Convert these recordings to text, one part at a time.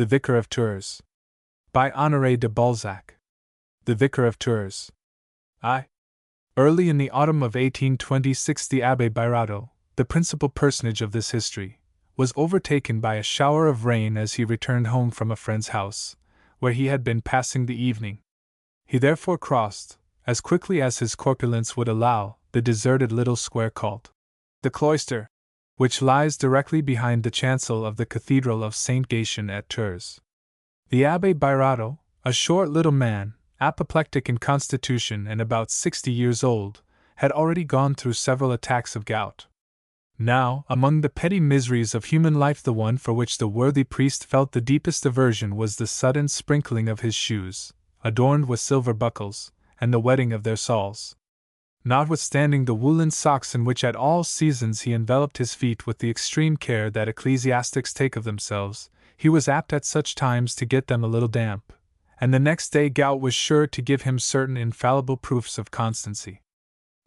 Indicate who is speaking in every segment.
Speaker 1: The Vicar of Tours. By Honoré de Balzac. The Vicar of Tours. Early in the autumn of 1826, the Abbé Birotteau, the principal personage of this history, was overtaken by a shower of rain as he returned home from a friend's house, where he had been passing the evening. He therefore crossed, as quickly as his corpulence would allow, the deserted little square called the Cloister, which lies directly behind the chancel of the Cathedral of Saint Gatien at Tours. The Abbé Birotteau, a short little man, apoplectic in constitution and about 60 years old, had already gone through several attacks of gout. Now, among the petty miseries of human life, the one for which the worthy priest felt the deepest aversion was the sudden sprinkling of his shoes, adorned with silver buckles, and the wetting of their soles. Notwithstanding the woolen socks in which at all seasons he enveloped his feet with the extreme care that ecclesiastics take of themselves, he was apt at such times to get them a little damp, and the next day gout was sure to give him certain infallible proofs of constancy.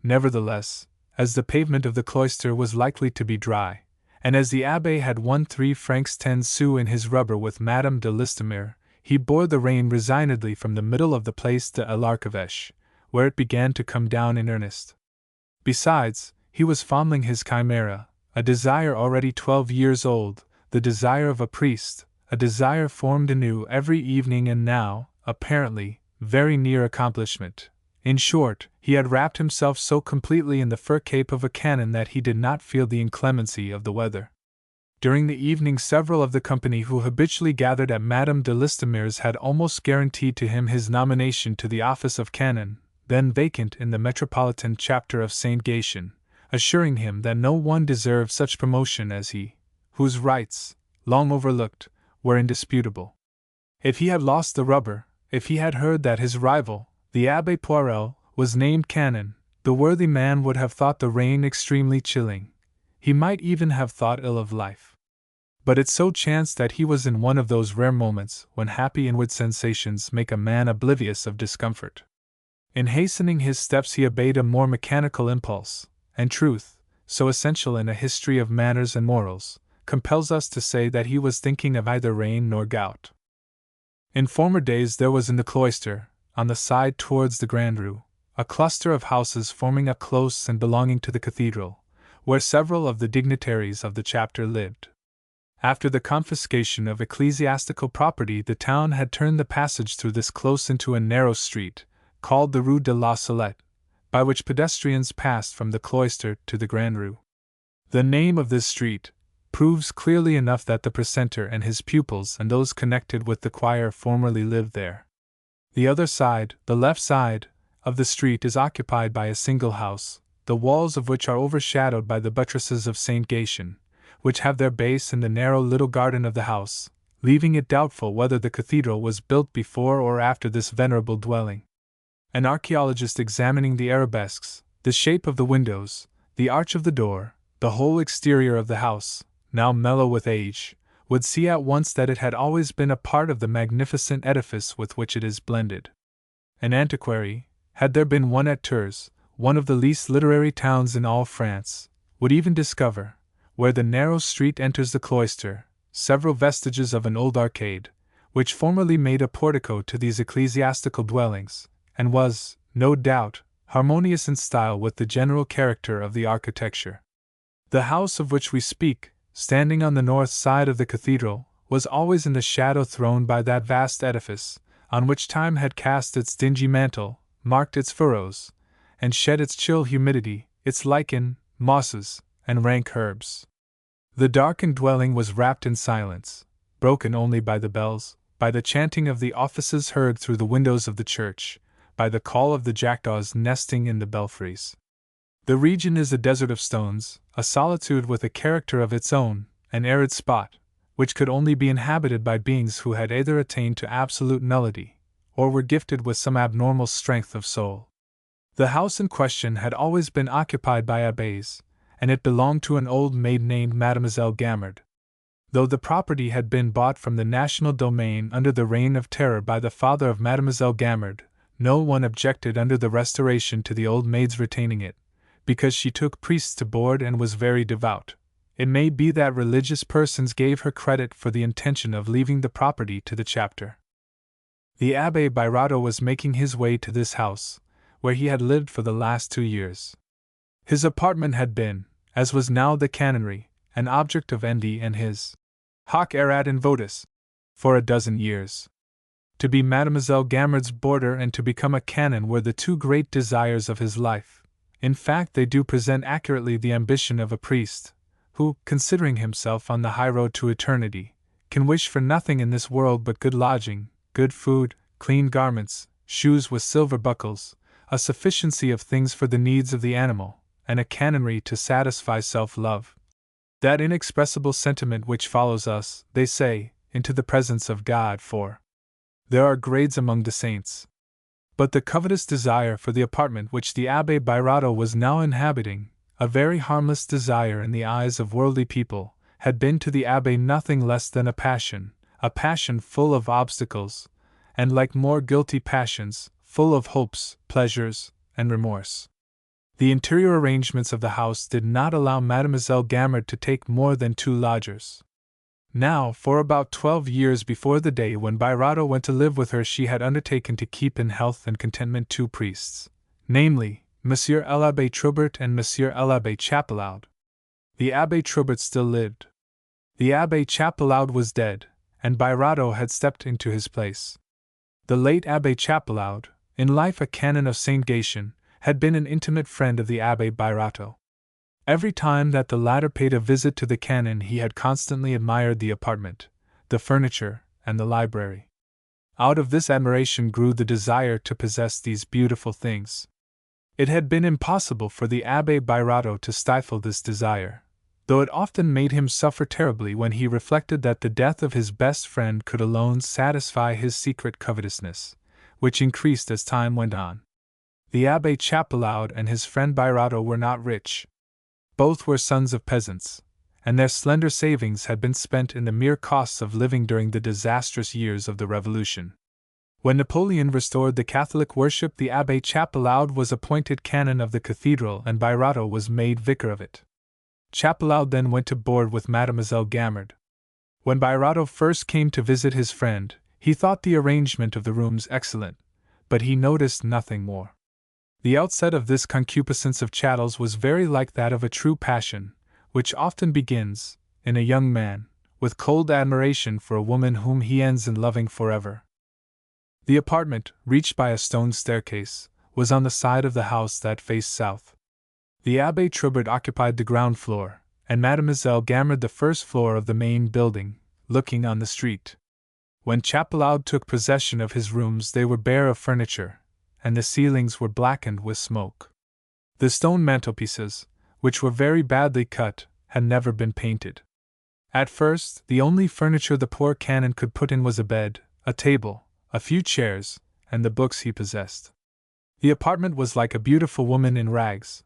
Speaker 1: Nevertheless, as the pavement of the cloister was likely to be dry, and as the Abbé had won 3 francs 10 sous in his rubber with Madame de Listomere, he bore the rain resignedly from the middle of the Place de l'Archevêché, where it began to come down in earnest. Besides, he was fondling his chimera, a desire already 12 years old, the desire of a priest, a desire formed anew every evening and now, apparently, very near accomplishment. In short, he had wrapped himself so completely in the fur cape of a canon that he did not feel the inclemency of the weather. During the evening, several of the company who habitually gathered at Madame de Listomere's had almost guaranteed to him his nomination to the office of canon, then vacant in the Metropolitan Chapter of Saint Gatien, assuring him that no one deserved such promotion as he, whose rights, long overlooked, were indisputable. If he had lost the rubber, if he had heard that his rival, the Abbé Poirel, was named canon, the worthy man would have thought the rain extremely chilling. He might even have thought ill of life. But it so chanced that he was in one of those rare moments when happy inward sensations make a man oblivious of discomfort. In hastening his steps he obeyed a more mechanical impulse, and truth, so essential in a history of manners and morals, compels us to say that he was thinking of either rain nor gout. In former days there was in the cloister, on the side towards the Grand Rue, a cluster of houses forming a close and belonging to the cathedral, where several of the dignitaries of the chapter lived. After the confiscation of ecclesiastical property, the town had turned the passage through this close into a narrow street, called the Rue de la Salette, by which pedestrians passed from the cloister to the Grand Rue. The name of this street proves clearly enough that the precentor and his pupils and those connected with the choir formerly lived there. The other side, the left side, of the street is occupied by a single house, the walls of which are overshadowed by the buttresses of Saint Gatien, which have their base in the narrow little garden of the house, leaving it doubtful whether the cathedral was built before or after this venerable dwelling. An archaeologist examining the arabesques, the shape of the windows, the arch of the door, the whole exterior of the house, now mellow with age, would see at once that it had always been a part of the magnificent edifice with which it is blended. An antiquary, had there been one at Tours, one of the least literary towns in all France, would even discover, where the narrow street enters the cloister, several vestiges of an old arcade, which formerly made a portico to these ecclesiastical dwellings, and was, no doubt, harmonious in style with the general character of the architecture. The house of which we speak, standing on the north side of the cathedral, was always in the shadow thrown by that vast edifice, on which time had cast its dingy mantle, marked its furrows, and shed its chill humidity, its lichen, mosses, and rank herbs. The darkened dwelling was wrapped in silence, broken only by the bells, by the chanting of the offices heard through the windows of the church, by the call of the jackdaws nesting in the belfries. The region is a desert of stones, a solitude with a character of its own, an arid spot, which could only be inhabited by beings who had either attained to absolute nullity, or were gifted with some abnormal strength of soul. The house in question had always been occupied by abbés, and it belonged to an old maid named Mademoiselle Gamard. Though the property had been bought from the national domain under the Reign of Terror by the father of Mademoiselle Gamard, no one objected under the Restoration to the old maid's retaining it, because she took priests to board and was very devout, It may be that religious persons gave her credit for the intention of leaving the property to the chapter. The Abbé Birato was making his way to this house, where he had lived for the last 2 years. His apartment had been, as was now the canonry, an object of envy and his hoc erat in votis for a dozen years. To be Mademoiselle Gamard's boarder and to become a canon were the 2 great desires of his life. In fact, they do present accurately the ambition of a priest, who, considering himself on the high road to eternity, can wish for nothing in this world but good lodging, good food, clean garments, shoes with silver buckles, a sufficiency of things for the needs of the animal, and a canonry to satisfy self-love. That inexpressible sentiment which follows us, they say, into the presence of God, for there are grades among the saints. But the covetous desire for the apartment which the Abbé Birato was now inhabiting, a very harmless desire in the eyes of worldly people, had been to the Abbé nothing less than a passion full of obstacles, and like more guilty passions, full of hopes, pleasures, and remorse. The interior arrangements of the house did not allow Mademoiselle Gamard to take more than 2 lodgers. Now, for about 12 years before the day when Birato went to live with her, she had undertaken to keep in health and contentment 2 priests, namely, Monsieur l'Abbé Troubert and Monsieur l'Abbé Chapelaud. The Abbé Troubert still lived. The Abbé Chapelaud was dead, and Birato had stepped into his place. The late Abbé Chapelaud, in life a canon of Saint Gatien, had been an intimate friend of the Abbé Birato. Every time that the latter paid a visit to the canon he had constantly admired the apartment, the furniture, and the library. Out of this admiration grew the desire to possess these beautiful things. It had been impossible for the Abbé Birato to stifle this desire, though it often made him suffer terribly when he reflected that the death of his best friend could alone satisfy his secret covetousness, which increased as time went on. The Abbé Chapelaud and his friend Birato were not rich. Both were sons of peasants, and their slender savings had been spent in the mere costs of living during the disastrous years of the Revolution. When Napoleon restored the Catholic worship, the Abbé Chapelaud was appointed canon of the cathedral and Birato was made vicar of it. Chapelaud then went to board with Mademoiselle Gamard. When Birato first came to visit his friend, he thought the arrangement of the rooms excellent, but he noticed nothing more. The outset of this concupiscence of chattels was very like that of a true passion, which often begins, in a young man, with cold admiration for a woman whom he ends in loving forever. The apartment, reached by a stone staircase, was on the side of the house that faced south. The Abbé Troubert occupied the ground floor, and Mademoiselle Gamard the first floor of the main building, looking on the street. When Chapelaud took possession of his rooms they were bare of furniture, and the ceilings were blackened with smoke. The stone mantelpieces, which were very badly cut, had never been painted. At first, the only furniture the poor canon could put in was a bed, a table, a few chairs, and the books he possessed. The apartment was like a beautiful woman in rags.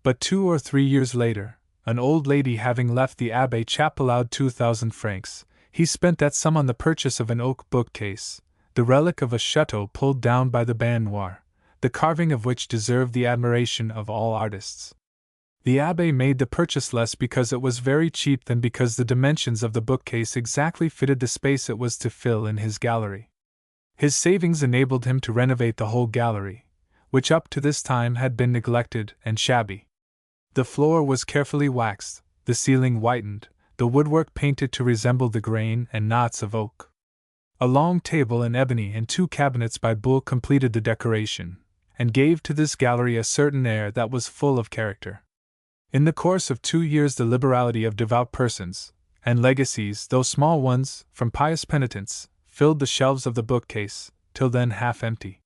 Speaker 1: But 2 or 3 years later, an old lady having left the Abbé Chapelaud 2,000 francs, he spent that sum on the purchase of an oak bookcase, the relic of a chateau pulled down by the Bain Noir, the carving of which deserved the admiration of all artists. The Abbé made the purchase less because it was very cheap than because the dimensions of the bookcase exactly fitted the space it was to fill in his gallery. His savings enabled him to renovate the whole gallery, which up to this time had been neglected and shabby. The floor was carefully waxed, the ceiling whitened, the woodwork painted to resemble the grain and knots of oak. A long table in ebony and 2 cabinets by Buhl completed the decoration, and gave to this gallery a certain air that was full of character. In the course of 2 years the liberality of devout persons, and legacies, though small ones, from pious penitents, filled the shelves of the bookcase, till then half empty.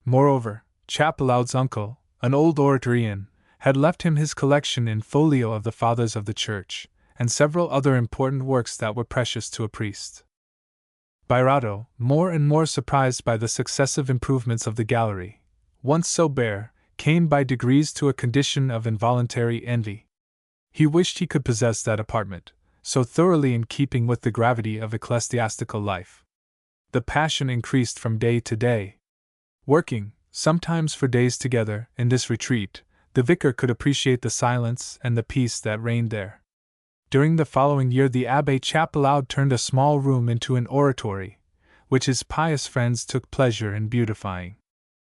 Speaker 1: Moreover, Chapelaud's uncle, an old Oratorian, had left him his collection in folio of the Fathers of the Church, and several other important works that were precious to a priest. Birato, more and more surprised by the successive improvements of the gallery, once so bare, came by degrees to a condition of involuntary envy. He wished he could possess that apartment, so thoroughly in keeping with the gravity of ecclesiastical life. The passion increased from day to day. Working, sometimes for days together, in this retreat, the vicar could appreciate the silence and the peace that reigned there. During the following year, the Abbé Chapelaud turned a small room into an oratory, which his pious friends took pleasure in beautifying.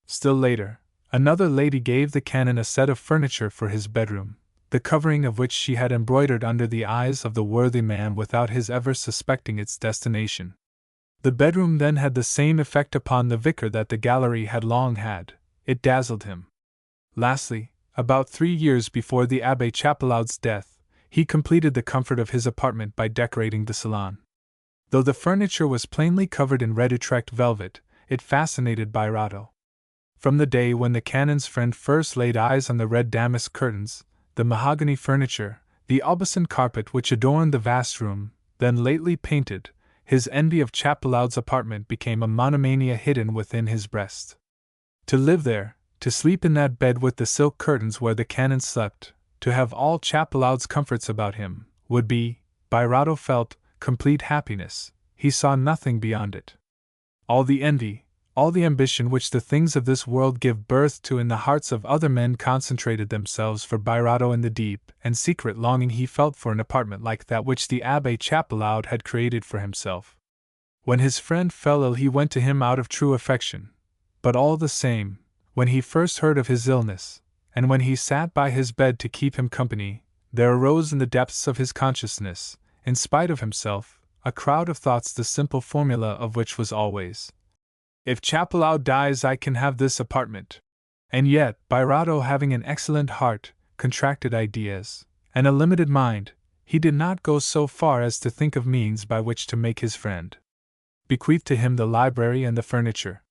Speaker 1: Still later, another lady gave the canon a set of furniture for his bedroom, the covering of which she had embroidered under the eyes of the worthy man without his ever suspecting its destination. The bedroom then had the same effect upon the vicar that the gallery had long had. It dazzled him. Lastly, about 3 years before the Abbé Chapelaud's death, he completed the comfort of his apartment by decorating the salon. Though the furniture was plainly covered in red Utrecht velvet, it fascinated Birato. From the day when the canon's friend first laid eyes on the red damask curtains, the mahogany furniture, the Aubusson carpet which adorned the vast room, then lately painted, his envy of Chapelaud's apartment became a monomania hidden within his breast. To live there, to sleep in that bed with the silk curtains where the canon slept, to have all Chapelaud's comforts about him, would be, Birato felt, complete happiness. He saw nothing beyond it. All the envy, all the ambition which the things of this world give birth to in the hearts of other men concentrated themselves for Birato in the deep and secret longing he felt for an apartment like that which the Abbé Chapelaud had created for himself. When his friend fell ill, he went to him out of true affection, but all the same, when he first heard of his illness, and when he sat by his bed to keep him company, there arose in the depths of his consciousness, in spite of himself, a crowd of thoughts, the simple formula of which was always, "If Chapelaud dies, I can have this apartment." And yet, Birato, having an excellent heart, contracted ideas, and a limited mind, he did not go so far as to think of means by which to make his friend bequeath to him the library and the furniture.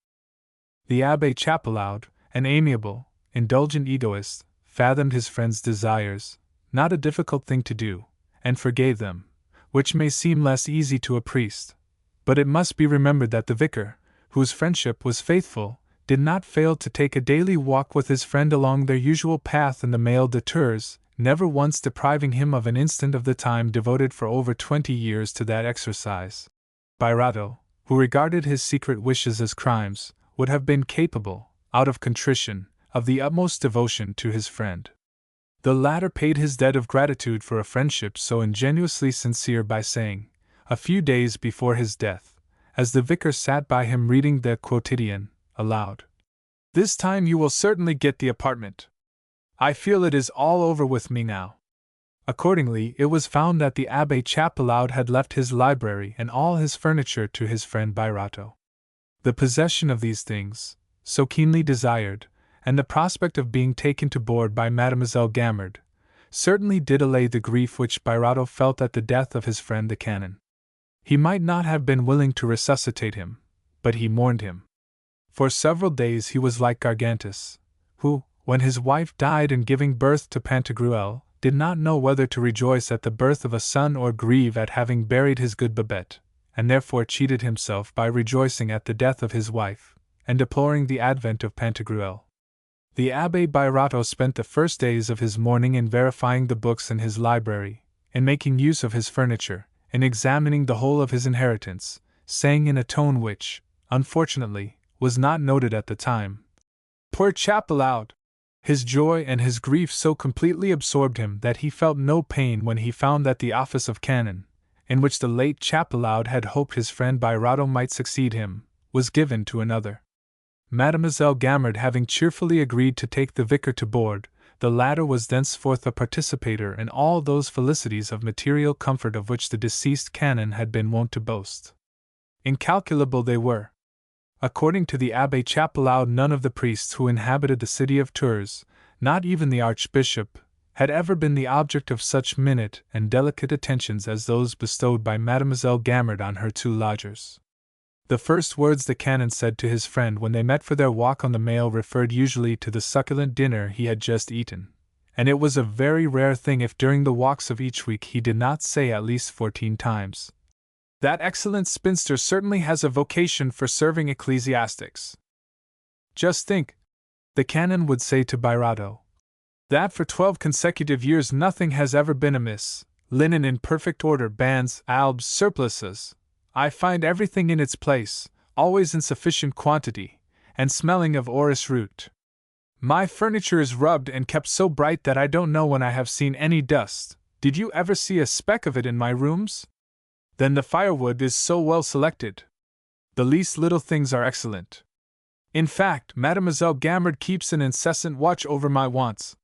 Speaker 1: The Abbé Chapelaud, an amiable, indulgent egoist, fathomed his friend's desires, not a difficult thing to do, and forgave them, which may seem less easy to a priest. But it must be remembered that the vicar, whose friendship was faithful, did not fail to take a daily walk with his friend along their usual path in the Mail de Tours, never once depriving him of an instant of the time devoted for over 20 years to that exercise. Birato, who regarded his secret wishes as crimes, would have been capable, out of contrition, of the utmost devotion to his friend. The latter paid his debt of gratitude for a friendship so ingenuously sincere by saying, a few days before his death, as the vicar sat by him reading the Quotidian, aloud, "This time you will certainly get the apartment. I feel it is all over with me now." Accordingly, it was found that the Abbé Chapelaud had left his library and all his furniture to his friend Birato. The possession of these things, so keenly desired, and the prospect of being taken to board by Mademoiselle Gamard, certainly did allay the grief which Birato felt at the death of his friend the canon. He might not have been willing to resuscitate him, but he mourned him. For several days he was like Gargantus, who, when his wife died in giving birth to Pantagruel, did not know whether to rejoice at the birth of a son or grieve at having buried his good Babette, and therefore cheated himself by rejoicing at the death of his wife, and deploring the advent of Pantagruel. The Abbé Birato spent the first days of his mourning in verifying the books in his library, in making use of his furniture, in examining the whole of his inheritance, saying in a tone which, unfortunately, was not noted at the time, "Poor Chapelaud!" His joy and his grief so completely absorbed him that he felt no pain when he found that the office of canon, in which the late Chapelaud had hoped his friend Birato might succeed him, was given to another. Mademoiselle Gamard having cheerfully agreed to take the vicar to board, the latter was thenceforth a participator in all those felicities of material comfort of which the deceased canon had been wont to boast. Incalculable they were. According to the Abbé Chapelaud, none of the priests who inhabited the city of Tours, not even the archbishop, had ever been the object of such minute and delicate attentions as those bestowed by Mademoiselle Gamard on her two lodgers. The first words the canon said to his friend when they met for their walk on the Mail referred usually to the succulent dinner he had just eaten, and it was a very rare thing if during the walks of each week he did not say at least 14 times, "That excellent spinster certainly has a vocation for serving ecclesiastics." "Just think," the canon would say to Birato, "that for 12 consecutive years nothing has ever been amiss, linen in perfect order, bands, albs, surplices. I find everything in its place, always in sufficient quantity, and smelling of orris root. My furniture is rubbed and kept so bright that I don't know when I have seen any dust, Did you ever see a speck of it in my rooms? Then the firewood is so well selected. The least little things are excellent. In fact, Mademoiselle Gammard keeps an incessant watch over my wants.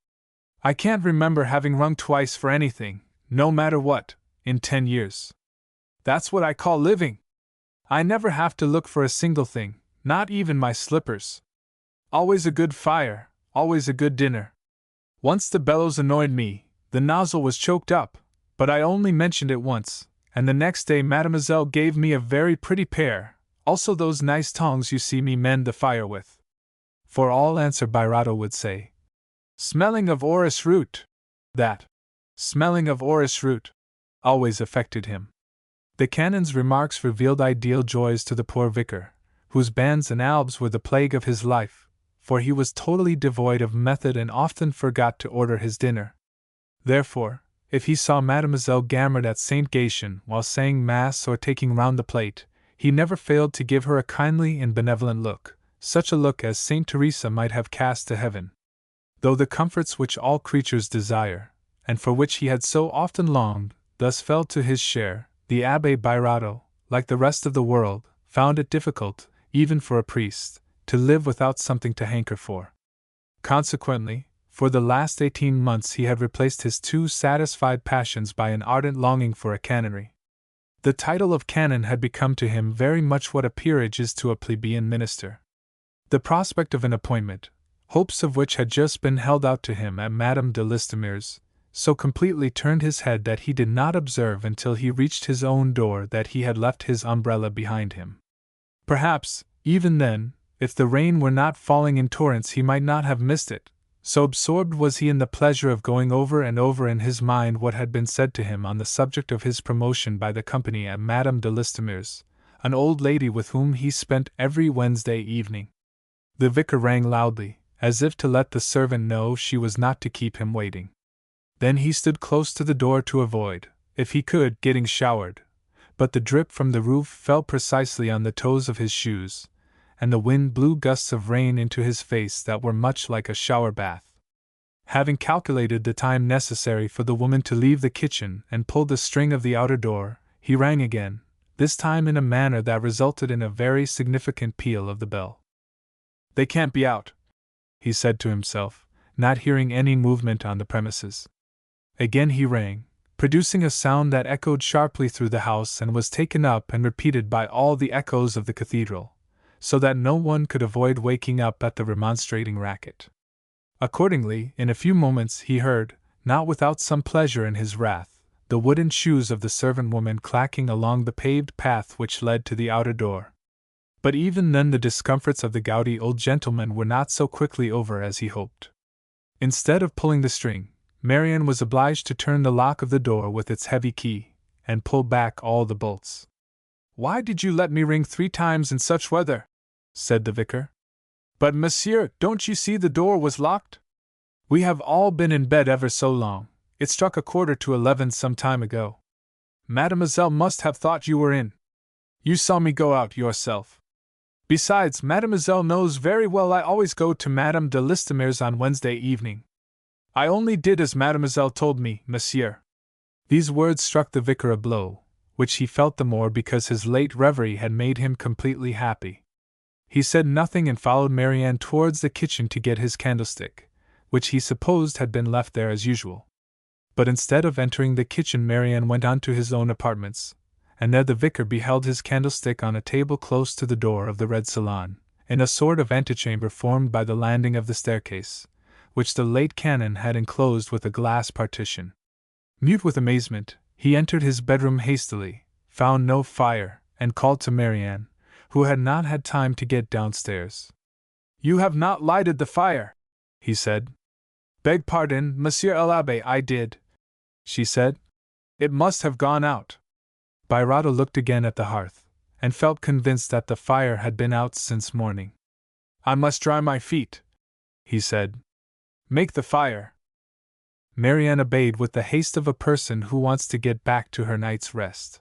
Speaker 1: I can't remember having rung twice for anything, no matter what, in 10 years. That's what I call living. I never have to look for a single thing, not even my slippers. Always a good fire, always a good dinner. Once the bellows annoyed me, the nozzle was choked up, but I only mentioned it once, and the next day Mademoiselle gave me a very pretty pair, also those nice tongs you see me mend the fire with. For all answer Birato would say, "Smelling of orris root." That, "smelling of orris root," always affected him. The canon's remarks revealed ideal joys to the poor vicar, whose bands and albs were the plague of his life, for he was totally devoid of method and often forgot to order his dinner. Therefore, if he saw Mademoiselle Gammard at St. Gatien while saying Mass or taking round the plate, he never failed to give her a kindly and benevolent look, such a look as St. Teresa might have cast to heaven. Though the comforts which all creatures desire, and for which he had so often longed, thus fell to his share, the Abbé Birato, like the rest of the world, found it difficult, even for a priest, to live without something to hanker for. Consequently, for the last 18 months he had replaced his two satisfied passions by an ardent longing for a canonry. The title of canon had become to him very much what a peerage is to a plebeian minister. The prospect of an appointment, hopes of which had just been held out to him at Madame de Listomere's, so completely turned his head that he did not observe until he reached his own door that he had left his umbrella behind him. Perhaps, even then, if the rain were not falling in torrents he might not have missed it, so absorbed was he in the pleasure of going over and over in his mind what had been said to him on the subject of his promotion by the company at Madame de Listomere's, an old lady with whom he spent every Wednesday evening. The vicar rang loudly, as if to let the servant know she was not to keep him waiting. Then he stood close to the door to avoid, if he could, getting showered, but the drip from the roof fell precisely on the toes of his shoes, and the wind blew gusts of rain into his face that were much like a shower bath. Having calculated the time necessary for the woman to leave the kitchen and pull the string of the outer door, he rang again, this time in a manner that resulted in a very significant peal of the bell. "They can't be out," he said to himself, not hearing any movement on the premises. Again he rang, producing a sound that echoed sharply through the house and was taken up and repeated by all the echoes of the cathedral, so that no one could avoid waking up at the remonstrating racket. Accordingly, in a few moments he heard, not without some pleasure in his wrath, the wooden shoes of the servant woman clacking along the paved path which led to the outer door. But even then the discomforts of the gouty old gentleman were not so quickly over as he hoped. Instead of pulling the string, Marian was obliged to turn the lock of the door with its heavy key, and pull back all the bolts. "Why did you let me ring 3 times in such weather?" said the vicar. "But, monsieur, don't you see the door was locked? We have all been in bed ever so long. It struck 11:15 some time ago. Mademoiselle must have thought you were in. You saw me go out yourself. Besides, Mademoiselle knows very well I always go to Madame de Listomere's on Wednesday evening. I only did as Mademoiselle told me, monsieur." These words struck the vicar a blow, which he felt the more because his late reverie had made him completely happy. He said nothing and followed Marianne towards the kitchen to get his candlestick, which he supposed had been left there as usual. But instead of entering the kitchen, Marianne went on to his own apartments, and there the vicar beheld his candlestick on a table close to the door of the red salon, in a sort of antechamber formed by the landing of the staircase, which the late canon had enclosed with a glass partition. Mute with amazement, he entered his bedroom hastily, found no fire, and called to Marianne, who had not had time to get downstairs. "You have not lighted the fire," he said. "Beg pardon, Monsieur l'Abbé, I did," she said. "It must have gone out." Birato looked again at the hearth, and felt convinced that the fire had been out since morning. "I must dry my feet," he said. "Make the fire." Marianne obeyed with the haste of a person who wants to get back to her night's rest.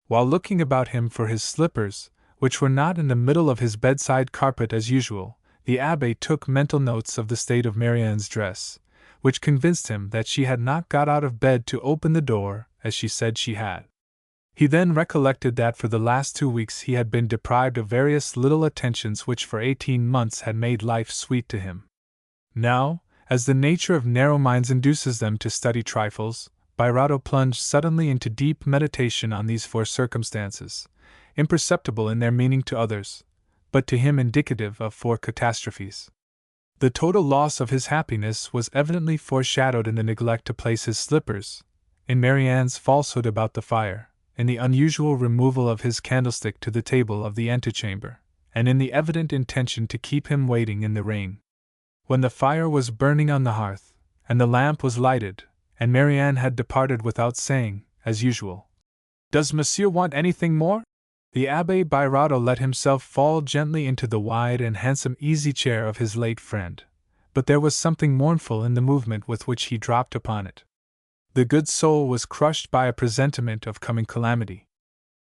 Speaker 1: While looking about him for his slippers, which were not in the middle of his bedside carpet as usual, the Abbé took mental notes of the state of Marianne's dress, which convinced him that she had not got out of bed to open the door, as she said she had. He then recollected that for the last 2 weeks he had been deprived of various little attentions which for 18 months had made life sweet to him. Now, as the nature of narrow minds induces them to study trifles, Bairado plunged suddenly into deep meditation on these 4 circumstances, imperceptible in their meaning to others, but to him indicative of 4 catastrophes. The total loss of his happiness was evidently foreshadowed in the neglect to place his slippers, in Marianne's falsehood about the fire, in the unusual removal of his candlestick to the table of the antechamber, and in the evident intention to keep him waiting in the rain. When the fire was burning on the hearth, and the lamp was lighted, and Marianne had departed without saying, as usual, "Does monsieur want anything more?" the Abbé Bairado let himself fall gently into the wide and handsome easy-chair of his late friend, but there was something mournful in the movement with which he dropped upon it. The good soul was crushed by a presentiment of coming calamity.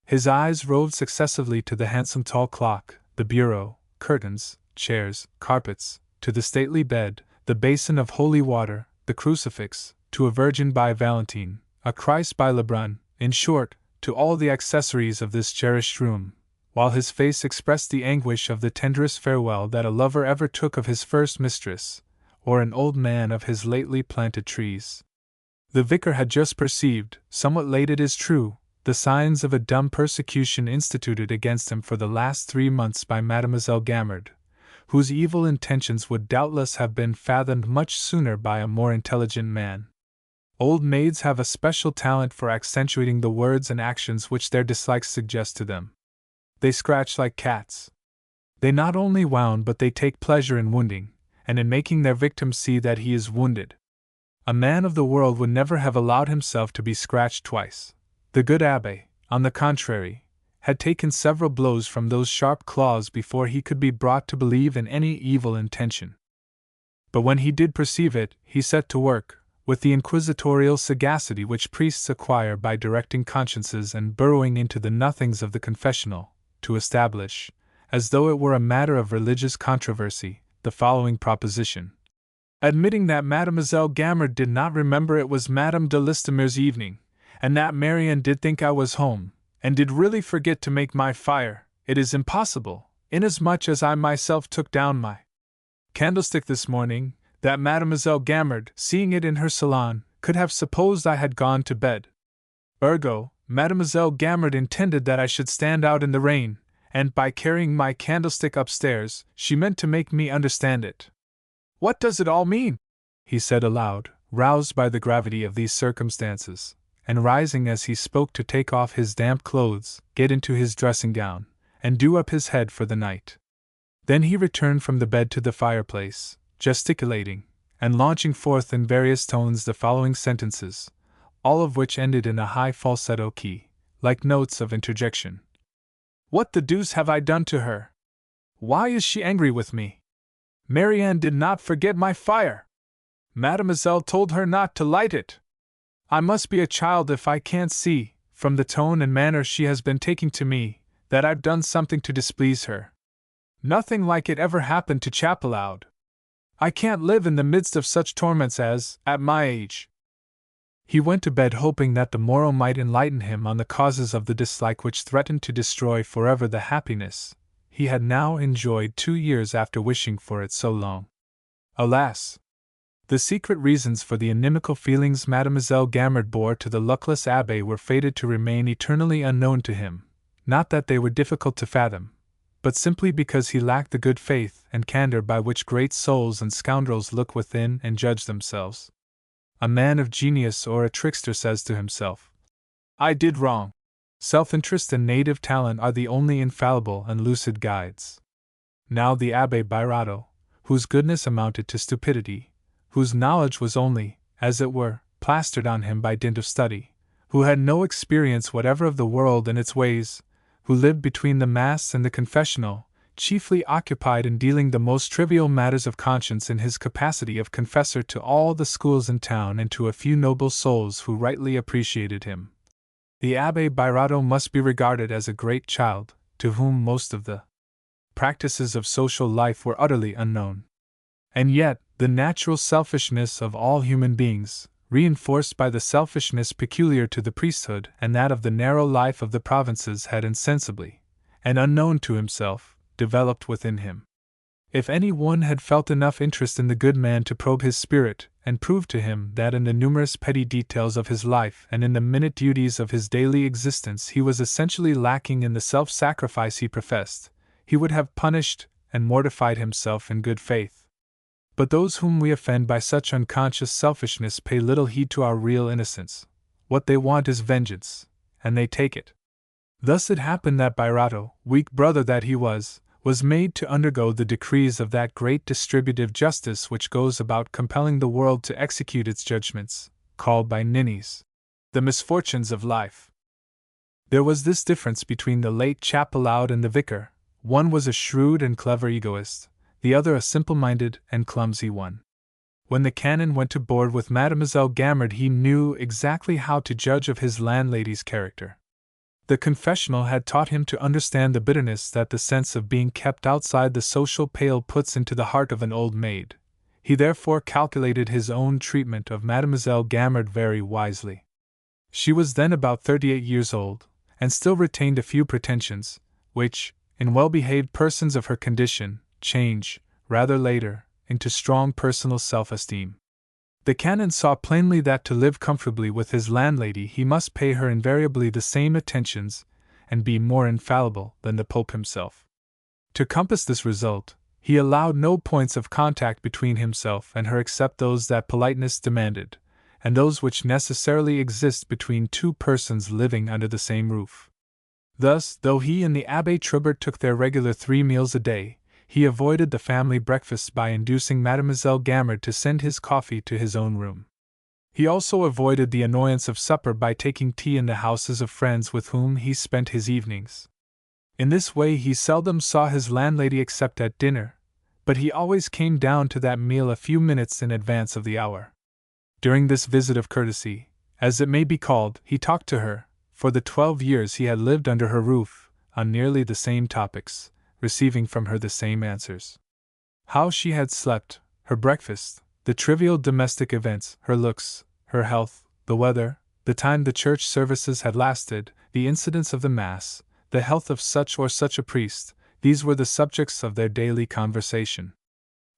Speaker 1: His eyes roved successively to the handsome tall clock, the bureau, curtains, chairs, carpets, to the stately bed, the basin of holy water, the crucifix, to a Virgin by Valentine, a Christ by Lebrun, in short, to all the accessories of this cherished room, while his face expressed the anguish of the tenderest farewell that a lover ever took of his first mistress, or an old man of his lately planted trees. The vicar had just perceived, somewhat late it is true, the signs of a dumb persecution instituted against him for the last 3 months by Mademoiselle Gamard, whose evil intentions would doubtless have been fathomed much sooner by a more intelligent man. Old maids have a special talent for accentuating the words and actions which their dislikes suggest to them. They scratch like cats. They not only wound but they take pleasure in wounding, and in making their victim see that he is wounded. A man of the world would never have allowed himself to be scratched twice. The good abbé, on the contrary, had taken several blows from those sharp claws before he could be brought to believe in any evil intention. But when he did perceive it, he set to work, with the inquisitorial sagacity which priests acquire by directing consciences and burrowing into the nothings of the confessional, to establish, as though it were a matter of religious controversy, the following proposition. Admitting that Mademoiselle Gamard did not remember it was Madame de Listomere's evening, and that Marianne did think I was home, and did really forget to make my fire, it is impossible, inasmuch as I myself took down my candlestick this morning, that Mademoiselle Gamard, seeing it in her salon, could have supposed I had gone to bed. Ergo, Mademoiselle Gamard intended that I should stand out in the rain, and by carrying my candlestick upstairs, she meant to make me understand it. What does it all mean? He said aloud, roused by the gravity of these circumstances, and rising as he spoke to take off his damp clothes, get into his dressing gown, and do up his head for the night. Then he returned from the bed to the fireplace, gesticulating, and launching forth in various tones the following sentences, all of which ended in a high falsetto key, like notes of interjection. What the deuce have I done to her? Why is she angry with me? Marianne did not forget my fire. Mademoiselle told her not to light it. I must be a child if I can't see, from the tone and manner she has been taking to me, that I've done something to displease her. Nothing like it ever happened to Chapelloud. I can't live in the midst of such torments as, at my age. He went to bed hoping that the morrow might enlighten him on the causes of the dislike which threatened to destroy forever the happiness he had now enjoyed 2 years after wishing for it so long. Alas! The secret reasons for the inimical feelings Mademoiselle Gamard bore to the luckless abbé were fated to remain eternally unknown to him, not that they were difficult to fathom, but simply because he lacked the good faith and candor by which great souls and scoundrels look within and judge themselves. A man of genius or a trickster says to himself, "I did wrong." Self-interest and native talent are the only infallible and lucid guides. Now the Abbé Bairado, whose goodness amounted to stupidity, whose knowledge was only, as it were, plastered on him by dint of study, who had no experience whatever of the world and its ways, who lived between the Mass and the confessional, chiefly occupied in dealing the most trivial matters of conscience in his capacity of confessor to all the schools in town and to a few noble souls who rightly appreciated him. The Abbé Bairado must be regarded as a great child, to whom most of the practices of social life were utterly unknown. And yet, The natural selfishness of all human beings, reinforced by the selfishness peculiar to the priesthood and that of the narrow life of the provinces, had insensibly, and unknown to himself, developed within him. If any one had felt enough interest in the good man to probe his spirit and prove to him that in the numerous petty details of his life and in the minute duties of his daily existence he was essentially lacking in the self-sacrifice he professed, he would have punished and mortified himself in good faith. But those whom we offend by such unconscious selfishness pay little heed to our real innocence. What they want is vengeance, and they take it. Thus it happened that Birato, weak brother that he was made to undergo the decrees of that great distributive justice which goes about compelling the world to execute its judgments, called by ninnies the misfortunes of life. There was this difference between the late Chapelaud and the vicar: one was a shrewd and clever egoist, the other a simple-minded and clumsy one. When the canon went to board with Mademoiselle Gamard, he knew exactly how to judge of his landlady's character. The confessional had taught him to understand the bitterness that the sense of being kept outside the social pale puts into the heart of an old maid. He therefore calculated his own treatment of Mademoiselle Gamard very wisely. She was then about 38 years old, and still retained a few pretensions, which, in well-behaved persons of her condition, change, rather later, into strong personal self-esteem. The canon saw plainly that to live comfortably with his landlady he must pay her invariably the same attentions, and be more infallible than the Pope himself. To compass this result, he allowed no points of contact between himself and her except those that politeness demanded, and those which necessarily exist between two persons living under the same roof. Thus, though he and the Abbé Trubert took their regular 3 meals a day, he avoided the family breakfasts by inducing Mademoiselle Gamard to send his coffee to his own room. He also avoided the annoyance of supper by taking tea in the houses of friends with whom he spent his evenings. In this way he seldom saw his landlady except at dinner, but he always came down to that meal a few minutes in advance of the hour. During this visit of courtesy, as it may be called, he talked to her, for the 12 years he had lived under her roof, on nearly the same topics, receiving from her the same answers. How she had slept, her breakfast, the trivial domestic events, her looks, her health, the weather, the time the church services had lasted, the incidents of the Mass, the health of such or such a priest, these were the subjects of their daily conversation.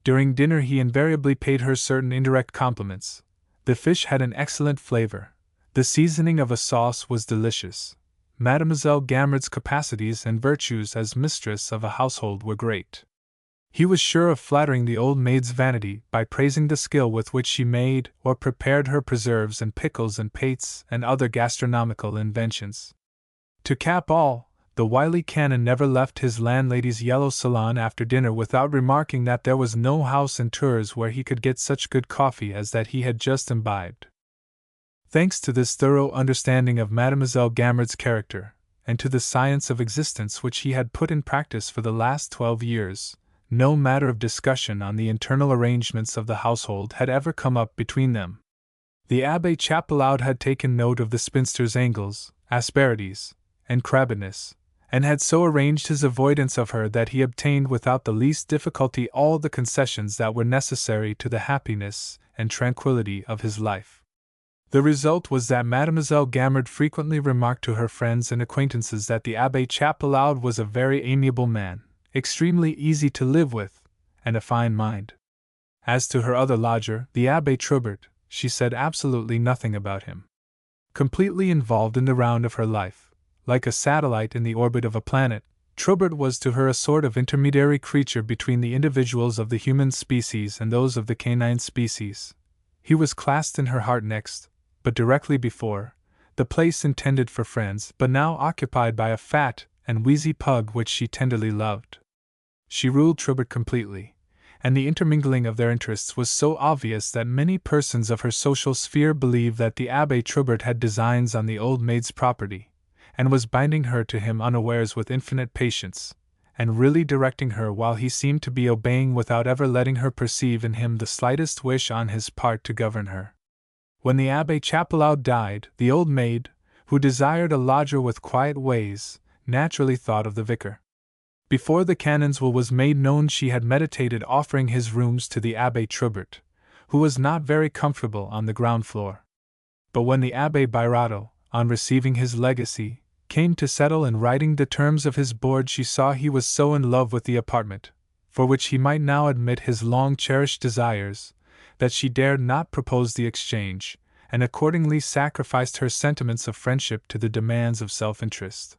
Speaker 1: During dinner he invariably paid her certain indirect compliments. The fish had an excellent flavor. The seasoning of a sauce was delicious. Mademoiselle Gamard's capacities and virtues as mistress of a household were great. He was sure of flattering the old maid's vanity by praising the skill with which she made or prepared her preserves and pickles and pates and other gastronomical inventions. To cap all, the wily canon never left his landlady's yellow salon after dinner without remarking that there was no house in Tours where he could get such good coffee as that he had just imbibed. Thanks to this thorough understanding of Mademoiselle Gamard's character, and to the science of existence which he had put in practice for the last 12 years, no matter of discussion on the internal arrangements of the household had ever come up between them. The Abbé Chapelaud had taken note of the spinster's angles, asperities, and crabbedness, and had so arranged his avoidance of her that he obtained without the least difficulty all the concessions that were necessary to the happiness and tranquillity of his life. The result was that Mademoiselle Gamard frequently remarked to her friends and acquaintances that the Abbé Chapelaud was a very amiable man, extremely easy to live with, and a fine mind. As to her other lodger, the Abbé Trubert, she said absolutely nothing about him. Completely involved in the round of her life, like a satellite in the orbit of a planet, Trubert was to her a sort of intermediary creature between the individuals of the human species and those of the canine species. He was classed in her heart next, but directly before, the place intended for friends, but now occupied by a fat and wheezy pug which she tenderly loved. She ruled Trubert completely, and the intermingling of their interests was so obvious that many persons of her social sphere believed that the Abbé Trubert had designs on the old maid's property, and was binding her to him unawares with infinite patience, and really directing her while he seemed to be obeying without ever letting her perceive in him the slightest wish on his part to govern her. When the Abbé Chapelaud died, the old maid, who desired a lodger with quiet ways, naturally thought of the vicar. Before the canon's will was made known, she had meditated offering his rooms to the Abbé Trubert, who was not very comfortable on the ground floor. But when the Abbé Birato, on receiving his legacy, came to settle in writing the terms of his board, she saw he was so in love with the apartment, for which he might now admit his long-cherished desires, that she dared not propose the exchange, and accordingly sacrificed her sentiments of friendship to the demands of self-interest.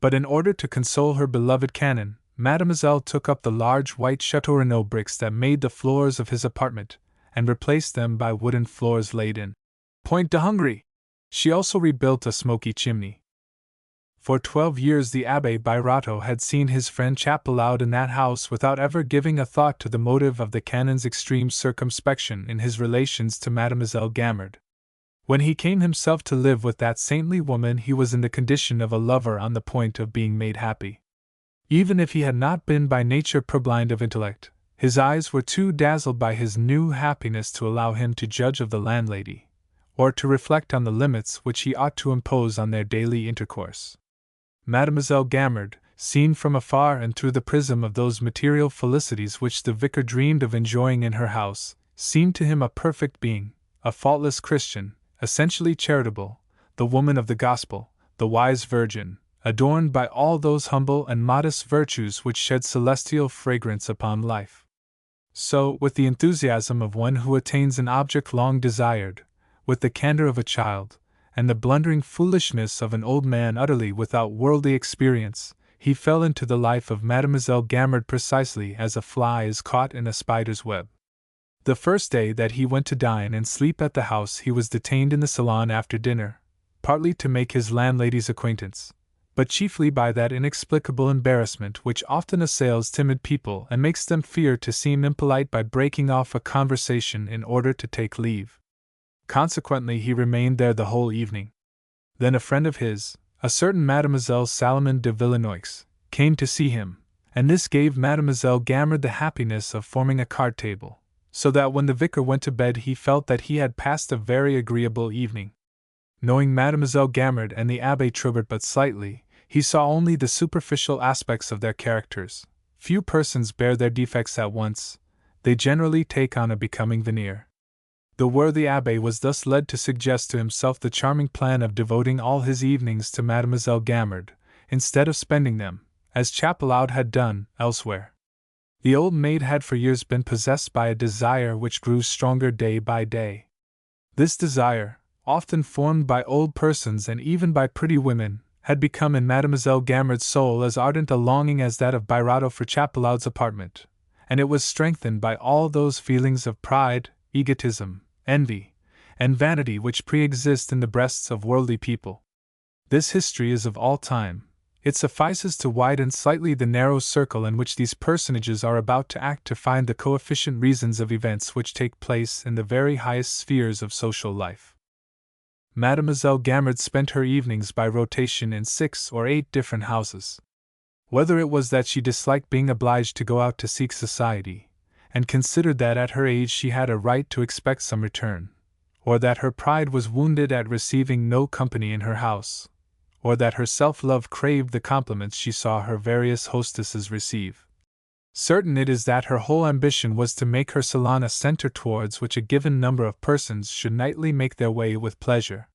Speaker 1: But in order to console her beloved canon, Mademoiselle took up the large white Chateau Renaud bricks that made the floors of his apartment, and replaced them by wooden floors laid in Point de Hongrie. She also rebuilt a smoky chimney. For 12 years the Abbé Birato had seen his friend Chapelaud in that house without ever giving a thought to the motive of the canon's extreme circumspection in his relations to Mademoiselle Gamard. When he came himself to live with that saintly woman, he was in the condition of a lover on the point of being made happy. Even if he had not been by nature purblind of intellect, his eyes were too dazzled by his new happiness to allow him to judge of the landlady, or to reflect on the limits which he ought to impose on their daily intercourse. Mademoiselle Gamard, seen from afar and through the prism of those material felicities which the vicar dreamed of enjoying in her house, seemed to him a perfect being, a faultless Christian, essentially charitable, the woman of the gospel, the wise virgin, adorned by all those humble and modest virtues which shed celestial fragrance upon life. So, with the enthusiasm of one who attains an object long desired, with the candor of a child, and the blundering foolishness of an old man utterly without worldly experience, he fell into the life of Mademoiselle Gamard precisely as a fly is caught in a spider's web. The first day that he went to dine and sleep at the house, he was detained in the salon after dinner, partly to make his landlady's acquaintance, but chiefly by that inexplicable embarrassment which often assails timid people and makes them fear to seem impolite by breaking off a conversation in order to take leave. Consequently, he remained there the whole evening. Then a friend of his, a certain Mademoiselle Salomon de Villenoix, came to see him, and this gave Mademoiselle Gamard the happiness of forming a card table, so that when the vicar went to bed he felt that he had passed a very agreeable evening. Knowing Mademoiselle Gamard and the Abbé Trubert but slightly, he saw only the superficial aspects of their characters. Few persons bear their defects at once, they generally take on a becoming veneer. The worthy abbé was thus led to suggest to himself the charming plan of devoting all his evenings to Mademoiselle Gamard, instead of spending them, as Chapelaud had done, elsewhere. The old maid had for years been possessed by a desire which grew stronger day by day. This desire, often formed by old persons and even by pretty women, had become in Mademoiselle Gamard's soul as ardent a longing as that of Birato for Chapelaud's apartment, and it was strengthened by all those feelings of pride, egotism, envy, and vanity which pre-exist in the breasts of worldly people. This history is of all time. It suffices to widen slightly the narrow circle in which these personages are about to act to find the coefficient reasons of events which take place in the very highest spheres of social life. Mademoiselle Gamard spent her evenings by rotation in 6 or 8 different houses. Whether it was that she disliked being obliged to go out to seek society, and considered that at her age she had a right to expect some return, or that her pride was wounded at receiving no company in her house, or that her self-love craved the compliments she saw her various hostesses receive. Certain it is that her whole ambition was to make her salon a centre towards which a given number of persons should nightly make their way with pleasure.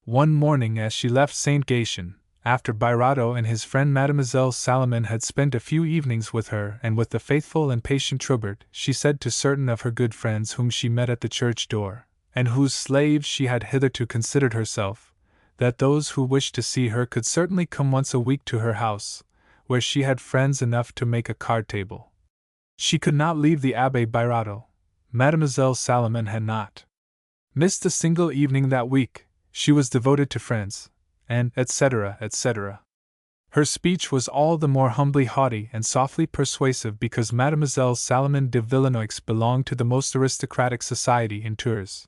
Speaker 1: One morning as she left Saint Gatien, after Birato and his friend Mademoiselle Salomon had spent a few evenings with her and with the faithful and patient Trubert, she said to certain of her good friends whom she met at the church door, and whose slaves she had hitherto considered herself, that those who wished to see her could certainly come once a week to her house, where she had friends enough to make a card table. She could not leave the Abbé Birato. Mademoiselle Salomon had not missed a single evening that week. She was devoted to friends, and etc., etc. Her speech was all the more humbly haughty and softly persuasive because Mademoiselle Salomon de Villenoix belonged to the most aristocratic society in Tours.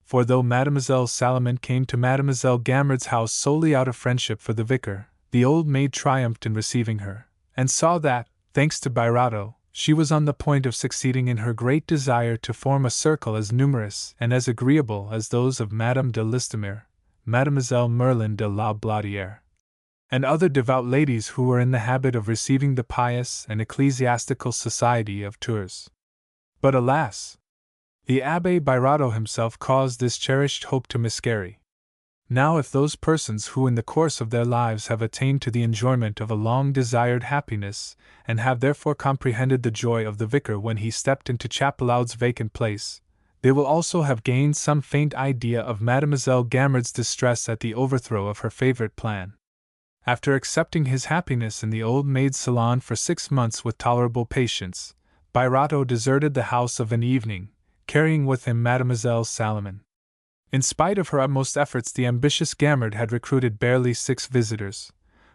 Speaker 1: For though Mademoiselle Salomon came to Mademoiselle Gamard's house solely out of friendship for the vicar, the old maid triumphed in receiving her, and saw that, thanks to Birato, she was on the point of succeeding in her great desire to form a circle as numerous and as agreeable as those of Madame de Listomere, Mademoiselle Merlin de la Blaudière, and other devout ladies who were in the habit of receiving the pious and ecclesiastical society of Tours. But alas! The Abbé Birato himself caused this cherished hope to miscarry. Now, if those persons who in the course of their lives have attained to the enjoyment of a long-desired happiness, and have therefore comprehended the joy of the vicar when he stepped into Chapelaude's vacant place, they will also have gained some faint idea of Mademoiselle Gamard's distress at the overthrow of her favorite plan. After accepting his happiness in the old maid's salon for 6 months with tolerable patience, Birato deserted the house of an evening, carrying with him Mademoiselle Salomon. In spite of her utmost efforts, the ambitious Gamard had recruited barely 6 visitors,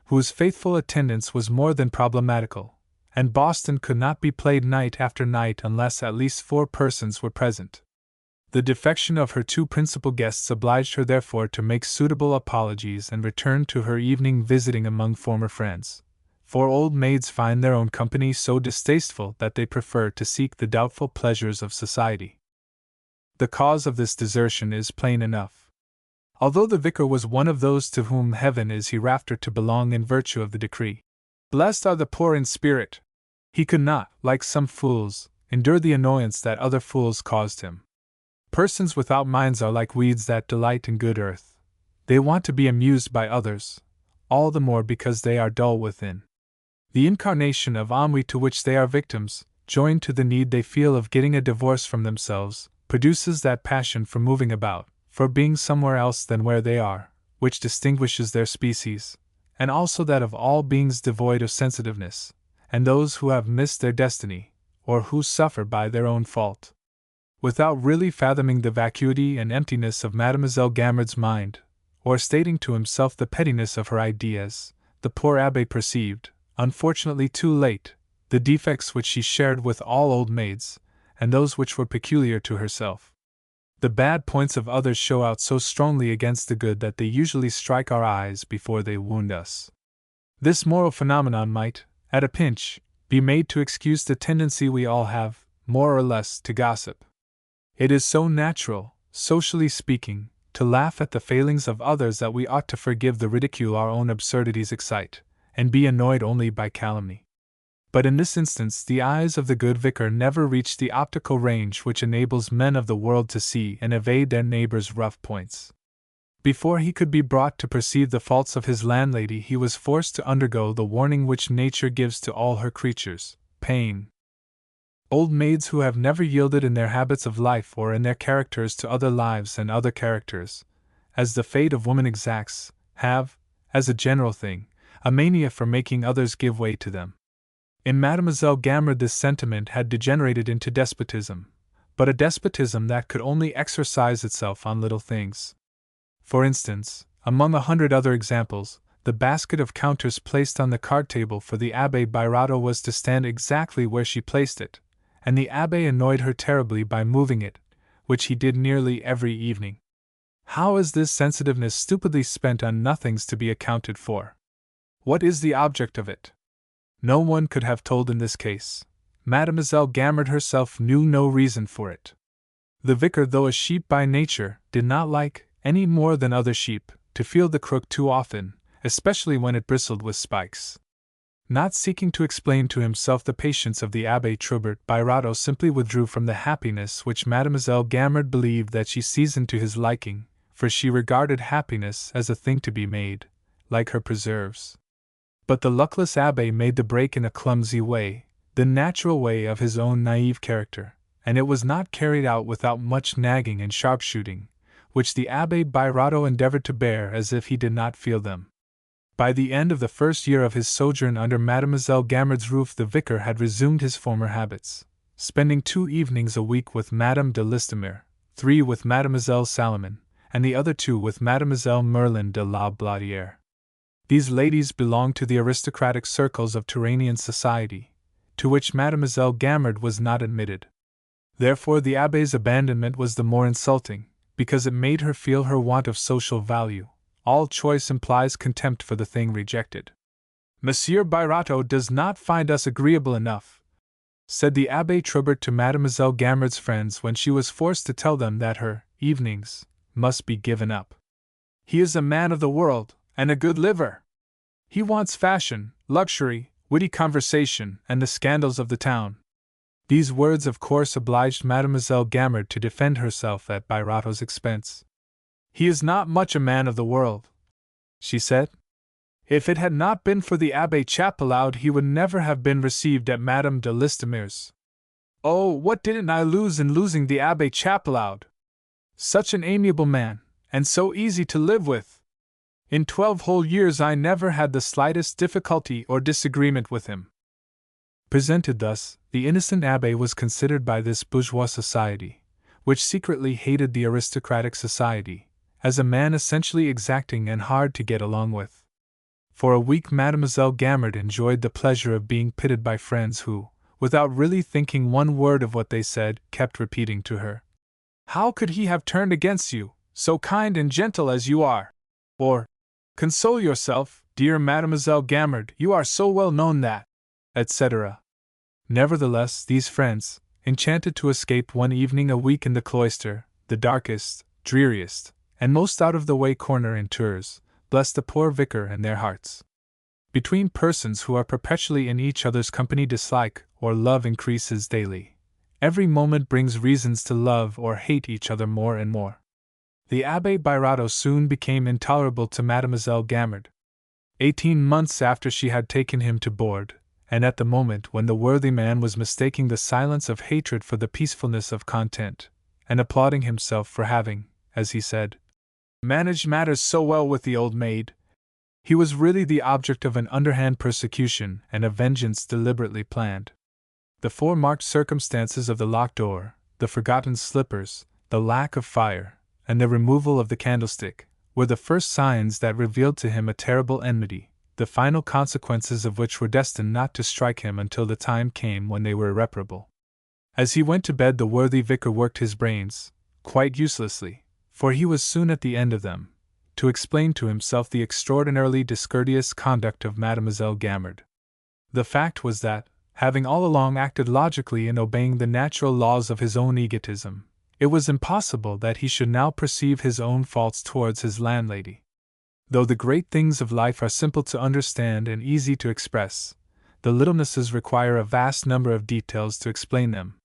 Speaker 1: whose faithful attendance was more than problematical, and Boston could not be played night after night unless at least 4 persons were present. The defection of her 2 principal guests obliged her therefore to make suitable apologies and return to her evening visiting among former friends, for old maids find their own company so distasteful that they prefer to seek the doubtful pleasures of society. The cause of this desertion is plain enough. Although the vicar was one of those to whom heaven is hereafter to belong in virtue of the decree, "Blessed are the poor in spirit," he could not, like some fools, endure the annoyance that other fools caused him. Persons without minds are like weeds that delight in good earth. They want to be amused by others, all the more because they are dull within. The incarnation of ennui to which they are victims, joined to the need they feel of getting a divorce from themselves, produces that passion for moving about, for being somewhere else than where they are, which distinguishes their species, and also that of all beings devoid of sensitiveness, and those who have missed their destiny, or who suffer by their own fault. Without really fathoming the vacuity and emptiness of Mademoiselle Gamard's mind, or stating to himself the pettiness of her ideas, the poor abbé perceived, unfortunately too late, the defects which she shared with all old maids, and those which were peculiar to herself. The bad points of others show out so strongly against the good that they usually strike our eyes before they wound us. This moral phenomenon might, at a pinch, be made to excuse the tendency we all have, more or less, to gossip. It is so natural, socially speaking, to laugh at the failings of others that we ought to forgive the ridicule our own absurdities excite, and be annoyed only by calumny. But in this instance the eyes of the good vicar never reached the optical range which enables men of the world to see and evade their neighbors' rough points. Before he could be brought to perceive the faults of his landlady, he was forced to undergo the warning which nature gives to all her creatures: pain. Old maids who have never yielded in their habits of life or in their characters to other lives and other characters, as the fate of woman exacts, have, as a general thing, a mania for making others give way to them. In Mademoiselle Gamard this sentiment had degenerated into despotism, but a despotism that could only exercise itself on little things. For instance, among 100 other examples, the basket of counters placed on the card table for the Abbé Birato was to stand exactly where she placed it, and the abbé annoyed her terribly by moving it, which he did nearly every evening. How is this sensitiveness stupidly spent on nothings to be accounted for? What is the object of it? No one could have told in this case. Mademoiselle Gamard herself knew no reason for it. The vicar, though a sheep by nature, did not like, any more than other sheep, to feel the crook too often, especially when it bristled with spikes. Not seeking to explain to himself the patience of the Abbé Trubert, Birato simply withdrew from the happiness which Mademoiselle Gamard believed that she seasoned to his liking, for she regarded happiness as a thing to be made, like her preserves. But the luckless abbé made the break in a clumsy way, the natural way of his own naive character, and it was not carried out without much nagging and sharpshooting, which the Abbé Birato endeavored to bear as if he did not feel them. By the end of the first year of his sojourn under Mademoiselle Gamard's roof, the vicar had resumed his former habits, spending 2 evenings a week with Madame de Listomere, 3 with Mademoiselle Salomon, and the other 2 with Mademoiselle Merlin de la Bladière. These ladies belonged to the aristocratic circles of Turanian society, to which Mademoiselle Gamard was not admitted. Therefore the abbé's abandonment was the more insulting, because it made her feel her want of social value. All choice implies contempt for the thing rejected. "Monsieur Birato does not find us agreeable enough," said the Abbé Trubert to Mademoiselle Gamard's friends when she was forced to tell them that her evenings must be given up. "He is a man of the world, and a good liver. He wants fashion, luxury, witty conversation, and the scandals of the town. These words of course obliged Mademoiselle Gamard to defend herself at Bairato's expense. He is not much a man of the world, she said. If it had not been for the Abbé Chapelaud, he would never have been received at Madame de Listomere's. Oh, what didn't I lose in losing the Abbé Chapelaud! Such an amiable man, and so easy to live with! In 12 whole years I never had the slightest difficulty or disagreement with him. Presented thus, the innocent abbé was considered by this bourgeois society, which secretly hated the aristocratic society, as a man essentially exacting and hard to get along with. For a week Mademoiselle Gamard enjoyed the pleasure of being pitied by friends who, without really thinking one word of what they said, kept repeating to her, "How could he have turned against you, so kind and gentle as you are?" Or, "Console yourself, dear Mademoiselle Gamard, you are so well known that," etc. Nevertheless, these friends, enchanted to escape one evening a week in the cloister, the darkest, dreariest, and most out-of-the-way corner in Tours, blessed the poor vicar in their hearts. Between persons who are perpetually in each other's company, dislike or love increases daily. Every moment brings reasons to love or hate each other more and more. The Abbé Bairato soon became intolerable to Mademoiselle Gamard. 18 months after she had taken him to board, and at the moment when the worthy man was mistaking the silence of hatred for the peacefulness of content, and applauding himself for having, as he said, managed matters so well with the old maid, he was really the object of an underhand persecution and a vengeance deliberately planned. The foremarked circumstances of the locked door, the forgotten slippers, the lack of fire, and the removal of the candlestick, were the first signs that revealed to him a terrible enmity, the final consequences of which were destined not to strike him until the time came when they were irreparable. As he went to bed, the worthy vicar worked his brains, quite uselessly, for he was soon at the end of them, to explain to himself the extraordinarily discourteous conduct of Mademoiselle Gamard. The fact was that, having all along acted logically in obeying the natural laws of his own egotism, it was impossible that he should now perceive his own faults towards his landlady. Though the great things of life are simple to understand and easy to express, the littlenesses require a vast number of details to explain them.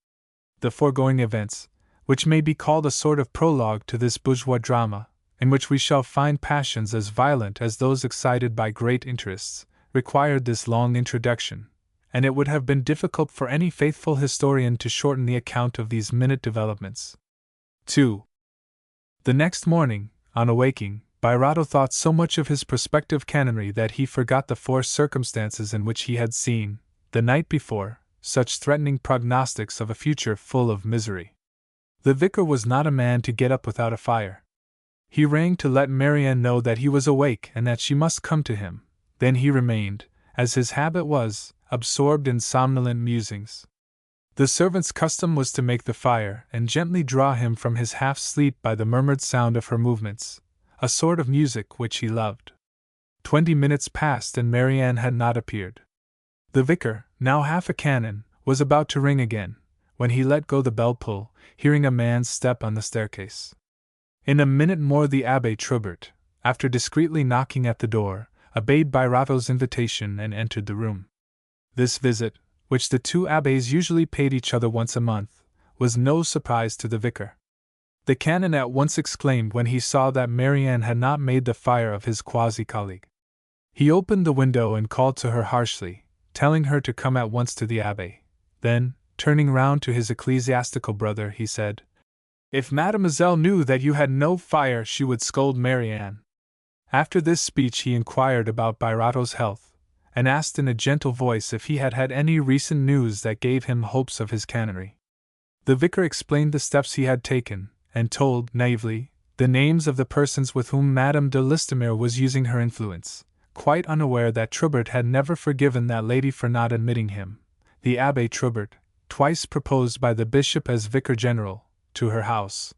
Speaker 1: The foregoing events, which may be called a sort of prologue to this bourgeois drama, in which we shall find passions as violent as those excited by great interests, required this long introduction, and it would have been difficult for any faithful historian to shorten the account of these minute developments. 2. The next morning, on awaking, Bairato thought so much of his prospective canonry that he forgot the forced circumstances in which he had seen, the night before, such threatening prognostics of a future full of misery. The vicar was not a man to get up without a fire. He rang to let Marianne know that he was awake and that she must come to him. Then he remained, as his habit was, absorbed in somnolent musings. The servant's custom was to make the fire and gently draw him from his half-sleep by the murmured sound of her movements, a sort of music which he loved. 20 minutes passed and Marianne had not appeared. The vicar, now half a canon, was about to ring again, when he let go the bell-pull, hearing a man's step on the staircase. In a minute more the Abbé Troubert, after discreetly knocking at the door, obeyed Bairato's invitation and entered the room. This visit, which the two abbés usually paid each other once a month, was no surprise to the vicar. The canon at once exclaimed when he saw that Marianne had not made the fire of his quasi-colleague. He opened the window and called to her harshly, telling her to come at once to the abbé. Then, turning round to his ecclesiastical brother, he said, "If Mademoiselle knew that you had no fire, she would scold Marianne." After this speech he inquired about Bairato's health, and asked in a gentle voice if he had had any recent news that gave him hopes of his canonry. The vicar explained the steps he had taken, and told, naively, the names of the persons with whom Madame de Listomere was using her influence, quite unaware that Troubert had never forgiven that lady for not admitting him, the Abbé Troubert, twice proposed by the bishop as vicar general, to her house.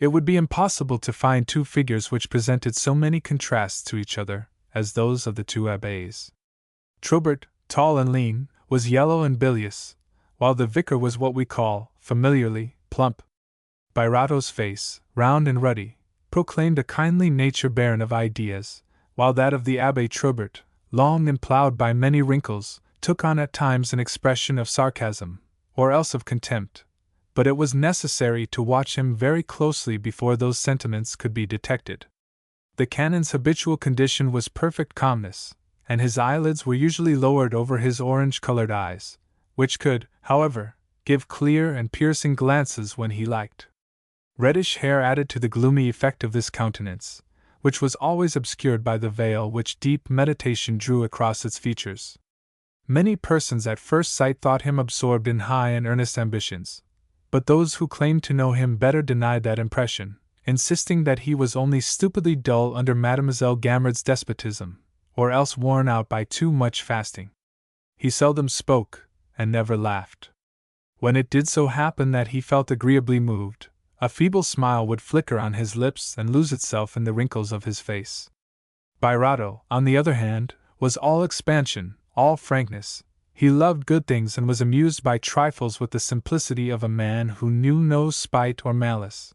Speaker 1: It would be impossible to find two figures which presented so many contrasts to each other as those of the two abbés. Troubert, tall and lean, was yellow and bilious, while the vicar was what we call, familiarly, plump. Bairato's face, round and ruddy, proclaimed a kindly nature barren of ideas, while that of the Abbé Troubert, long and ploughed by many wrinkles, took on at times an expression of sarcasm, or else of contempt, but it was necessary to watch him very closely before those sentiments could be detected. The canon's habitual condition was perfect calmness, and his eyelids were usually lowered over his orange-colored eyes, which could, however, give clear and piercing glances when he liked. Reddish hair added to the gloomy effect of this countenance, which was always obscured by the veil which deep meditation drew across its features. Many persons at first sight thought him absorbed in high and earnest ambitions, but those who claimed to know him better denied that impression, insisting that he was only stupidly dull under Mademoiselle Gamard's despotism, or else worn out by too much fasting. He seldom spoke, and never laughed. When it did so happen that he felt agreeably moved, a feeble smile would flicker on his lips and lose itself in the wrinkles of his face. Birato, on the other hand, was all expansion, all frankness. He loved good things and was amused by trifles with the simplicity of a man who knew no spite or malice.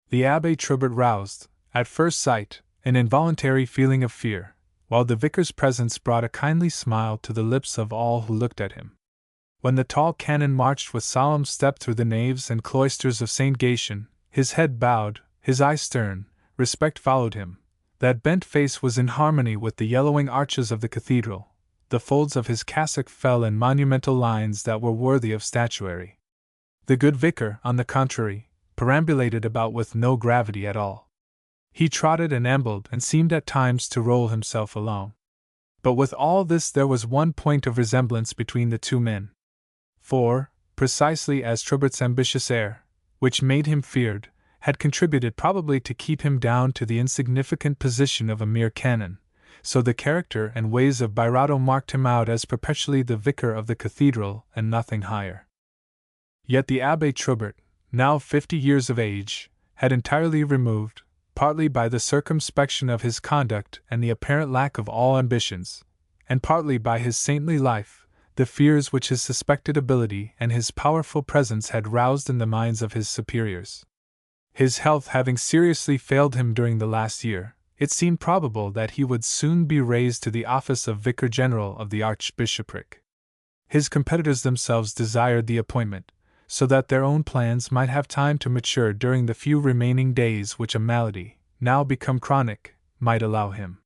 Speaker 1: The Abbé Troubert roused, at first sight, an involuntary feeling of fear, while the vicar's presence brought a kindly smile to the lips of all who looked at him. When the tall canon marched with solemn step through the naves and cloisters of St. Gatian, his head bowed, his eye stern, respect followed him. That bent face was in harmony with the yellowing arches of the cathedral. The folds of his cassock fell in monumental lines that were worthy of statuary. The good vicar, on the contrary, perambulated about with no gravity at all. He trotted and ambled and seemed at times to roll himself along. But with all this there was one point of resemblance between the two men. For, precisely as Troubert's ambitious air, which made him feared, had contributed probably to keep him down to the insignificant position of a mere canon, so the character and ways of Birato marked him out as perpetually the vicar of the cathedral and nothing higher. Yet the Abbé Troubert, now 50 years of age, had entirely removed, partly by the circumspection of his conduct and the apparent lack of all ambitions, and partly by his saintly life, the fears which his suspected ability and his powerful presence had roused in the minds of his superiors. His health having seriously failed him during the last year, it seemed probable that he would soon be raised to the office of Vicar General of the Archbishopric. His competitors themselves desired the appointment, so that their own plans might have time to mature during the few remaining days which a malady, now become chronic, might allow him.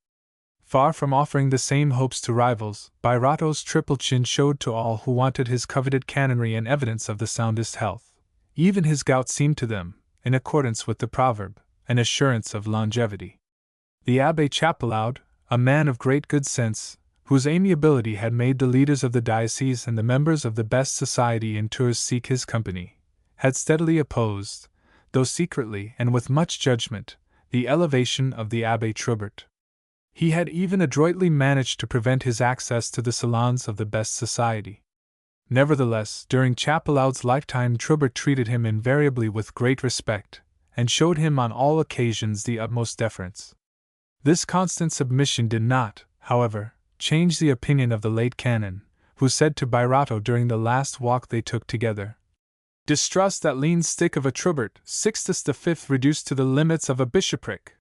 Speaker 1: Far from offering the same hopes to rivals, Birato's triple chin showed to all who wanted his coveted canonry an evidence of the soundest health. Even his gout seemed to them, in accordance with the proverb, an assurance of longevity. The Abbé Chapelaud, a man of great good sense, whose amiability had made the leaders of the diocese and the members of the best society in Tours seek his company, had steadily opposed, though secretly and with much judgment, the elevation of the Abbé Troubert. He had even adroitly managed to prevent his access to the salons of the best society. Nevertheless, during Chapelaud's lifetime Troubert treated him invariably with great respect, and showed him on all occasions the utmost deference. This constant submission did not, however, change the opinion of the late canon, who said to Birato during the last walk they took together, "Distrust that lean stick of a Troubert, Sixtus V reduced to the limits of a bishopric."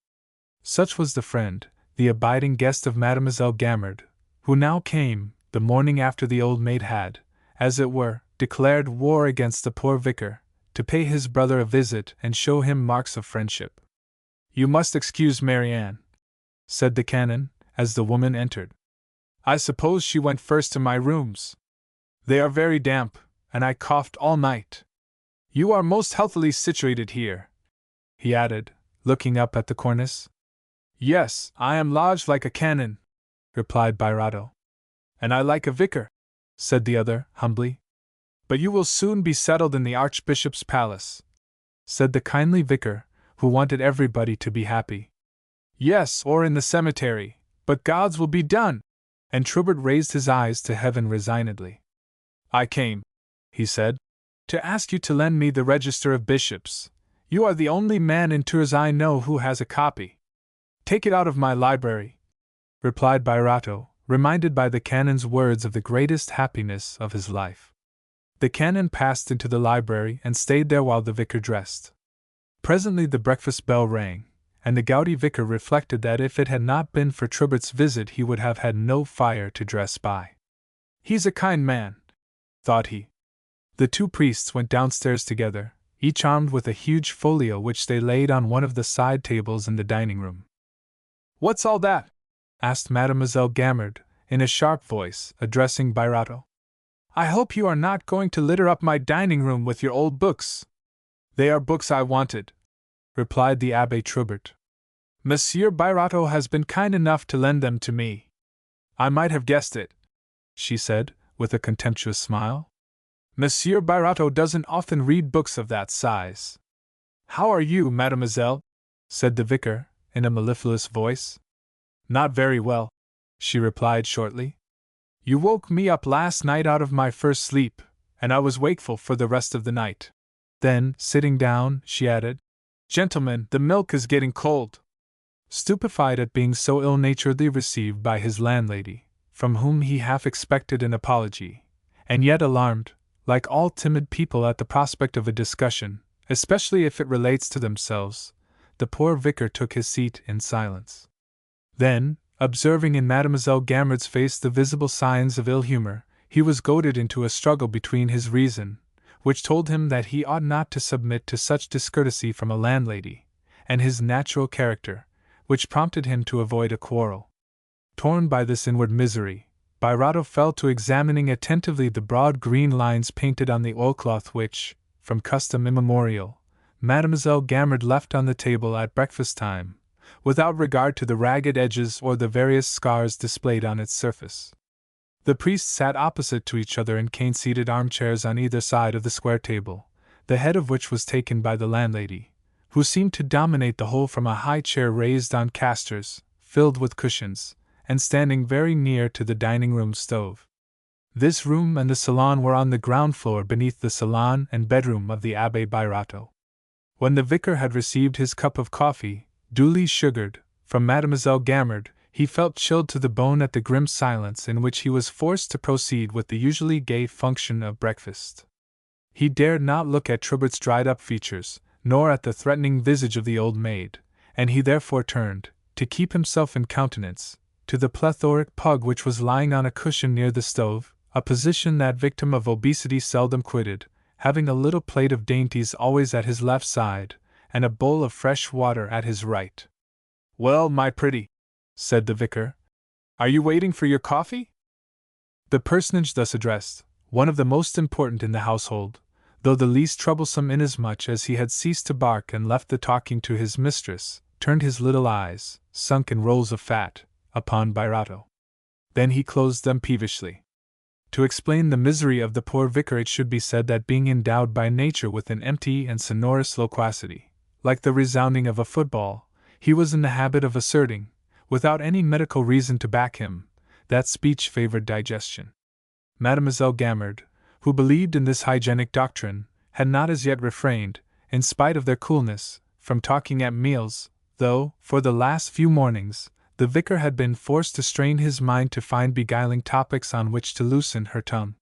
Speaker 1: Such was the friend, the abiding guest of Mademoiselle Gamard, who now came, the morning after the old maid had, as it were, declared war against the poor vicar, to pay his brother a visit and show him marks of friendship. "You must excuse Marianne," said the canon, as the woman entered. "I suppose she went first to my rooms. They are very damp, and I coughed all night. You are most healthily situated here," he added, looking up at the cornice. "Yes, I am lodged like a canon," replied Birato. "And I like a vicar," said the other, humbly. "But you will soon be settled in the Archbishop's palace," said the kindly vicar, who wanted everybody to be happy. "Yes, or in the cemetery, but God's will be done!" And Troubert raised his eyes to heaven resignedly. "I came," he said, "to ask you to lend me the Register of Bishops. You are the only man in Tours I know who has a copy." "Take it out of my library," replied Birato, reminded by the canon's words of the greatest happiness of his life. The canon passed into the library and stayed there while the vicar dressed. Presently the breakfast bell rang, and the gouty vicar reflected that if it had not been for Trubert's visit he would have had no fire to dress by. "He's a kind man," thought he. The two priests went downstairs together, each armed with a huge folio which they laid on one of the side tables in the dining room. "What's all that?" asked Mademoiselle Gamard, in a sharp voice, addressing Birato. "I hope you are not going to litter up my dining room with your old books." "They are books I wanted," replied the Abbé Trubert. "Monsieur Birato has been kind enough to lend them to me." "I might have guessed it," she said, with a contemptuous smile. "Monsieur Birato doesn't often read books of that size." "How are you, mademoiselle?" said the vicar, in a mellifluous voice. "Not very well," she replied shortly. "You woke me up last night out of my first sleep, and I was wakeful for the rest of the night." Then, sitting down, she added, "Gentlemen, the milk is getting cold." Stupefied at being so ill-naturedly received by his landlady, from whom he half expected an apology, and yet alarmed, like all timid people at the prospect of a discussion, especially if it relates to themselves, the poor vicar took his seat in silence. Then, observing in Mademoiselle Gamard's face the visible signs of ill humor, he was goaded into a struggle between his reason, which told him that he ought not to submit to such discourtesy from a landlady, and his natural character, which prompted him to avoid a quarrel. Torn by this inward misery, Birato fell to examining attentively the broad green lines painted on the oilcloth which, from custom immemorial, Mademoiselle Gamard left on the table at breakfast time, without regard to the ragged edges or the various scars displayed on its surface. The priests sat opposite to each other in cane-seated armchairs on either side of the square table, the head of which was taken by the landlady, who seemed to dominate the whole from a high chair raised on casters, filled with cushions, and standing very near to the dining-room stove. This room and the salon were on the ground floor beneath the salon and bedroom of the Abbé Birato. When the vicar had received his cup of coffee, duly sugared, from Mademoiselle Gamard, he felt chilled to the bone at the grim silence in which he was forced to proceed with the usually gay function of breakfast. He dared not look at Trubert's dried-up features, nor at the threatening visage of the old maid, and he therefore turned, to keep himself in countenance, to the plethoric pug which was lying on a cushion near the stove, a position that victim of obesity seldom quitted, having a little plate of dainties always at his left side, and a bowl of fresh water at his right. "Well, my pretty," said the vicar, "are you waiting for your coffee?" The personage thus addressed, one of the most important in the household, though the least troublesome inasmuch as he had ceased to bark and left the talking to his mistress, turned his little eyes, sunk in rolls of fat, upon Birato. Then he closed them peevishly. To explain the misery of the poor vicar it should be said that being endowed by nature with an empty and sonorous loquacity, like the resounding of a football, he was in the habit of asserting, without any medical reason to back him, that speech favored digestion. Mademoiselle Gamard, who believed in this hygienic doctrine, had not as yet refrained, in spite of their coolness, from talking at meals, though, for the last few mornings, the vicar had been forced to strain his mind to find beguiling topics on which to loosen her tongue.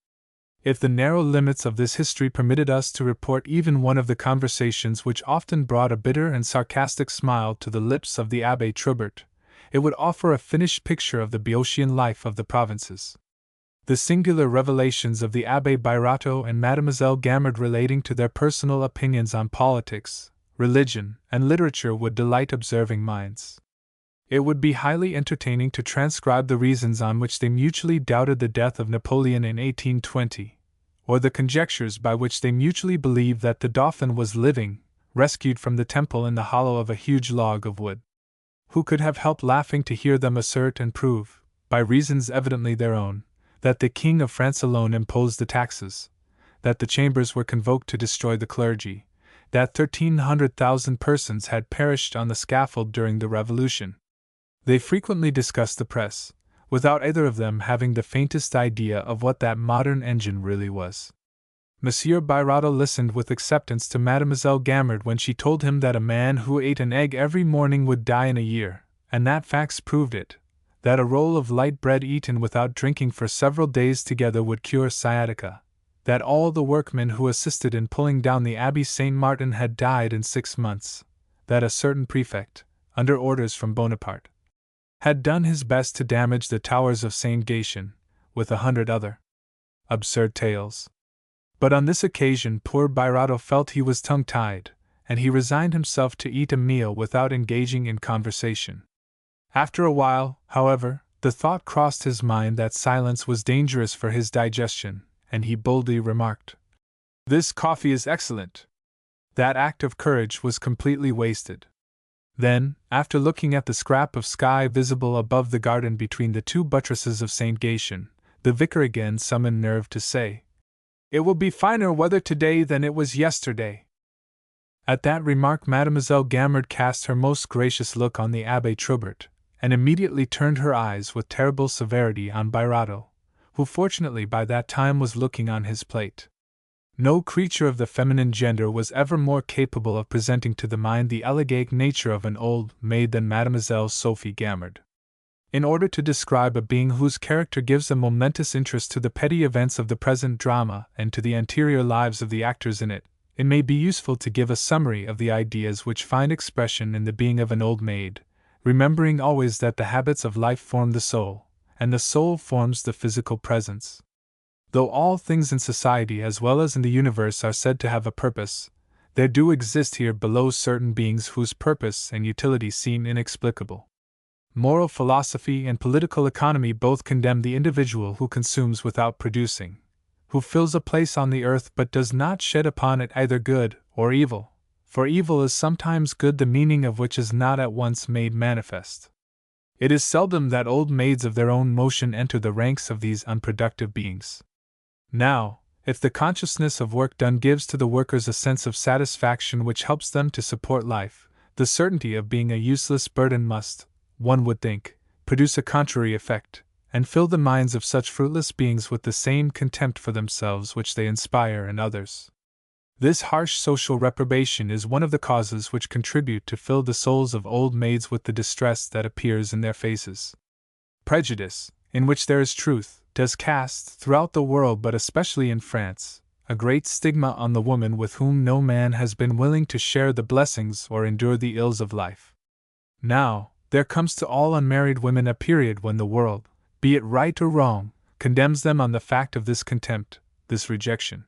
Speaker 1: If the narrow limits of this history permitted us to report even one of the conversations which often brought a bitter and sarcastic smile to the lips of the Abbé Trubert, it would offer a finished picture of the Boeotian life of the provinces. The singular revelations of the Abbé Birato and Mademoiselle Gamard relating to their personal opinions on politics, religion, and literature would delight observing minds. It would be highly entertaining to transcribe the reasons on which they mutually doubted the death of Napoleon in 1820, or the conjectures by which they mutually believed that the Dauphin was living, rescued from the temple in the hollow of a huge log of wood. Who could have helped laughing to hear them assert and prove, by reasons evidently their own, that the King of France alone imposed the taxes, that the chambers were convoked to destroy the clergy, that 1,300,000 persons had perished on the scaffold during the Revolution? They frequently discussed the press, without either of them having the faintest idea of what that modern engine really was. Monsieur Birato listened with acceptance to Mademoiselle Gamard when she told him that a man who ate an egg every morning would die in a year, and that facts proved it, that a roll of light bread eaten without drinking for several days together would cure sciatica, that all the workmen who assisted in pulling down the Abbey Saint Martin had died in 6 months, that a certain prefect, under orders from Bonaparte, had done his best to damage the towers of St. Gatien, with 100 other absurd tales. But on this occasion poor Birato felt he was tongue-tied, and he resigned himself to eat a meal without engaging in conversation. After a while, however, the thought crossed his mind that silence was dangerous for his digestion, and he boldly remarked, "This coffee is excellent." That act of courage was completely wasted. Then, after looking at the scrap of sky visible above the garden between the two buttresses of St. Gatien, the vicar again summoned nerve to say, "It will be finer weather today than it was yesterday." At that remark Mademoiselle Gamard cast her most gracious look on the Abbé Troubert, and immediately turned her eyes with terrible severity on Birato, who fortunately by that time was looking on his plate. No creature of the feminine gender was ever more capable of presenting to the mind the elegant nature of an old maid than Mademoiselle Sophie Gamard. In order to describe a being whose character gives a momentous interest to the petty events of the present drama and to the anterior lives of the actors in it, it may be useful to give a summary of the ideas which find expression in the being of an old maid, remembering always that the habits of life form the soul, and the soul forms the physical presence. Though all things in society as well as in the universe are said to have a purpose, there do exist here below certain beings whose purpose and utility seem inexplicable. Moral philosophy and political economy both condemn the individual who consumes without producing, who fills a place on the earth but does not shed upon it either good or evil, for evil is sometimes good, the meaning of which is not at once made manifest. It is seldom that old maids of their own motion enter the ranks of these unproductive beings. Now, if the consciousness of work done gives to the workers a sense of satisfaction which helps them to support life, the certainty of being a useless burden must, one would think, produce a contrary effect, and fill the minds of such fruitless beings with the same contempt for themselves which they inspire in others. This harsh social reprobation is one of the causes which contribute to fill the souls of old maids with the distress that appears in their faces. Prejudice, in which there is truth, does cast, throughout the world but especially in France, a great stigma on the woman with whom no man has been willing to share the blessings or endure the ills of life. Now, there comes to all unmarried women a period when the world, be it right or wrong, condemns them on the fact of this contempt, this rejection.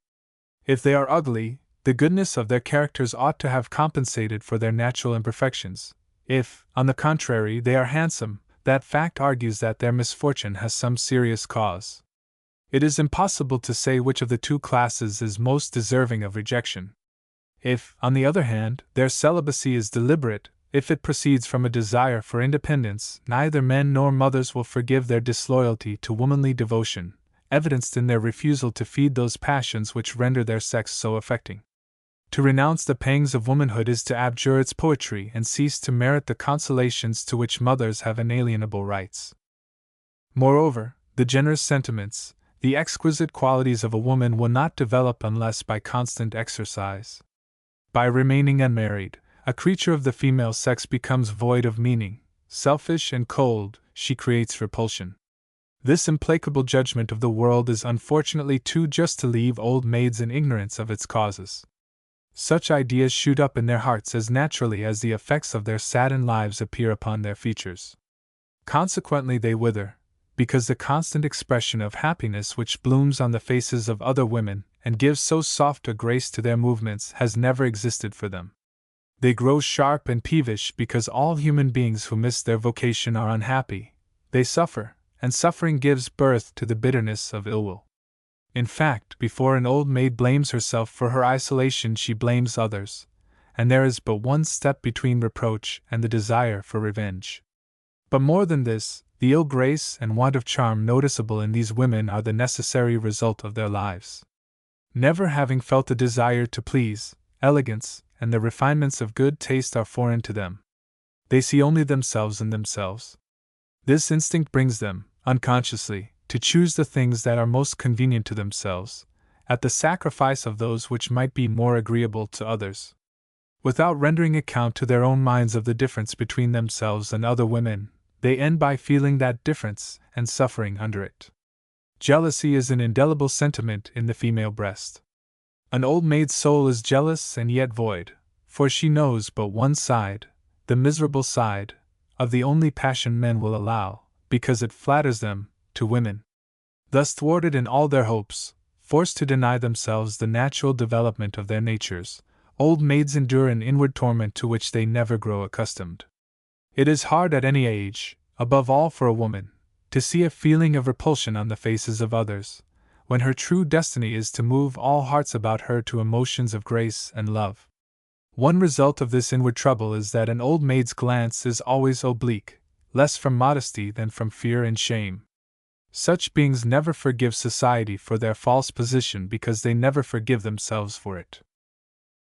Speaker 1: If they are ugly, the goodness of their characters ought to have compensated for their natural imperfections. If, on the contrary, they are handsome, that fact argues that their misfortune has some serious cause. It is impossible to say which of the two classes is most deserving of rejection. If, on the other hand, their celibacy is deliberate, if it proceeds from a desire for independence, neither men nor mothers will forgive their disloyalty to womanly devotion, evidenced in their refusal to feed those passions which render their sex so affecting. To renounce the pangs of womanhood is to abjure its poetry and cease to merit the consolations to which mothers have inalienable rights. Moreover, the generous sentiments, the exquisite qualities of a woman will not develop unless by constant exercise. By remaining unmarried, a creature of the female sex becomes void of meaning, selfish and cold, she creates repulsion. This implacable judgment of the world is unfortunately too just to leave old maids in ignorance of its causes. Such ideas shoot up in their hearts as naturally as the effects of their saddened lives appear upon their features. Consequently they wither, because the constant expression of happiness which blooms on the faces of other women, and gives so soft a grace to their movements, has never existed for them. They grow sharp and peevish because all human beings who miss their vocation are unhappy. They suffer, and suffering gives birth to the bitterness of ill will. In fact, before an old maid blames herself for her isolation, she blames others, and there is but one step between reproach and the desire for revenge. But more than this, the ill grace and want of charm noticeable in these women are the necessary result of their lives. Never having felt a desire to please, elegance and the refinements of good taste are foreign to them. They see only themselves in themselves. This instinct brings them, unconsciously, to choose the things that are most convenient to themselves, at the sacrifice of those which might be more agreeable to others. Without rendering account to their own minds of the difference between themselves and other women, they end by feeling that difference and suffering under it. Jealousy is an indelible sentiment in the female breast. An old maid's soul is jealous and yet void, for she knows but one side, the miserable side, of the only passion men will allow, because it flatters them, to women. Thus thwarted in all their hopes, forced to deny themselves the natural development of their natures, old maids endure an inward torment to which they never grow accustomed. It is hard at any age, above all for a woman, to see a feeling of repulsion on the faces of others, when her true destiny is to move all hearts about her to emotions of grace and love. One result of this inward trouble is that an old maid's glance is always oblique, less from modesty than from fear and shame. Such beings never forgive society for their false position because they never forgive themselves for it.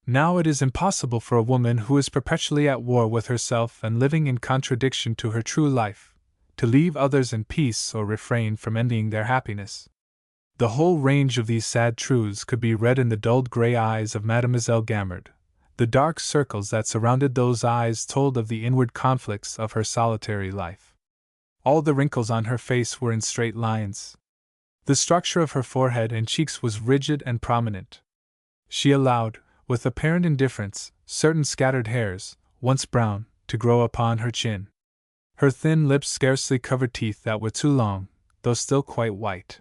Speaker 1: Now it is impossible for a woman who is perpetually at war with herself and living in contradiction to her true life, to leave others in peace or refrain from envying their happiness. The whole range of these sad truths could be read in the dulled gray eyes of Mademoiselle Gamard. The dark circles that surrounded those eyes told of the inward conflicts of her solitary life. All the wrinkles on her face were in straight lines. The structure of her forehead and cheeks was rigid and prominent. She allowed, with apparent indifference, certain scattered hairs, once brown, to grow upon her chin. Her thin lips scarcely covered teeth that were too long, though still quite white.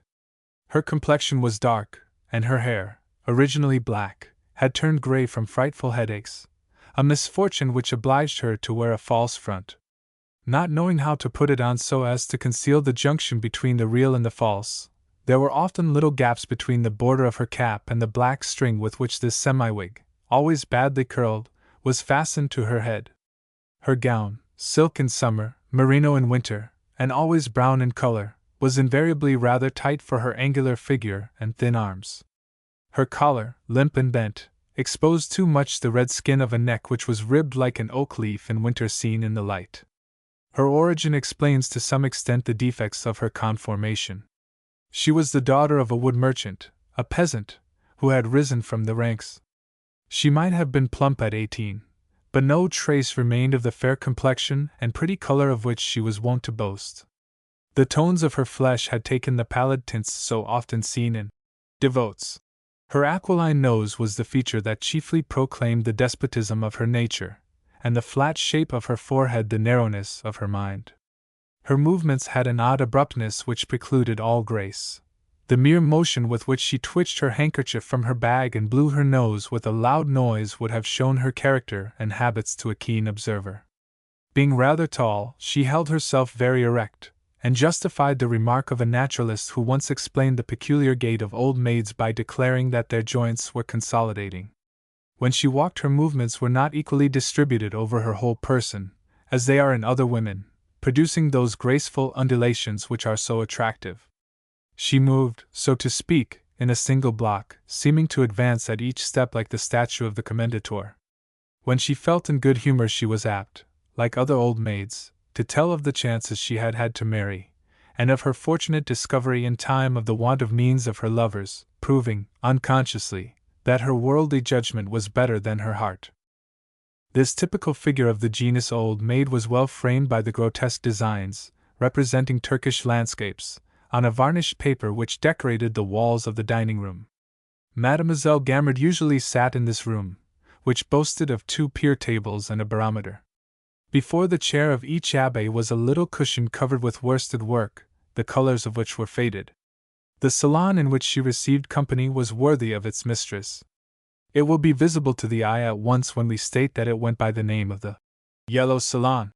Speaker 1: Her complexion was dark, and her hair, originally black, had turned gray from frightful headaches, a misfortune which obliged her to wear a false front. Not knowing how to put it on so as to conceal the junction between the real and the false, there were often little gaps between the border of her cap and the black string with which this semi-wig, always badly curled, was fastened to her head. Her gown, silk in summer, merino in winter, and always brown in color, was invariably rather tight for her angular figure and thin arms. Her collar, limp and bent, exposed too much the red skin of a neck which was ribbed like an oak leaf in winter seen in the light. Her origin explains to some extent the defects of her conformation. She was the daughter of a wood merchant, a peasant, who had risen from the ranks. She might have been plump at 18, but no trace remained of the fair complexion and pretty color of which she was wont to boast. The tones of her flesh had taken the pallid tints so often seen in devotes. Her aquiline nose was the feature that chiefly proclaimed the despotism of her nature, and the flat shape of her forehead the narrowness of her mind. Her movements had an odd abruptness which precluded all grace. The mere motion with which she twitched her handkerchief from her bag and blew her nose with a loud noise would have shown her character and habits to a keen observer. Being rather tall, she held herself very erect, and justified the remark of a naturalist who once explained the peculiar gait of old maids by declaring that their joints were consolidating. When she walked, her movements were not equally distributed over her whole person, as they are in other women, producing those graceful undulations which are so attractive. She moved, so to speak, in a single block, seeming to advance at each step like the statue of the Commendator. When she felt in good humor she was apt, like other old maids, to tell of the chances she had had to marry, and of her fortunate discovery in time of the want of means of her lovers, proving, unconsciously, that her worldly judgment was better than her heart. This typical figure of the genus old maid was well framed by the grotesque designs, representing Turkish landscapes, on a varnished paper which decorated the walls of the dining room. Mademoiselle Gamard usually sat in this room, which boasted of 2 pier tables and a barometer. Before the chair of each abbé was a little cushion covered with worsted work, the colors of which were faded. The salon in which she received company was worthy of its mistress. It will be visible to the eye at once when we state that it went by the name of the Yellow Salon.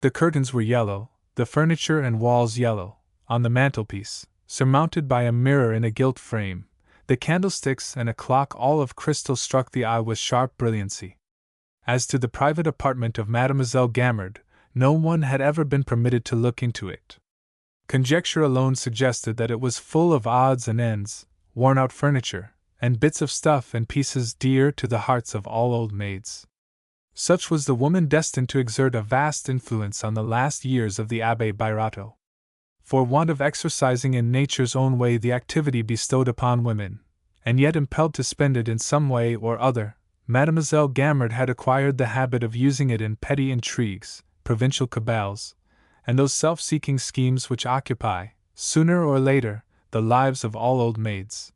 Speaker 1: The curtains were yellow, the furniture and walls yellow. On the mantelpiece, surmounted by a mirror in a gilt frame, the candlesticks and a clock all of crystal struck the eye with sharp brilliancy. As to the private apartment of Mademoiselle Gamard, no one had ever been permitted to look into it. Conjecture alone suggested that it was full of odds and ends, worn-out furniture, and bits of stuff and pieces dear to the hearts of all old maids. Such was the woman destined to exert a vast influence on the last years of the Abbé Birato. For want of exercising in nature's own way the activity bestowed upon women, and yet impelled to spend it in some way or other, Mademoiselle Gamard had acquired the habit of using it in petty intrigues, provincial cabals, and those self-seeking schemes which occupy, sooner or later, the lives of all old maids.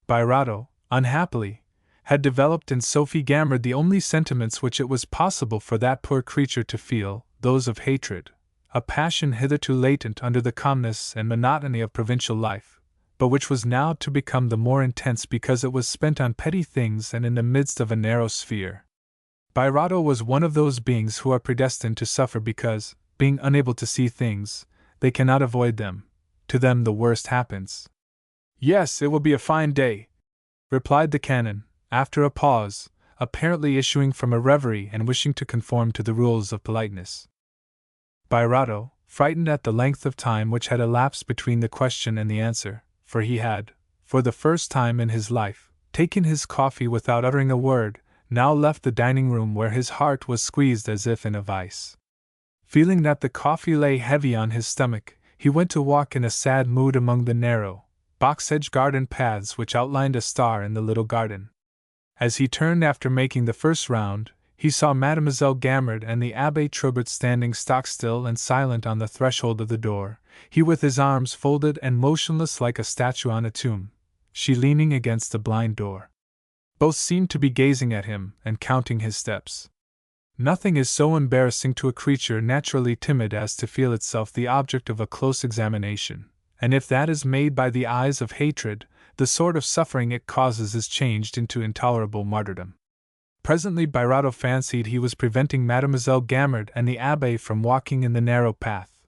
Speaker 1: Birato, unhappily, had developed in Sophie Gamard the only sentiments which it was possible for that poor creature to feel, those of hatred, a passion hitherto latent under the calmness and monotony of provincial life, but which was now to become the more intense because it was spent on petty things and in the midst of a narrow sphere. Birato was one of those beings who are predestined to suffer because, being unable to see things, they cannot avoid them. To them the worst happens. "Yes, it will be a fine day," replied the canon, after a pause, apparently issuing from a reverie and wishing to conform to the rules of politeness. Birato, frightened at the length of time which had elapsed between the question and the answer, for he had, for the first time in his life, taken his coffee without uttering a word, now left the dining room where his heart was squeezed as if in a vice. Feeling that the coffee lay heavy on his stomach, he went to walk in a sad mood among the narrow, box-edged garden paths which outlined a star in the little garden. As he turned after making the first round, he saw Mademoiselle Gamard and the Abbé Troubert standing stock-still and silent on the threshold of the door, he with his arms folded and motionless like a statue on a tomb, she leaning against the blind door. Both seemed to be gazing at him and counting his steps. Nothing is so embarrassing to a creature naturally timid as to feel itself the object of a close examination, and if that is made by the eyes of hatred, the sort of suffering it causes is changed into intolerable martyrdom. Presently Birato fancied he was preventing Mademoiselle Gamard and the Abbé from walking in the narrow path.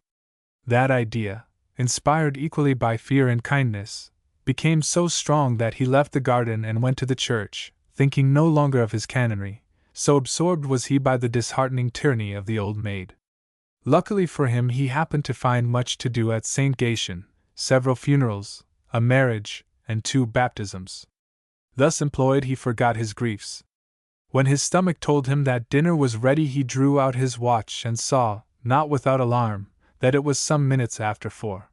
Speaker 1: That idea, inspired equally by fear and kindness, became so strong that he left the garden and went to the church, thinking no longer of his canonry, so absorbed was he by the disheartening tyranny of the old maid. Luckily for him he happened to find much to do at St. Gatien, several funerals, a marriage, and 2 baptisms. Thus employed he forgot his griefs. When his stomach told him that dinner was ready he drew out his watch and saw, not without alarm, that it was some minutes after 4.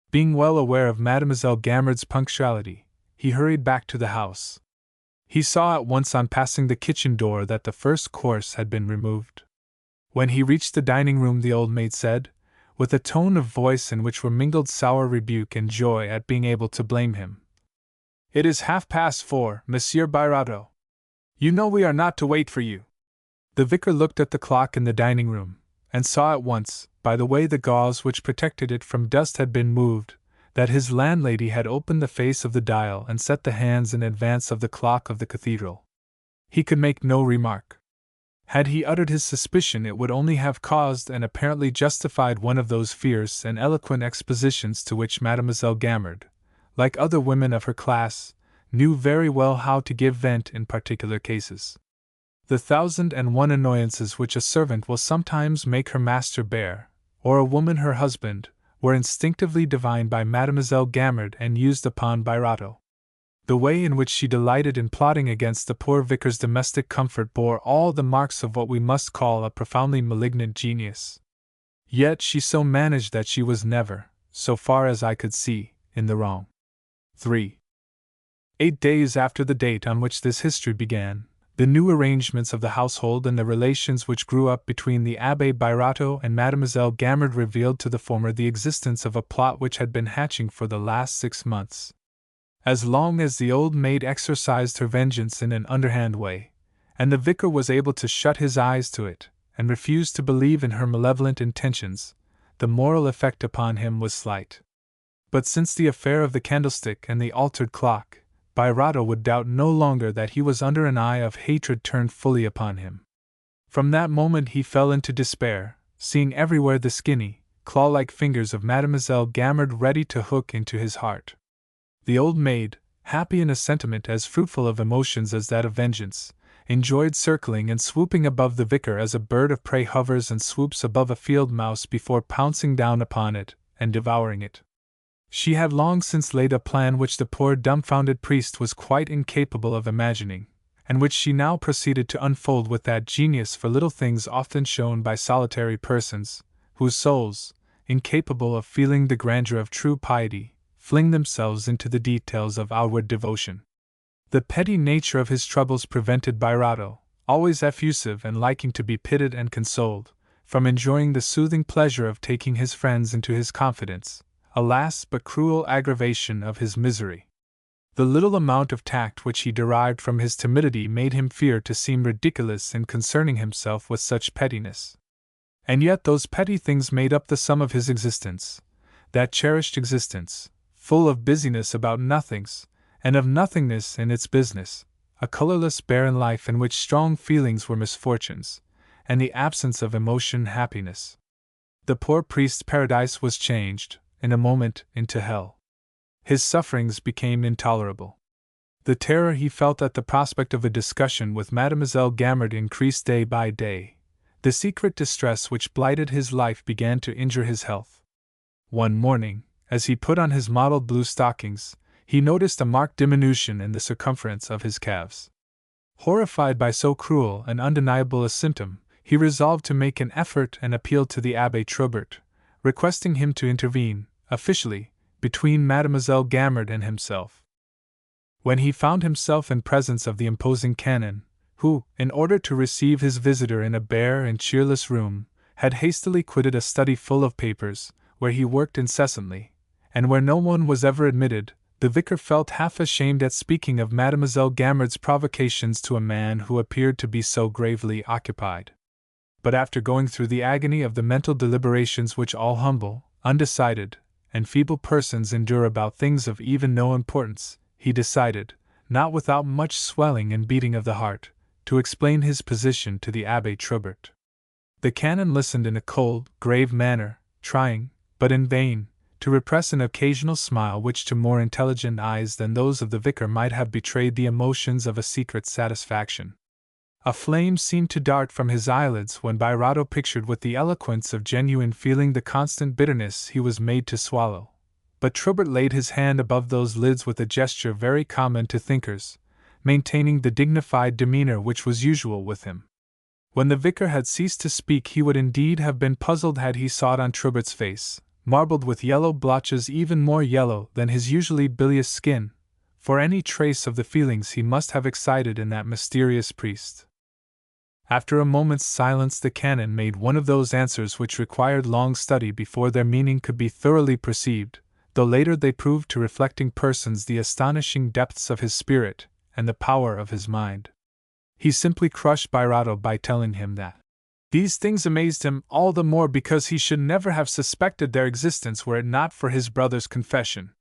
Speaker 1: Being well aware of Mademoiselle Gamard's punctuality, he hurried back to the house. He saw at once on passing the kitchen door that the first course had been removed. When he reached the dining room the old maid said, with a tone of voice in which were mingled sour rebuke and joy at being able to blame him, "It is 4:30, Monsieur Birato. You know we are not to wait for you." The vicar looked at the clock in the dining room, and saw at once, by the way the gauze which protected it from dust had been moved, that his landlady had opened the face of the dial and set the hands in advance of the clock of the cathedral. He could make no remark. Had he uttered his suspicion it would only have caused and apparently justified one of those fierce and eloquent expositions to which Mademoiselle Gamard, like other women of her class, knew very well how to give vent in particular cases. The 1,001 annoyances which a servant will sometimes make her master bear, or a woman her husband, were instinctively divined by Mademoiselle Gamard and used upon Birato. The way in which she delighted in plotting against the poor vicar's domestic comfort bore all the marks of what we must call a profoundly malignant genius. Yet she so managed that she was never, so far as I could see, in the wrong. 3. 8 days after the date on which this history began, the new arrangements of the household and the relations which grew up between the Abbé Birato and Mademoiselle Gamard revealed to the former the existence of a plot which had been hatching for the last 6 months. As long as the old maid exercised her vengeance in an underhand way, and the vicar was able to shut his eyes to it, and refuse to believe in her malevolent intentions, the moral effect upon him was slight. But since the affair of the candlestick and the altered clock, Birato would doubt no longer that he was under an eye of hatred turned fully upon him. From that moment he fell into despair, seeing everywhere the skinny, claw-like fingers of Mademoiselle Gamard ready to hook into his heart. The old maid, happy in a sentiment as fruitful of emotions as that of vengeance, enjoyed circling and swooping above the vicar as a bird of prey hovers and swoops above a field mouse before pouncing down upon it and devouring it. She had long since laid a plan which the poor dumbfounded priest was quite incapable of imagining, and which she now proceeded to unfold with that genius for little things often shown by solitary persons, whose souls, incapable of feeling the grandeur of true piety, fling themselves into the details of outward devotion. The petty nature of his troubles prevented Birato, always effusive and liking to be pitied and consoled, from enjoying the soothing pleasure of taking his friends into his confidence, a last but cruel aggravation of his misery. The little amount of tact which he derived from his timidity made him fear to seem ridiculous in concerning himself with such pettiness. And yet those petty things made up the sum of his existence, that cherished existence, full of busyness about nothings, and of nothingness in its business, a colorless barren life in which strong feelings were misfortunes, and the absence of emotion happiness. The poor priest's paradise was changed, in a moment, into hell. His sufferings became intolerable. The terror he felt at the prospect of a discussion with Mademoiselle Gamard increased day by day. The secret distress which blighted his life began to injure his health. One morning, as he put on his mottled blue stockings, he noticed a marked diminution in the circumference of his calves. Horrified by so cruel and undeniable a symptom, he resolved to make an effort and appealed to the Abbé Troubert, requesting him to intervene, officially, between Mademoiselle Gamard and himself. When he found himself in presence of the imposing canon, who, in order to receive his visitor in a bare and cheerless room, had hastily quitted a study full of papers, where he worked incessantly, and where no one was ever admitted, the vicar felt half ashamed at speaking of Mademoiselle Gamard's provocations to a man who appeared to be so gravely occupied. But after going through the agony of the mental deliberations which all humble, undecided, and feeble persons endure about things of even no importance, he decided, not without much swelling and beating of the heart, to explain his position to the Abbé Troubert. The canon listened in a cold, grave manner, trying, but in vain, to repress an occasional smile which to more intelligent eyes than those of the vicar might have betrayed the emotions of a secret satisfaction. A flame seemed to dart from his eyelids when Birato pictured with the eloquence of genuine feeling the constant bitterness he was made to swallow. But Troubert laid his hand above those lids with a gesture very common to thinkers, maintaining the dignified demeanor which was usual with him. When the vicar had ceased to speak, he would indeed have been puzzled had he sought on Troubert's face, marbled with yellow blotches even more yellow than his usually bilious skin, for any trace of the feelings he must have excited in that mysterious priest. After a moment's silence, the canon made one of those answers which required long study before their meaning could be thoroughly perceived, though later they proved to reflecting persons the astonishing depths of his spirit and the power of his mind. He simply crushed Birato by telling him that these things amazed him all the more because he should never have suspected their existence were it not for his brother's confession.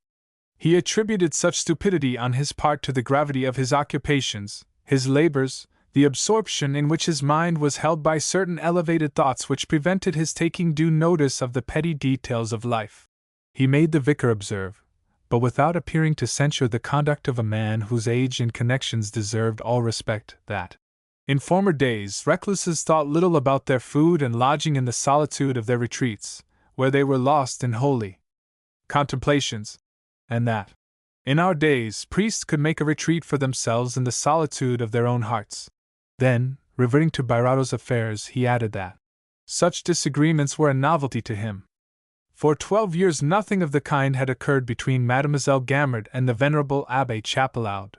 Speaker 1: He attributed such stupidity on his part to the gravity of his occupations, his labors, the absorption in which his mind was held by certain elevated thoughts which prevented his taking due notice of the petty details of life. He made the vicar observe, but without appearing to censure the conduct of a man whose age and connections deserved all respect, that in former days recluses thought little about their food and lodging in the solitude of their retreats, where they were lost in holy contemplations, and that in our days priests could make a retreat for themselves in the solitude of their own hearts. Then, reverting to Birato's affairs, he added that such disagreements were a novelty to him. For 12 years nothing of the kind had occurred between Mademoiselle Gamard and the venerable Abbé Chapelaud.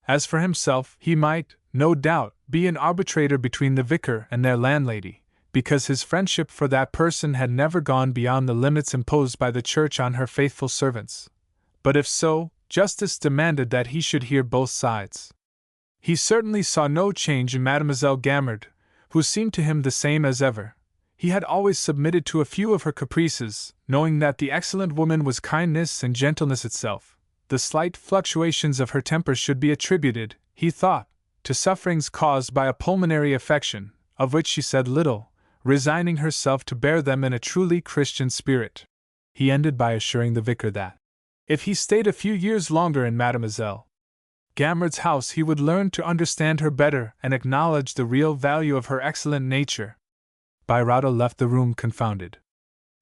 Speaker 1: As for himself, he might, no doubt, be an arbitrator between the vicar and their landlady, because his friendship for that person had never gone beyond the limits imposed by the Church on her faithful servants. But if so, justice demanded that he should hear both sides. He certainly saw no change in Mademoiselle Gamard, who seemed to him the same as ever. He had always submitted to a few of her caprices, knowing that the excellent woman was kindness and gentleness itself. The slight fluctuations of her temper should be attributed, he thought, to sufferings caused by a pulmonary affection, of which she said little, resigning herself to bear them in a truly Christian spirit. He ended by assuring the vicar that, if he stayed a few years longer in Mademoiselle Gamard's house, he would learn to understand her better and acknowledge the real value of her excellent nature. Birato left the room confounded.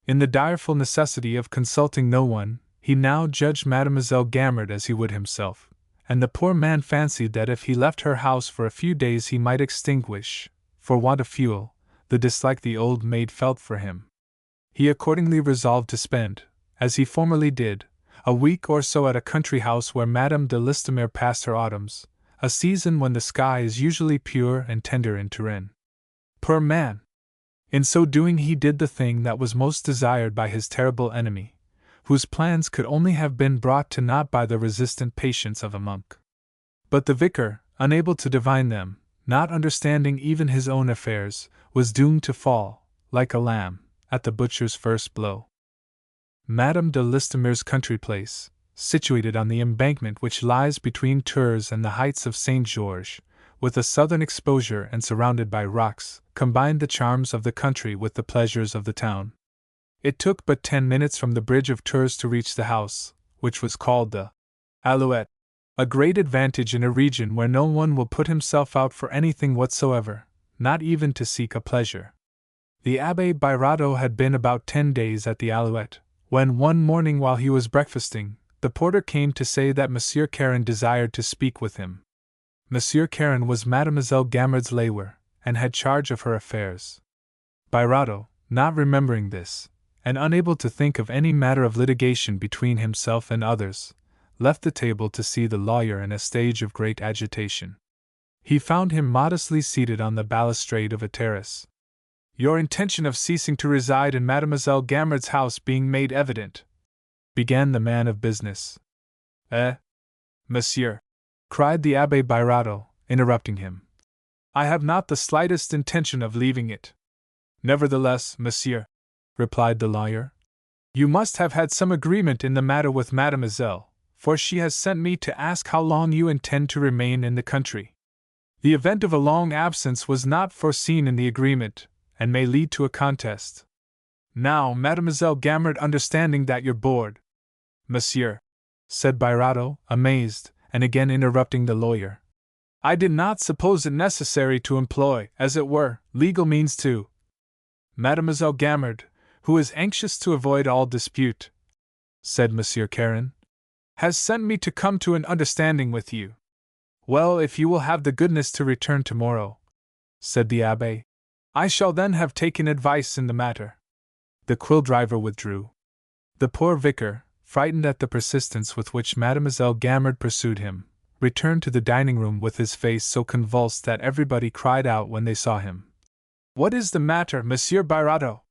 Speaker 1: In the direful necessity of consulting no one, he now judged Mademoiselle Gamard as he would himself, and the poor man fancied that if he left her house for a few days he might extinguish, for want of fuel, the dislike the old maid felt for him. He accordingly resolved to spend, as he formerly did, a week or so at a country house where Madame de Listomere passed her autumns, a season when the sky is usually pure and tender in Turin. Poor man! In so doing he did the thing that was most desired by his terrible enemy, whose plans could only have been brought to naught by the resistant patience of a monk. But the vicar, unable to divine them, not understanding even his own affairs, was doomed to fall, like a lamb, at the butcher's first blow. Madame de Listomere's country place, situated on the embankment which lies between Tours and the heights of St. George, with a southern exposure and surrounded by rocks, combined the charms of the country with the pleasures of the town. It took but 10 minutes from the bridge of Tours to reach the house, which was called the Alouette, a great advantage in a region where no one will put himself out for anything whatsoever, not even to seek a pleasure. The Abbé Birato had been about 10 days at the Alouette, when one morning while he was breakfasting, the porter came to say that Monsieur Caron desired to speak with him. Monsieur Caron was Mademoiselle Gamard's labour, and had charge of her affairs. Birato, not remembering this, and unable to think of any matter of litigation between himself and others, left the table to see the lawyer in a stage of great agitation. He found him modestly seated on the balustrade of a terrace. "Your intention of ceasing to reside in Mademoiselle Gamard's house being made evident," began the man of business. Monsieur," cried the Abbé Birato, interrupting him. "I have not the slightest intention of leaving it." "Nevertheless, monsieur," replied the lawyer, "you must have had some agreement in the matter with Mademoiselle, for she has sent me to ask how long you intend to remain in the country. The event of a long absence was not foreseen in the agreement, and may lead to a contest. Now, Mademoiselle Gamard, understanding that you're bored—" "Monsieur," said Birato, amazed, and again interrupting the lawyer, "I did not suppose it necessary to employ, as it were, legal means to—" "Mademoiselle Gamard, who is anxious to avoid all dispute," said Monsieur Caron, "has sent me to come to an understanding with you." "Well, if you will have the goodness to return tomorrow," said the Abbé, "I shall then have taken advice in the matter." The quill driver withdrew. The poor vicar, frightened at the persistence with which Mademoiselle Gamard pursued him, returned to the dining room with his face so convulsed that everybody cried out when they saw him. "What is the matter, Monsieur Birato?"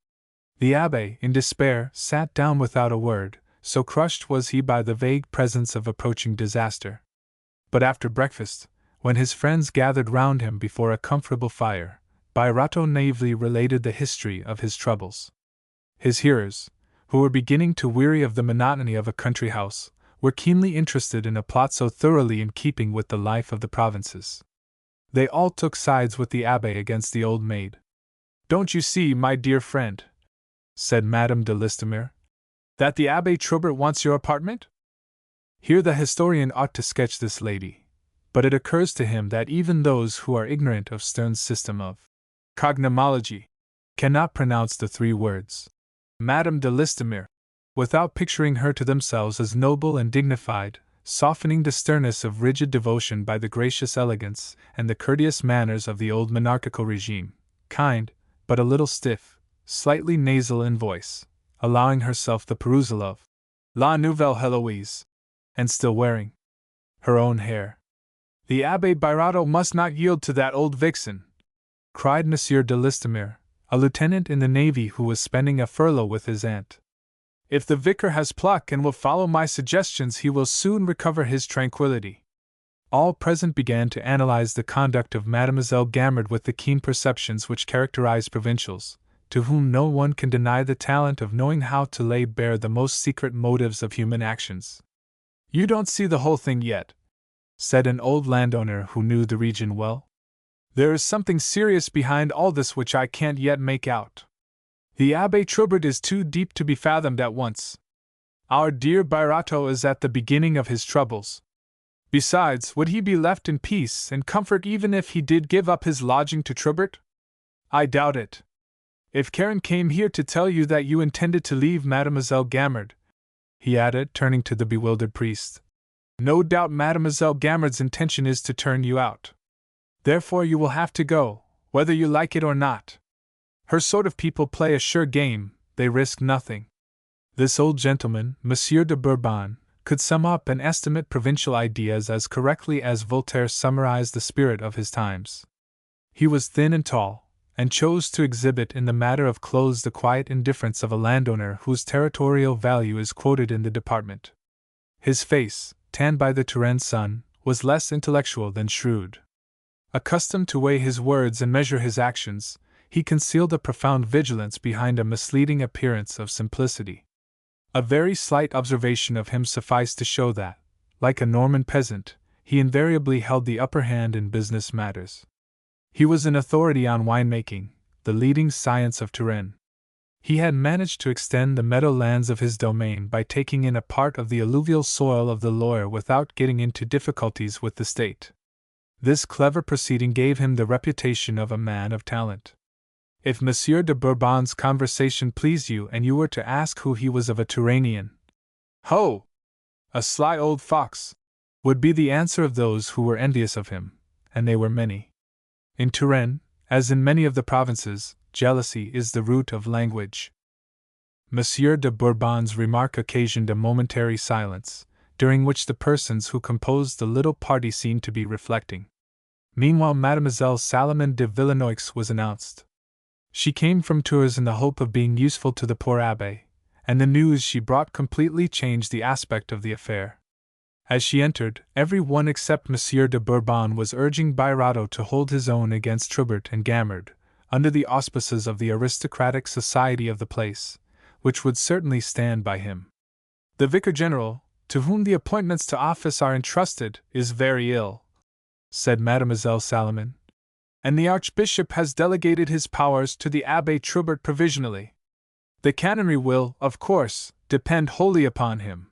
Speaker 1: The Abbé, in despair, sat down without a word, so crushed was he by the vague presence of approaching disaster. But after breakfast, when his friends gathered round him before a comfortable fire, Birato naively related the history of his troubles. His hearers, who were beginning to weary of the monotony of a country house, were keenly interested in a plot so thoroughly in keeping with the life of the provinces. They all took sides with the Abbé against the old maid. "Don't you see, my dear friend," said Madame de Listomere, "that the Abbé Troubert wants your apartment?" Here the historian ought to sketch this lady, but it occurs to him that even those who are ignorant of Sterne's system of cognomology cannot pronounce the 3 words Madame de Listomere without picturing her to themselves as noble and dignified, softening the sternness of rigid devotion by the gracious elegance and the courteous manners of the old monarchical regime, kind, but a little stiff, slightly nasal in voice, allowing herself the perusal of La Nouvelle Heloise, and still wearing her own hair. "The Abbé Birato must not yield to that old vixen," cried Monsieur de Listomere, a lieutenant in the navy who was spending a furlough with his aunt. "If the vicar has pluck and will follow my suggestions, he will soon recover his tranquility." All present began to analyze the conduct of Mademoiselle Gamard with the keen perceptions which characterize provincials, to whom no one can deny the talent of knowing how to lay bare the most secret motives of human actions. "You don't see the whole thing yet," said an old landowner who knew the region well. "There is something serious behind all this which I can't yet make out. The Abbé Troubert is too deep to be fathomed at once. Our dear Birato is at the beginning of his troubles. Besides, would he be left in peace and comfort even if he did give up his lodging to Troubert? I doubt it. If Caron came here to tell you that you intended to leave Mademoiselle Gamard," he added, turning to the bewildered priest, "no doubt Mademoiselle Gamard's intention is to turn you out. Therefore you will have to go, whether you like it or not. Her sort of people play a sure game, they risk nothing." This old gentleman, Monsieur de Bourbon, could sum up and estimate provincial ideas as correctly as Voltaire summarized the spirit of his times. He was thin and tall, and chose to exhibit in the matter of clothes the quiet indifference of a landowner whose territorial value is quoted in the department. His face, tanned by the Touraine sun, was less intellectual than shrewd. Accustomed to weigh his words and measure his actions, he concealed a profound vigilance behind a misleading appearance of simplicity. A very slight observation of him sufficed to show that, like a Norman peasant, he invariably held the upper hand in business matters. He was an authority on winemaking, the leading science of Touraine. He had managed to extend the meadowlands of his domain by taking in a part of the alluvial soil of the Loire without getting into difficulties with the state. This clever proceeding gave him the reputation of a man of talent. If Monsieur de Bourbon's conversation pleased you and you were to ask who he was of a Tourainian, "Ho! A sly old fox!" would be the answer of those who were envious of him, and they were many. In Touraine, as in many of the provinces, jealousy is the root of language. Monsieur de Bourbon's remark occasioned a momentary silence, during which the persons who composed the little party seemed to be reflecting. Meanwhile, Mademoiselle Salomon de Villenoix was announced. She came from Tours in the hope of being useful to the poor abbé, and the news she brought completely changed the aspect of the affair. As she entered, every one except Monsieur de Bourbon was urging Birato to hold his own against Trubert and Gamard, under the auspices of the aristocratic society of the place, which would certainly stand by him. "The Vicar General, to whom the appointments to office are entrusted, is very ill," said Mademoiselle Salomon, "and the Archbishop has delegated his powers to the Abbé Trubert provisionally. The canonry will, of course, depend wholly upon him.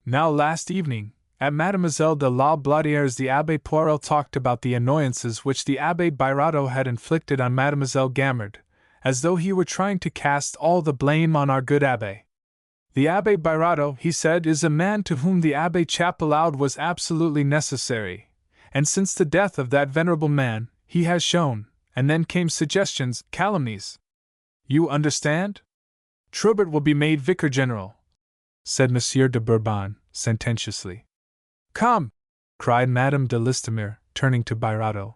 Speaker 1: Now last evening, at Mademoiselle de la Blaudiere's, the Abbé Poirel talked about the annoyances which the Abbé Birato had inflicted on Mademoiselle Gamard, as though he were trying to cast all the blame on our good Abbé. The Abbé Birato, he said, is a man to whom the Abbé Chapelaud was absolutely necessary, and since the death of that venerable man, he has shown, and then came suggestions, calumnies. You understand? Trubert will be made Vicar General," said Monsieur de Bourbon, sententiously. "Come!" cried Madame de Listomere, turning to Birato.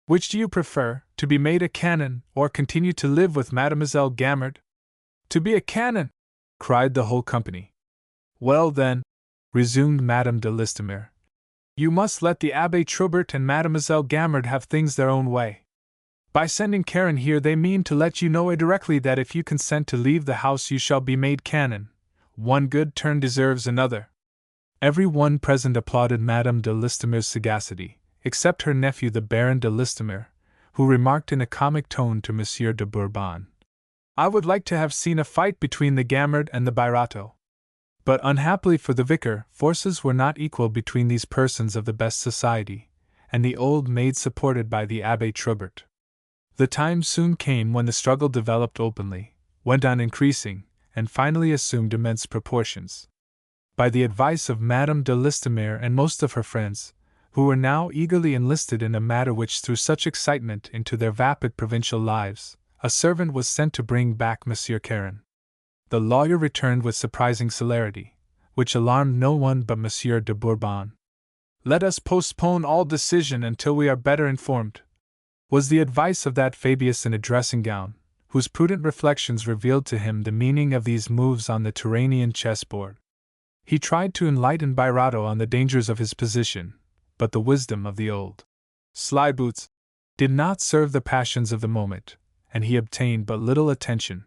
Speaker 1: "Which do you prefer, to be made a canon, or continue to live with Mademoiselle Gamard?" "To be a canon!" cried the whole company. "Well then," resumed Madame de Listomere, "you must let the Abbé Trubert and Mademoiselle Gamard have things their own way. By sending Karen here they mean to let you know directly that if you consent to leave the house you shall be made canon. One good turn deserves another." Every one present applauded Madame de Listomere's sagacity, except her nephew the Baron de Listomere, who remarked in a comic tone to Monsieur de Bourbon, "I would like to have seen a fight between the Gamard and the Birato." But unhappily for the vicar, forces were not equal between these persons of the best society, and the old maid supported by the Abbé Trubert. The time soon came when the struggle developed openly, went on increasing, and finally assumed immense proportions. By the advice of Madame de Listomere and most of her friends, who were now eagerly enlisted in a matter which threw such excitement into their vapid provincial lives, a servant was sent to bring back Monsieur Caron. The lawyer returned with surprising celerity, which alarmed no one but Monsieur de Bourbon. "Let us postpone all decision until we are better informed," was the advice of that Fabius in a dressing gown, whose prudent reflections revealed to him the meaning of these moves on the Turanian chessboard. He tried to enlighten Birato on the dangers of his position, but the wisdom of the old slyboots did not serve the passions of the moment, and he obtained but little attention.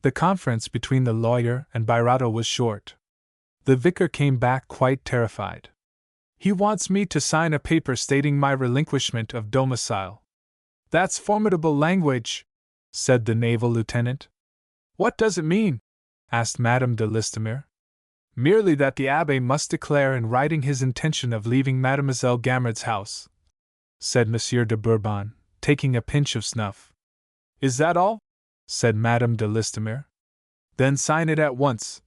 Speaker 1: The conference between the lawyer and Birato was short. The vicar came back quite terrified. "He wants me to sign a paper stating my relinquishment of domicile." "That's formidable language," said the naval lieutenant. "What does it mean?" asked Madame de Listomere. "Merely that the Abbé must declare in writing his intention of leaving Mademoiselle Gamard's house," said Monsieur de Bourbon, taking a pinch of snuff. "Is that all?" said Madame de Listomere. "Then sign it at once,"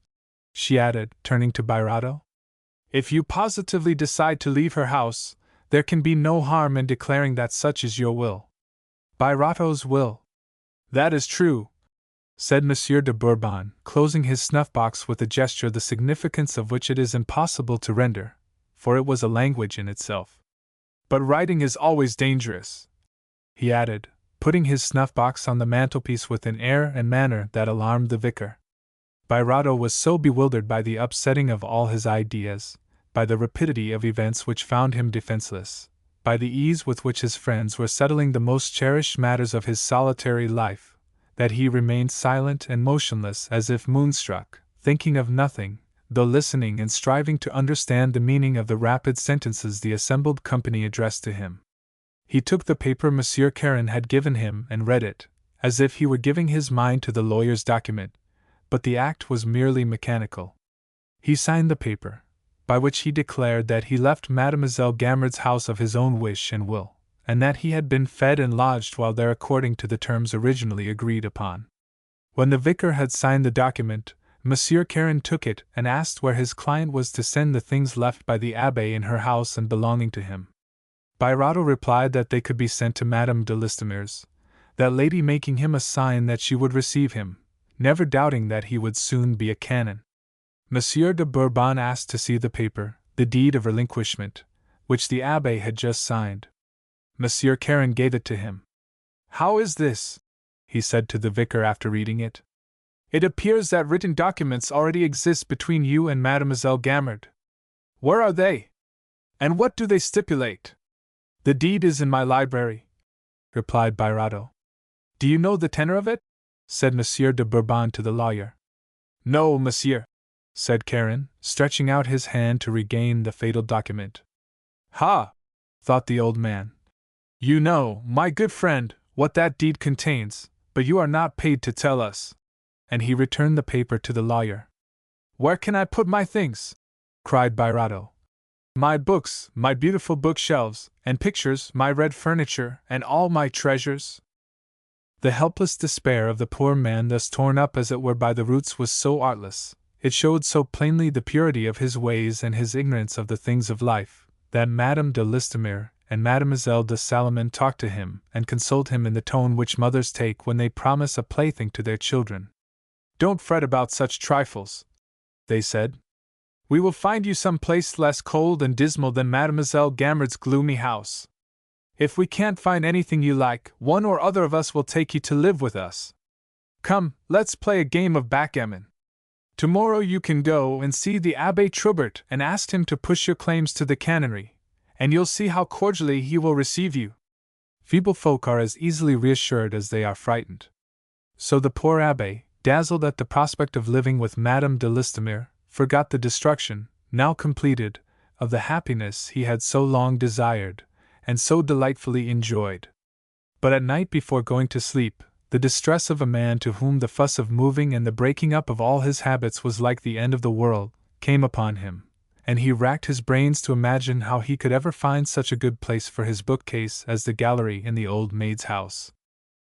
Speaker 1: she added, turning to Birato. "If you positively decide to leave her house, there can be no harm in declaring that such is your will." "Birato's will." "That is true," said Monsieur de Bourbon, closing his snuff-box with a gesture the significance of which it is impossible to render, for it was a language in itself. "But writing is always dangerous," he added, putting his snuff-box on the mantelpiece with an air and manner that alarmed the vicar. Bairado was so bewildered by the upsetting of all his ideas, by the rapidity of events which found him defenseless, by the ease with which his friends were settling the most cherished matters of his solitary life, that he remained silent and motionless as if moonstruck, thinking of nothing, though listening and striving to understand the meaning of the rapid sentences the assembled company addressed to him. He took the paper Monsieur Caron had given him and read it, as if he were giving his mind to the lawyer's document, but the act was merely mechanical. He signed the paper, by which he declared that he left Mademoiselle Gamard's house of his own wish and will, and that he had been fed and lodged while there according to the terms originally agreed upon. When the vicar had signed the document, Monsieur Caron took it and asked where his client was to send the things left by the Abbé in her house and belonging to him. Bairado replied that they could be sent to Madame de Listomere's, that lady making him a sign that she would receive him, never doubting that he would soon be a canon. Monsieur de Bourbon asked to see the paper, the deed of relinquishment, which the Abbé had just signed. Monsieur Caron gave it to him. "How is this?" he said to the vicar after reading it. "It appears that written documents already exist between you and Mademoiselle Gamard. Where are they? And what do they stipulate?" "The deed is in my library," replied Bairado. "Do you know the tenor of it?" said Monsieur de Bourbon to the lawyer. "No, monsieur," said Caron, stretching out his hand to regain the fatal document. "Ha!" thought the old man. "You know, my good friend, what that deed contains, but you are not paid to tell us." And he returned the paper to the lawyer. "Where can I put my things?" cried Bairado. "My books, my beautiful bookshelves, and pictures, my red furniture, and all my treasures?" The helpless despair of the poor man thus torn up as it were by the roots was so artless, it showed so plainly the purity of his ways and his ignorance of the things of life, that Madame de Listomere and Mademoiselle de Salomon talked to him and consoled him in the tone which mothers take when they promise a plaything to their children. "Don't fret about such trifles," they said. "We will find you some place less cold and dismal than Mademoiselle Gamard's gloomy house. If we can't find anything you like, one or other of us will take you to live with us. Come, let's play a game of backgammon. Tomorrow you can go and see the Abbé Troubert and ask him to push your claims to the canonry, and you'll see how cordially he will receive you." Feeble folk are as easily reassured as they are frightened. So the poor Abbé, dazzled at the prospect of living with Madame de Listomere, forgot the destruction, now completed, of the happiness he had so long desired, and so delightfully enjoyed. But at night before going to sleep, the distress of a man to whom the fuss of moving and the breaking up of all his habits was like the end of the world, came upon him, and he racked his brains to imagine how he could ever find such a good place for his bookcase as the gallery in the old maid's house.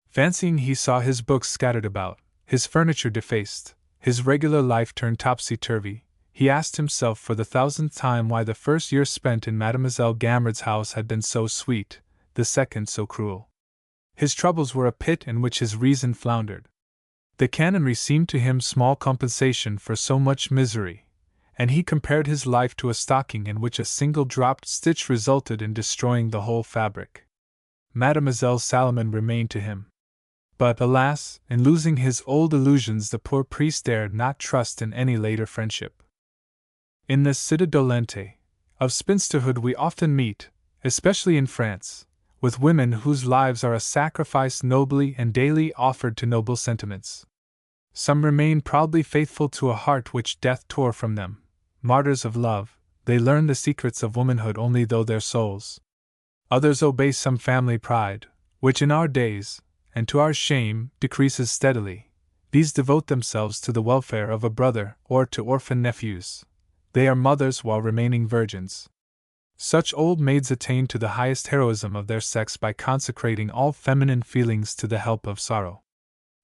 Speaker 1: Fancying he saw his books scattered about, his furniture defaced, his regular life turned topsy-turvy, he asked himself for the 1000th time why the first year spent in Mademoiselle Gamard's house had been so sweet, the second so cruel. His troubles were a pit in which his reason floundered. The canonry seemed to him small compensation for so much misery, and he compared his life to a stocking in which a single dropped stitch resulted in destroying the whole fabric. Mademoiselle Salomon remained to him. But, alas, in losing his old illusions the poor priest dared not trust in any later friendship. In this cité dolente of spinsterhood we often meet, especially in France, with women whose lives are a sacrifice nobly and daily offered to noble sentiments. Some remain proudly faithful to a heart which death tore from them, martyrs of love, they learn the secrets of womanhood only through their souls. Others obey some family pride, which in our days, and to our shame, decreases steadily. These devote themselves to the welfare of a brother or to orphan nephews. They are mothers while remaining virgins. Such old maids attain to the highest heroism of their sex by consecrating all feminine feelings to the help of sorrow.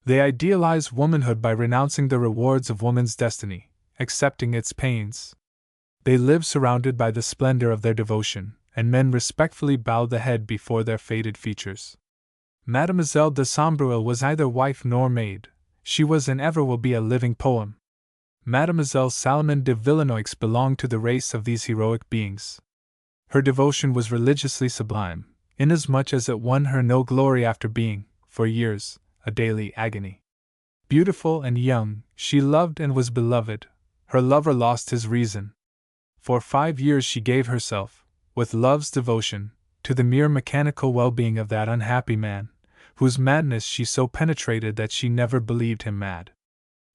Speaker 1: They idealize womanhood by renouncing the rewards of woman's destiny, accepting its pains. They live surrounded by the splendor of their devotion, and men respectfully bow the head before their faded features. Mademoiselle de Sombreuil was neither wife nor maid, she was and ever will be a living poem. Mademoiselle Salomon de Villenoix belonged to the race of these heroic beings. Her devotion was religiously sublime, inasmuch as it won her no glory after being, for years, a daily agony. Beautiful and young, she loved and was beloved. Her lover lost his reason. For 5 years she gave herself, with love's devotion, to the mere mechanical well-being of that unhappy man, whose madness she so penetrated that she never believed him mad.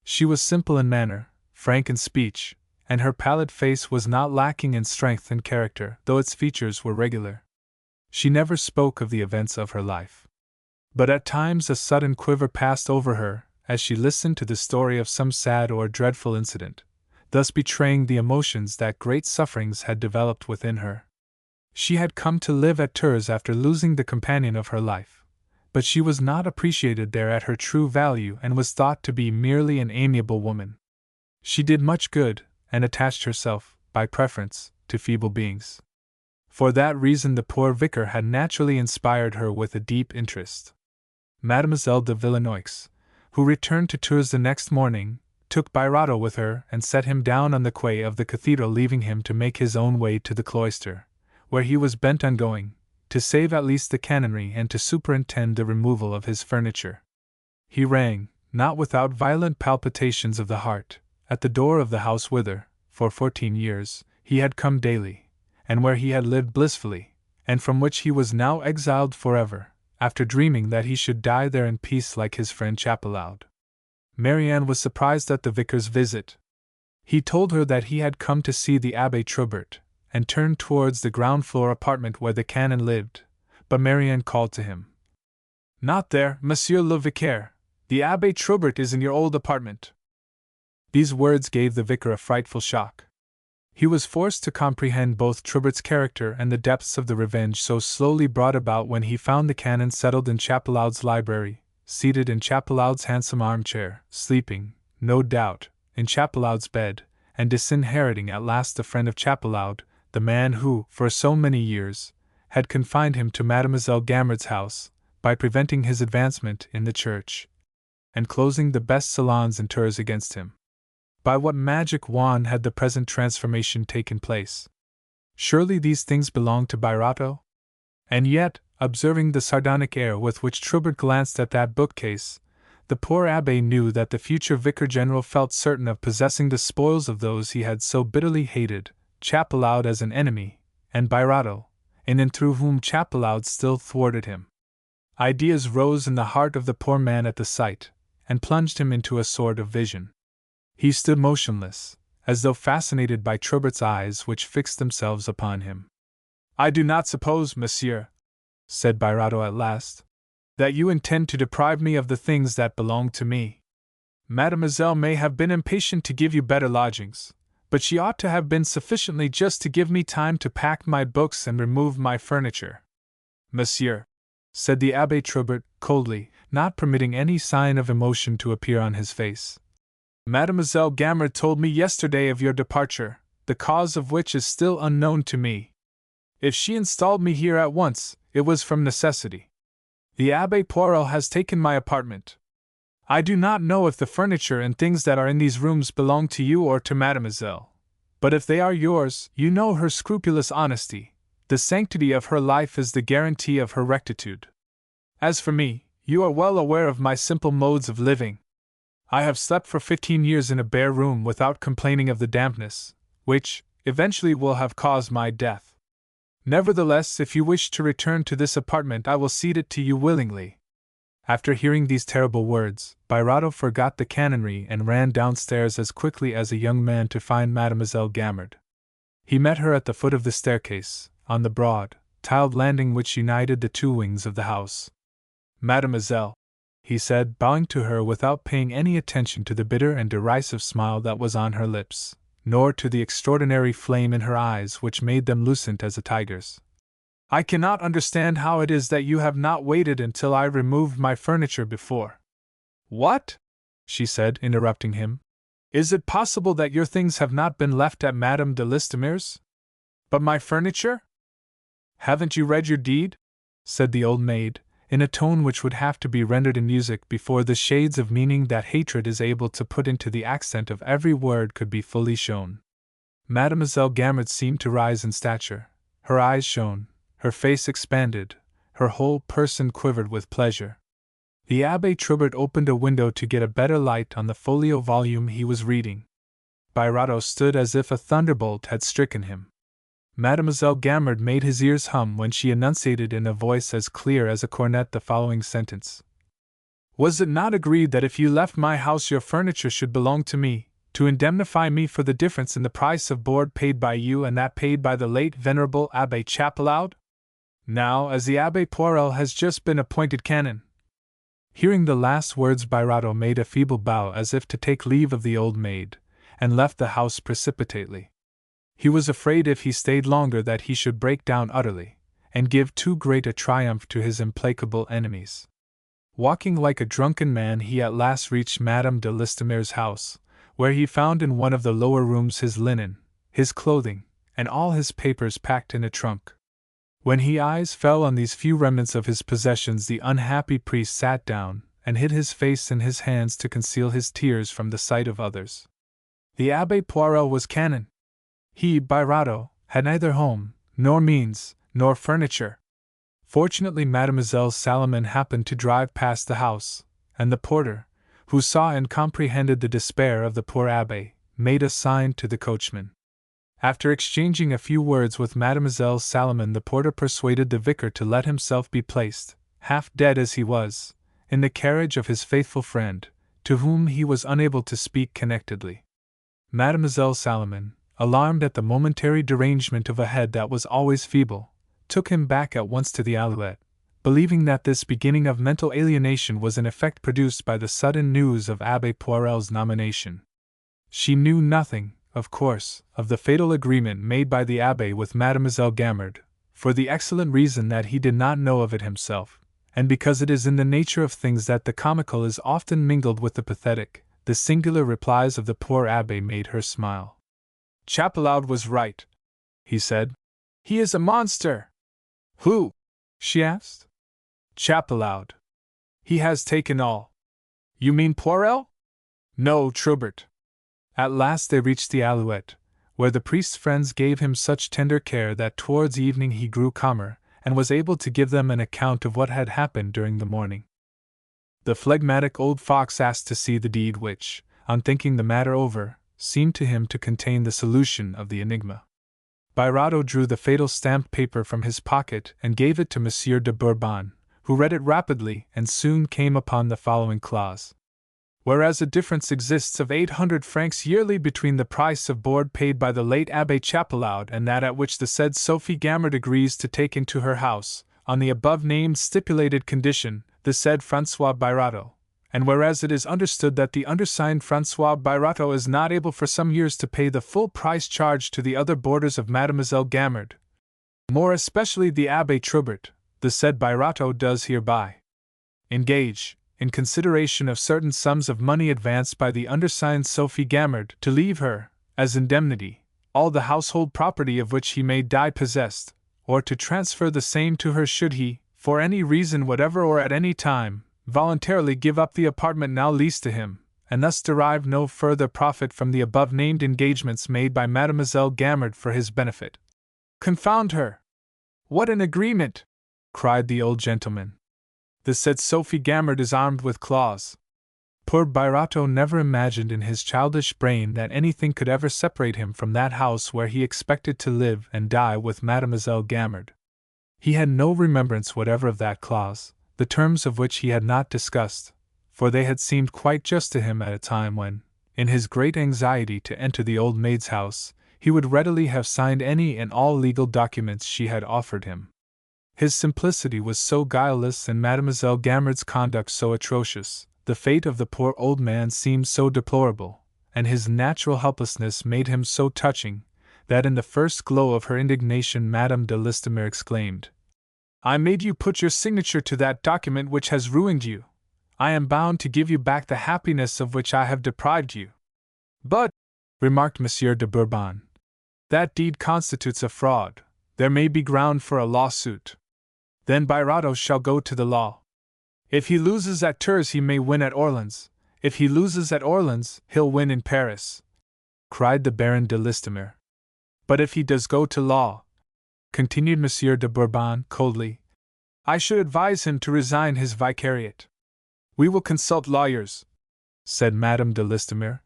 Speaker 1: She was simple in manner, frank in speech, and her pallid face was not lacking in strength and character, though its features were regular. She never spoke of the events of her life. But at times a sudden quiver passed over her, as she listened to the story of some sad or dreadful incident, thus betraying the emotions that great sufferings had developed within her. She had come to live at Tours after losing the companion of her life, but she was not appreciated there at her true value and was thought to be merely an amiable woman. She did much good, and attached herself, by preference, to feeble beings. For that reason the poor vicar had naturally inspired her with a deep interest. Mademoiselle de Villenoix, who returned to Tours the next morning, took Birato with her and set him down on the quay of the cathedral, leaving him to make his own way to the cloister, where he was bent on going, to save at least the canonry and to superintend the removal of his furniture. He rang, not without violent palpitations of the heart, at the door of the house whither, for 14 years, he had come daily, and where he had lived blissfully, and from which he was now exiled forever, after dreaming that he should die there in peace like his friend Chapelaud. Marianne was surprised at the vicar's visit. He told her that he had come to see the Abbé Troubert, and turned towards the ground-floor apartment where the canon lived, but Marianne called to him. "Not there, Monsieur le Vicaire. The Abbé Troubert is in your old apartment." These words gave the vicar a frightful shock. He was forced to comprehend both Troubert's character and the depths of the revenge so slowly brought about when he found the canon settled in Chapelaud's library, seated in Chapelaud's handsome armchair, sleeping, no doubt, in Chapelaud's bed, and disinheriting at last the friend of Chapelaud, the man who, for so many years, had confined him to Mademoiselle Gamard's house, by preventing his advancement in the church, and closing the best salons in Tours against him. By what magic wand had the present transformation taken place? Surely these things belonged to Birato? And yet, observing the sardonic air with which Troubert glanced at that bookcase, the poor abbé knew that the future vicar-general felt certain of possessing the spoils of those he had so bitterly hated, Chapelaud as an enemy, and Birato, in and through whom Chapelaud still thwarted him. Ideas rose in the heart of the poor man at the sight, and plunged him into a sort of vision. He stood motionless, as though fascinated by Troubert's eyes which fixed themselves upon him. "I do not suppose, monsieur," said Birato at last, "that you intend to deprive me of the things that belong to me. Mademoiselle may have been impatient to give you better lodgings, but she ought to have been sufficiently just to give me time to pack my books and remove my furniture." "Monsieur," said the Abbé Troubert, coldly, not permitting any sign of emotion to appear on his face, "Mademoiselle Gamard told me yesterday of your departure, the cause of which is still unknown to me. If she installed me here at once, it was from necessity. The Abbé Poirot has taken my apartment. I do not know if the furniture and things that are in these rooms belong to you or to Mademoiselle, but if they are yours, you know her scrupulous honesty. The sanctity of her life is the guarantee of her rectitude. As for me, you are well aware of my simple modes of living. I have slept for 15 years in a bare room without complaining of the dampness, which, eventually will have caused my death. Nevertheless, if you wish to return to this apartment, I will cede it to you willingly." After hearing these terrible words, Birato forgot the canonry and ran downstairs as quickly as a young man to find Mademoiselle Gamard. He met her at the foot of the staircase, on the broad, tiled landing which united the two wings of the house. "Mademoiselle," he said, bowing to her without paying any attention to the bitter and derisive smile that was on her lips, nor to the extraordinary flame in her eyes which made them lucent as a tiger's. "I cannot understand how it is that you have not waited until I removed my furniture before." "What?" she said, interrupting him. "Is it possible that your things have not been left at Madame de Listomere's? But my furniture?" "Haven't you read your deed?" said the old maid, in a tone which would have to be rendered in music before the shades of meaning that hatred is able to put into the accent of every word could be fully shown. Mademoiselle Gamard seemed to rise in stature. Her eyes shone, her face expanded, her whole person quivered with pleasure. The Abbé Troubert opened a window to get a better light on the folio volume he was reading. Birato stood as if a thunderbolt had stricken him. Mademoiselle Gamard made his ears hum when she enunciated in a voice as clear as a cornet the following sentence. Was it not agreed that if you left my house your furniture should belong to me, to indemnify me for the difference in the price of board paid by you and that paid by the late venerable Abbé Chapelaud? Now, as the Abbé Poirel has just been appointed canon. Hearing the last words, Birato made a feeble bow as if to take leave of the old maid, and left the house precipitately. He was afraid if he stayed longer that he should break down utterly, and give too great a triumph to his implacable enemies. Walking like a drunken man, he at last reached Madame de Listomere's house, where he found in one of the lower rooms his linen, his clothing, and all his papers packed in a trunk. When his eyes fell on these few remnants of his possessions, the unhappy priest sat down and hid his face in his hands to conceal his tears from the sight of others. The Abbé Poirel was canon. He, Birato, had neither home, nor means, nor furniture. Fortunately, Mademoiselle Salomon happened to drive past the house, and the porter, who saw and comprehended the despair of the poor abbé, made a sign to the coachman. After exchanging a few words with Mademoiselle Salomon, the porter persuaded the vicar to let himself be placed, half dead as he was, in the carriage of his faithful friend, to whom he was unable to speak connectedly. Mademoiselle Salomon, alarmed at the momentary derangement of a head that was always feeble, took him back at once to the Alouette, believing that this beginning of mental alienation was an effect produced by the sudden news of Abbé Poirel's nomination. She knew nothing, of course, of the fatal agreement made by the Abbé with Mademoiselle Gamard, for the excellent reason that he did not know of it himself, and because it is in the nature of things that the comical is often mingled with the pathetic. The singular replies of the poor abbé made her smile. Chapelaud was right, he said. He is a monster. Who? She asked. Chapelaud. He has taken all. You mean Poirel? No, Troubert. At last they reached the Alouette, where the priest's friends gave him such tender care that towards evening he grew calmer, and was able to give them an account of what had happened during the morning. The phlegmatic old fox asked to see the deed which, on thinking the matter over, seemed to him to contain the solution of the enigma. Birato drew the fatal stamped paper from his pocket and gave it to Monsieur de Bourbon, who read it rapidly and soon came upon the following clause. Whereas a difference exists of 800 francs yearly between the price of board paid by the late Abbé Chapelaud and that at which the said Sophie Gamard agrees to take into her house, on the above-named stipulated condition, the said François Birato, and whereas it is understood that the undersigned François Birato is not able for some years to pay the full price charged to the other boarders of Mademoiselle Gamard, more especially the Abbé Troubert, the said Birato does hereby engage, in consideration of certain sums of money advanced by the undersigned Sophie Gamard, to leave her, as indemnity, all the household property of which he may die possessed, or to transfer the same to her should he, for any reason whatever or at any time, voluntarily give up the apartment now leased to him, and thus derive no further profit from the above-named engagements made by Mademoiselle Gamard for his benefit. Confound her! What an agreement! Cried the old gentleman. The said Sophie Gamard is armed with claws. Poor Birato never imagined in his childish brain that anything could ever separate him from that house where he expected to live and die with Mademoiselle Gamard. He had no remembrance whatever of that clause, the terms of which he had not discussed, for they had seemed quite just to him at a time when, in his great anxiety to enter the old maid's house, he would readily have signed any and all legal documents she had offered him. His simplicity was so guileless and Mademoiselle Gamard's conduct so atrocious, the fate of the poor old man seemed so deplorable, and his natural helplessness made him so touching, that in the first glow of her indignation Madame de Listomere exclaimed, I made you put your signature to that document which has ruined you. I am bound to give you back the happiness of which I have deprived you. But, remarked Monsieur de Bourbon, that deed constitutes a fraud. There may be ground for a lawsuit. Then Birato shall go to the law. If he loses at Tours, he may win at Orleans. If he loses at Orleans, he'll win in Paris, cried the Baron de Listomere. But if he does go to law, continued Monsieur de Bourbon coldly, I should advise him to resign his vicariate. We will consult lawyers, said Madame de Listomere,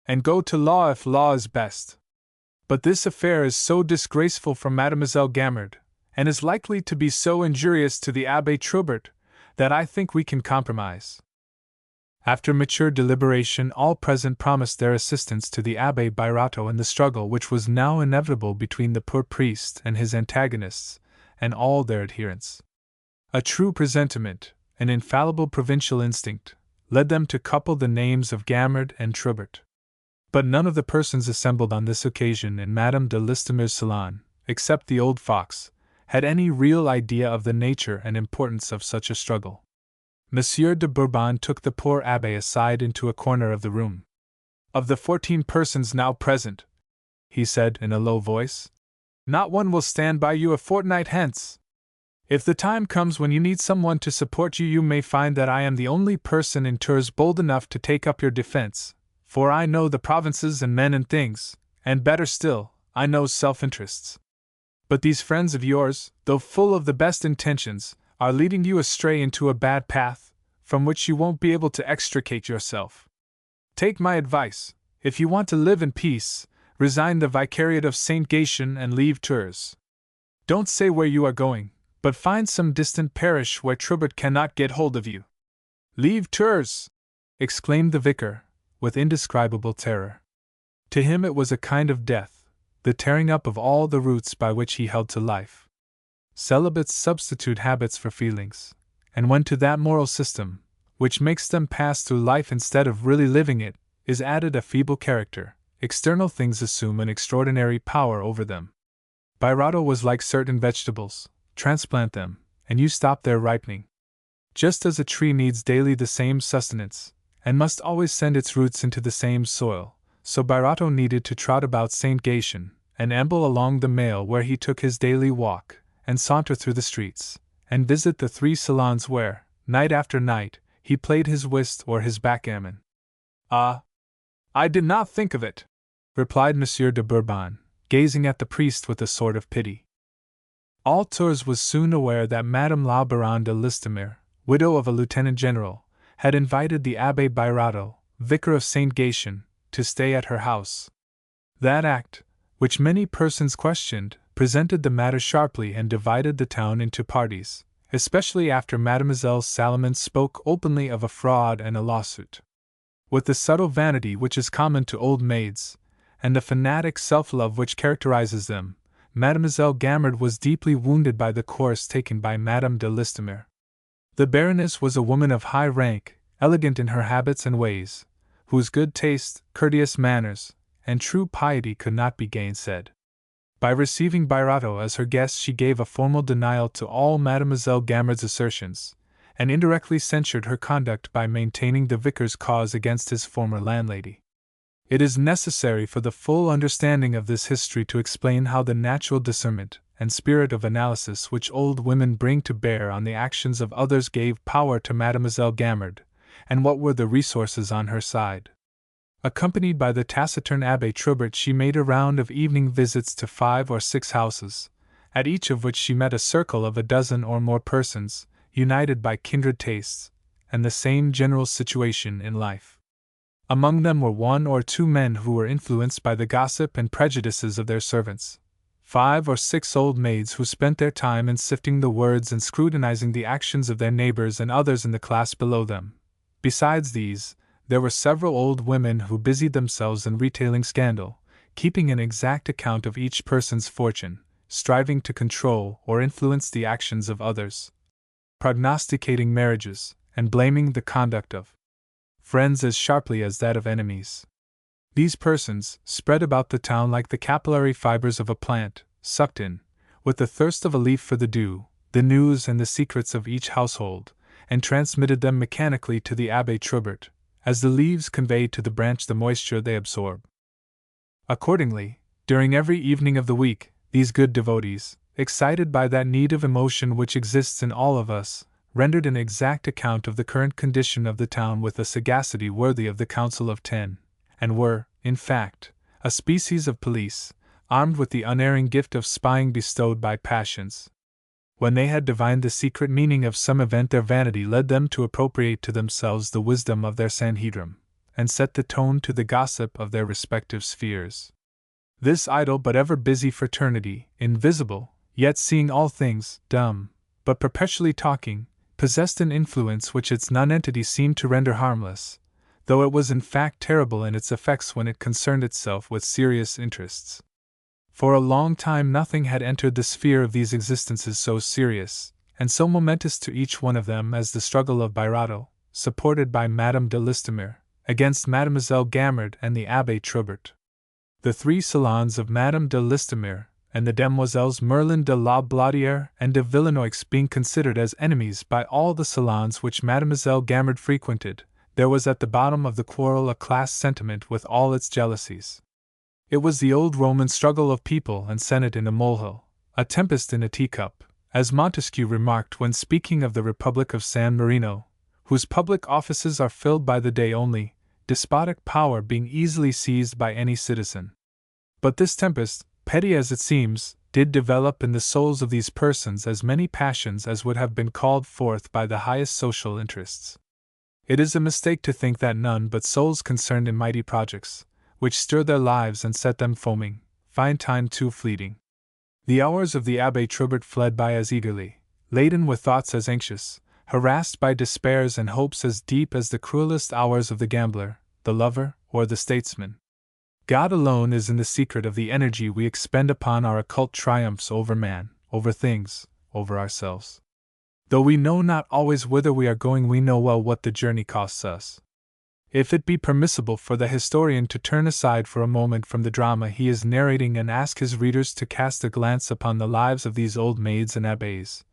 Speaker 1: and go to law if law is best. But this affair is so disgraceful for Mademoiselle Gamard, and is likely to be so injurious to the Abbé Troubert, that I think we can compromise. After mature deliberation, all present promised their assistance to the Abbé Birato in the struggle which was now inevitable between the poor priest and his antagonists, and all their adherents. A true presentiment, an infallible provincial instinct, led them to couple the names of Gamard and Troubert. But none of the persons assembled on this occasion in Madame de Listomere's salon, except the old fox, had any real idea of the nature and importance of such a struggle. Monsieur de Bourbon took the poor abbé aside into a corner of the room. Of the 14 persons now present, he said in a low voice, not one will stand by you a fortnight hence. If the time comes when you need someone to support you, you may find that I am the only person in Tours bold enough to take up your defense, for I know the provinces and men and things, and better still, I know self-interests. But these friends of yours, though full of the best intentions, are leading you astray into a bad path, from which you won't be able to extricate yourself. Take my advice: if you want to live in peace, resign the vicariate of Saint Gatien and leave Tours. Don't say where you are going, but find some distant parish where Troubert cannot get hold of you. Leave Tours! Exclaimed the vicar, with indescribable terror. To him it was a kind of death, the tearing up of all the roots by which he held to life. Celibates substitute habits for feelings, and when to that moral system, which makes them pass through life instead of really living it, is added a feeble character, external things assume an extraordinary power over them. Birato was like certain vegetables: transplant them, and you stop their ripening. Just as a tree needs daily the same sustenance, and must always send its roots into the same soil, so Birato needed to trot about Saint Gatien, and amble along the Mail where he took his daily walk, and saunter through the streets, and visit the 3 salons where, night after night, he played his whist or his backgammon. Ah! I did not think of it, replied Monsieur de Bourbon, gazing at the priest with a sort of pity. All Tours was soon aware that Madame la Baronne de Listomere, widow of a lieutenant general, had invited the Abbé Birato, vicar of Saint Gatien, to stay at her house. That act, which many persons questioned, presented the matter sharply and divided the town into parties, especially after Mademoiselle Salomon spoke openly of a fraud and a lawsuit. With the subtle vanity which is common to old maids, and the fanatic self-love which characterizes them, Mademoiselle Gamard was deeply wounded by the course taken by Madame de Listomere. The Baroness was a woman of high rank, elegant in her habits and ways, whose good taste, courteous manners, and true piety could not be gainsaid. By receiving Birato as her guest, she gave a formal denial to all Mademoiselle Gamard's assertions, and indirectly censured her conduct by maintaining the vicar's cause against his former landlady. It is necessary for the full understanding of this history to explain how the natural discernment and spirit of analysis which old women bring to bear on the actions of others gave power to Mademoiselle Gamard, and what were the resources on her side. Accompanied by the taciturn Abbé Troubert, she made a round of evening visits to 5 or 6 houses, at each of which she met a circle of a dozen or more persons, united by kindred tastes, and the same general situation in life. Among them were 1 or 2 men who were influenced by the gossip and prejudices of their servants, 5 or 6 old maids who spent their time in sifting the words and scrutinizing the actions of their neighbors and others in the class below them. Besides these, there were several old women who busied themselves in retailing scandal, keeping an exact account of each person's fortune, striving to control or influence the actions of others, prognosticating marriages, and blaming the conduct of friends as sharply as that of enemies. These persons, spread about the town like the capillary fibers of a plant, sucked in, with the thirst of a leaf for the dew, the news and the secrets of each household, and transmitted them mechanically to the Abbé Troubert, as the leaves convey to the branch the moisture they absorb. Accordingly, during every evening of the week, these good devotees, excited by that need of emotion which exists in all of us, rendered an exact account of the current condition of the town with a sagacity worthy of the Council of 10, and were, in fact, a species of police, armed with the unerring gift of spying bestowed by passions. When they had divined the secret meaning of some event, their vanity led them to appropriate to themselves the wisdom of their Sanhedrim, and set the tone to the gossip of their respective spheres. This idle but ever busy fraternity, invisible, yet seeing all things, dumb, but perpetually talking, possessed an influence which its nonentity seemed to render harmless, though it was in fact terrible in its effects when it concerned itself with serious interests. For a long time nothing had entered the sphere of these existences so serious, and so momentous to each one of them as the struggle of Birato, supported by Madame de Listomere, against Mademoiselle Gamard and the Abbé Troubert. The three salons of Madame de Listomere, and the Demoiselles Merlin de la Blaudière and de Villenoix being considered as enemies by all the salons which Mademoiselle Gamard frequented, there was at the bottom of the quarrel a class sentiment with all its jealousies. It was the old Roman struggle of people and senate in a molehill, a tempest in a teacup, as Montesquieu remarked when speaking of the Republic of San Marino, whose public offices are filled by the day only, despotic power being easily seized by any citizen. But this tempest, petty as it seems, did develop in the souls of these persons as many passions as would have been called forth by the highest social interests. It is a mistake to think that none but souls concerned in mighty projects, which stir their lives and set them foaming, find time too fleeting. The hours of the Abbé Troubert fled by as eagerly, laden with thoughts as anxious, harassed by despairs and hopes as deep as the cruelest hours of the gambler, the lover, or the statesman. God alone is in the secret of the energy we expend upon our occult triumphs over man, over things, over ourselves. Though we know not always whither we are going, we know well what the journey costs us. If it be permissible for the historian to turn aside for a moment from the drama he is narrating and ask his readers to cast a glance upon the lives of these old maids and abbés,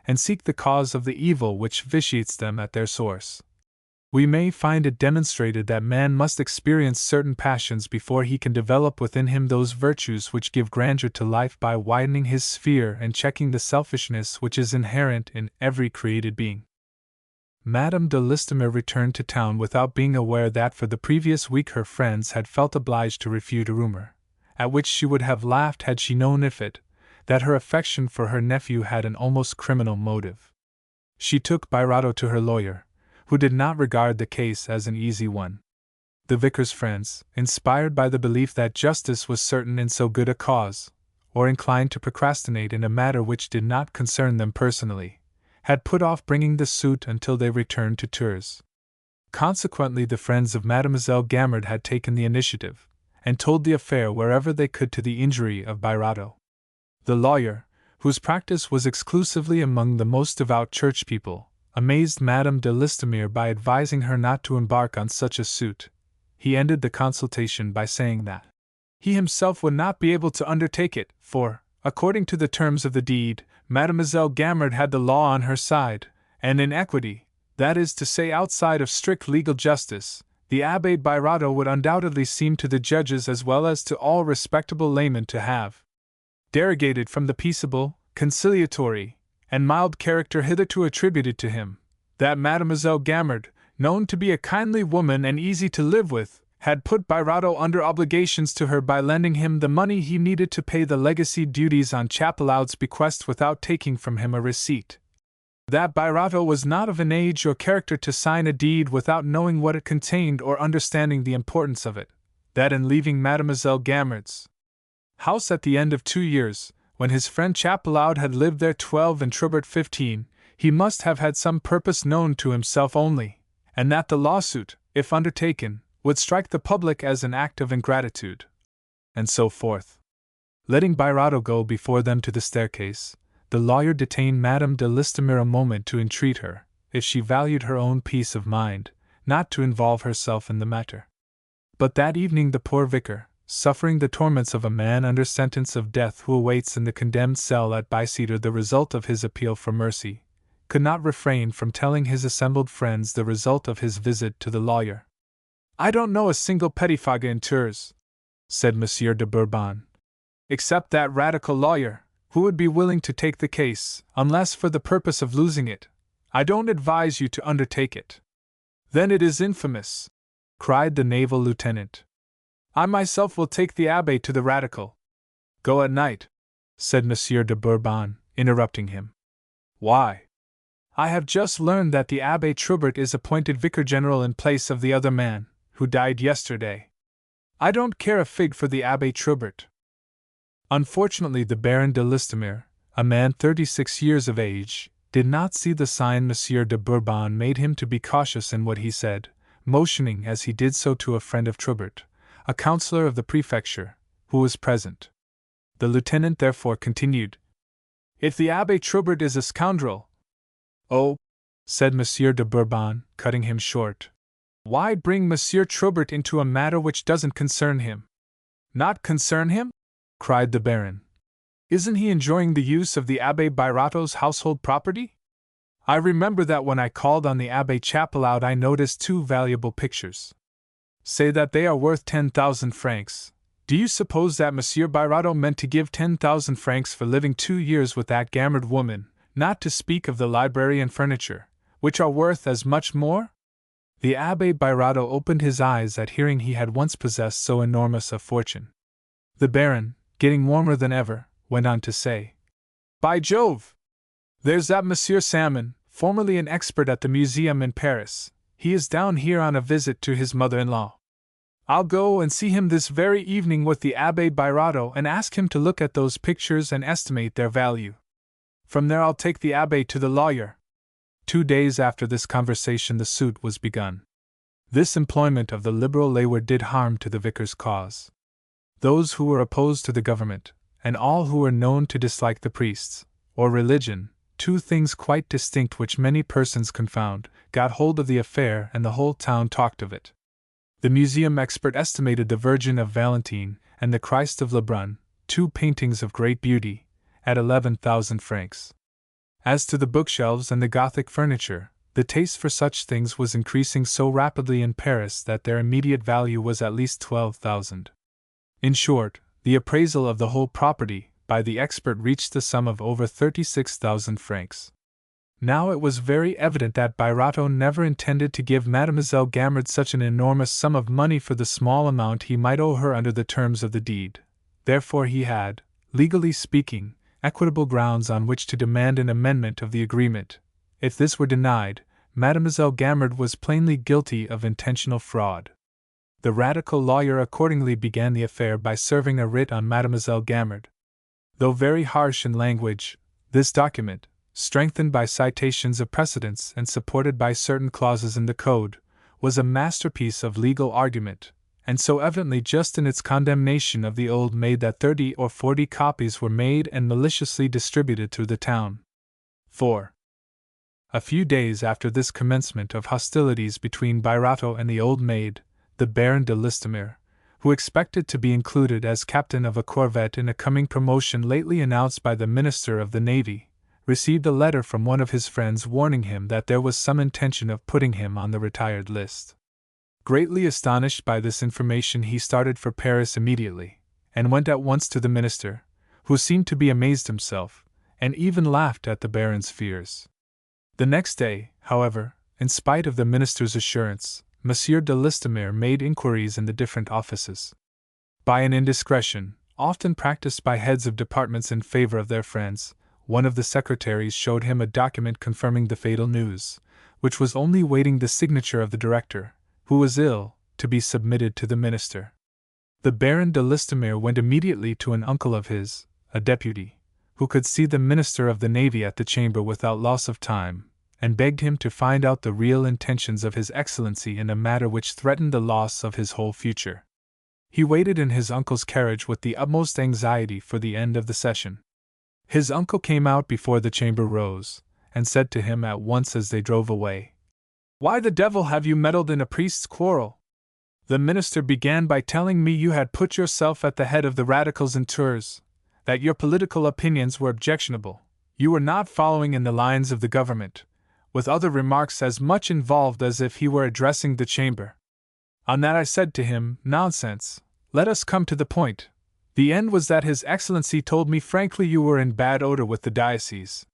Speaker 1: and seek the cause of the evil which vitiates them at their source, we may find it demonstrated that man must experience certain passions before he can develop within him those virtues which give grandeur to life by widening his sphere and checking the selfishness which is inherent in every created being. Madame de Listomere returned to town without being aware that for the previous week her friends had felt obliged to refute a rumor, at which she would have laughed had she known that her affection for her nephew had an almost criminal motive. She took Birato to her lawyer, who did not regard the case as an easy one. The vicar's friends, inspired by the belief that justice was certain in so good a cause, or inclined to procrastinate in a matter which did not concern them personally, had put off bringing the suit until they returned to Tours. Consequently, the friends of Mademoiselle Gamard had taken the initiative, and told the affair wherever they could to the injury of Birato. The lawyer, whose practice was exclusively among the most devout church people, amazed Madame de Listomere by advising her not to embark on such a suit. He ended the consultation by saying that he himself would not be able to undertake it, for, according to the terms of the deed, Mademoiselle Gamard had the law on her side, and in equity, that is to say outside of strict legal justice, the Abbé Birato would undoubtedly seem to the judges as well as to all respectable laymen to have derogated from the peaceable, conciliatory, and mild character hitherto attributed to him, that Mademoiselle Gamard, known to be a kindly woman and easy to live with, had put Birato under obligations to her by lending him the money he needed to pay the legacy duties on Chapelaud's bequest without taking from him a receipt. That Birato was not of an age or character to sign a deed without knowing what it contained or understanding the importance of it. That in leaving Mademoiselle Gamard's house at the end of 2 years, when his friend Chapelaud had lived there 12 and Troubert 15, he must have had some purpose known to himself only, and that the lawsuit, if undertaken, would strike the public as an act of ingratitude, and so forth. Letting Birato go before them to the staircase, the lawyer detained Madame de Listomere a moment to entreat her, if she valued her own peace of mind, not to involve herself in the matter. But that evening the poor vicar, suffering the torments of a man under sentence of death who awaits in the condemned cell at Bicêtre the result of his appeal for mercy, could not refrain from telling his assembled friends the result of his visit to the lawyer. "I don't know a single pettifogger in Tours," said Monsieur de Bourbon, "except that radical lawyer, who would be willing to take the case, unless for the purpose of losing it. I don't advise you to undertake it." "Then it is infamous," cried the naval lieutenant. "I myself will take the abbé to the radical." "Go at night," said Monsieur de Bourbon, interrupting him. Why? I have just learned that the Abbé Trubert is appointed Vicar General in place of the other man, who died yesterday. I don't care a fig for the Abbé Trubert. Unfortunately, the Baron de Listomere, a man 36 years of age, did not see the sign Monsieur de Bourbon made him to be cautious in what he said, motioning as he did so to a friend of Trubert, a councillor of the prefecture, who was present. The lieutenant therefore continued, "If the Abbé Trubert is a scoundrel—" "Oh," said Monsieur de Bourbon, cutting him short, "why bring Monsieur Trubert into a matter which doesn't concern him?" "Not concern him?" cried the Baron. "Isn't he enjoying the use of the Abbé Birotteau's household property? I remember that when I called on the Abbé Chapelaud I noticed 2 valuable pictures. Say that they are worth 10,000 francs. Do you suppose that Monsieur Birotteau meant to give 10,000 francs for living 2 years with that Gamard woman, not to speak of the library and furniture, which are worth as much more?" The Abbé Birotteau opened his eyes at hearing he had once possessed so enormous a fortune. The Baron, getting warmer than ever, went on to say, "By Jove! There's that Monsieur Salmon, formerly an expert at the museum in Paris. He is down here on a visit to his mother-in-law. I'll go and see him this very evening with the Abbé Birotteau and ask him to look at those pictures and estimate their value. From there I'll take the Abbé to the lawyer." 2 days after this conversation the suit was begun. This employment of the liberal Layward did harm to the vicar's cause. Those who were opposed to the government, and all who were known to dislike the priests, or religion, 2 things quite distinct which many persons confound, got hold of the affair and the whole town talked of it. The museum expert estimated the Virgin of Valentine and the Christ of Lebrun, 2 paintings of great beauty, at 11,000 francs. As to the bookshelves and the Gothic furniture, the taste for such things was increasing so rapidly in Paris that their immediate value was at least 12,000. In short, the appraisal of the whole property by the expert reached the sum of over 36,000 francs. Now it was very evident that Birotteau never intended to give Mademoiselle Gamard such an enormous sum of money for the small amount he might owe her under the terms of the deed. Therefore he had, legally speaking, equitable grounds on which to demand an amendment of the agreement. If this were denied, Mademoiselle Gamard was plainly guilty of intentional fraud. The radical lawyer accordingly began the affair by serving a writ on Mademoiselle Gamard. Though very harsh in language, this document, strengthened by citations of precedents and supported by certain clauses in the Code, was a masterpiece of legal argument, and so evidently just in its condemnation of the old maid that 30 or 40 copies were made and maliciously distributed through the town. 4. A few days after this commencement of hostilities between Birotteau and the old maid, the Baron de Listomere, who expected to be included as captain of a corvette in a coming promotion lately announced by the Minister of the Navy, received a letter from one of his friends warning him that there was some intention of putting him on the retired list. Greatly astonished by this information, he started for Paris immediately, and went at once to the minister, who seemed to be amazed himself, and even laughed at the Baron's fears. The next day, however, in spite of the minister's assurance, Monsieur de Listomere made inquiries in the different offices. By an indiscretion, often practiced by heads of departments in favor of their friends, one of the secretaries showed him a document confirming the fatal news, which was only waiting the signature of the director, who was ill, to be submitted to the minister. The Baron de Listomere went immediately to an uncle of his, a deputy, who could see the Minister of the Navy at the chamber without loss of time, and begged him to find out the real intentions of His Excellency in a matter which threatened the loss of his whole future. He waited in his uncle's carriage with the utmost anxiety for the end of the session. His uncle came out before the chamber rose, and said to him at once as they drove away, "Why the devil have you meddled in a priest's quarrel? The minister began by telling me you had put yourself at the head of the radicals in Tours, that your political opinions were objectionable, you were not following in the lines of the government, with other remarks as much involved as if he were addressing the chamber. On that I said to him, 'Nonsense, let us come to the point.' The end was that His Excellency told me frankly you were in bad odor with the diocese.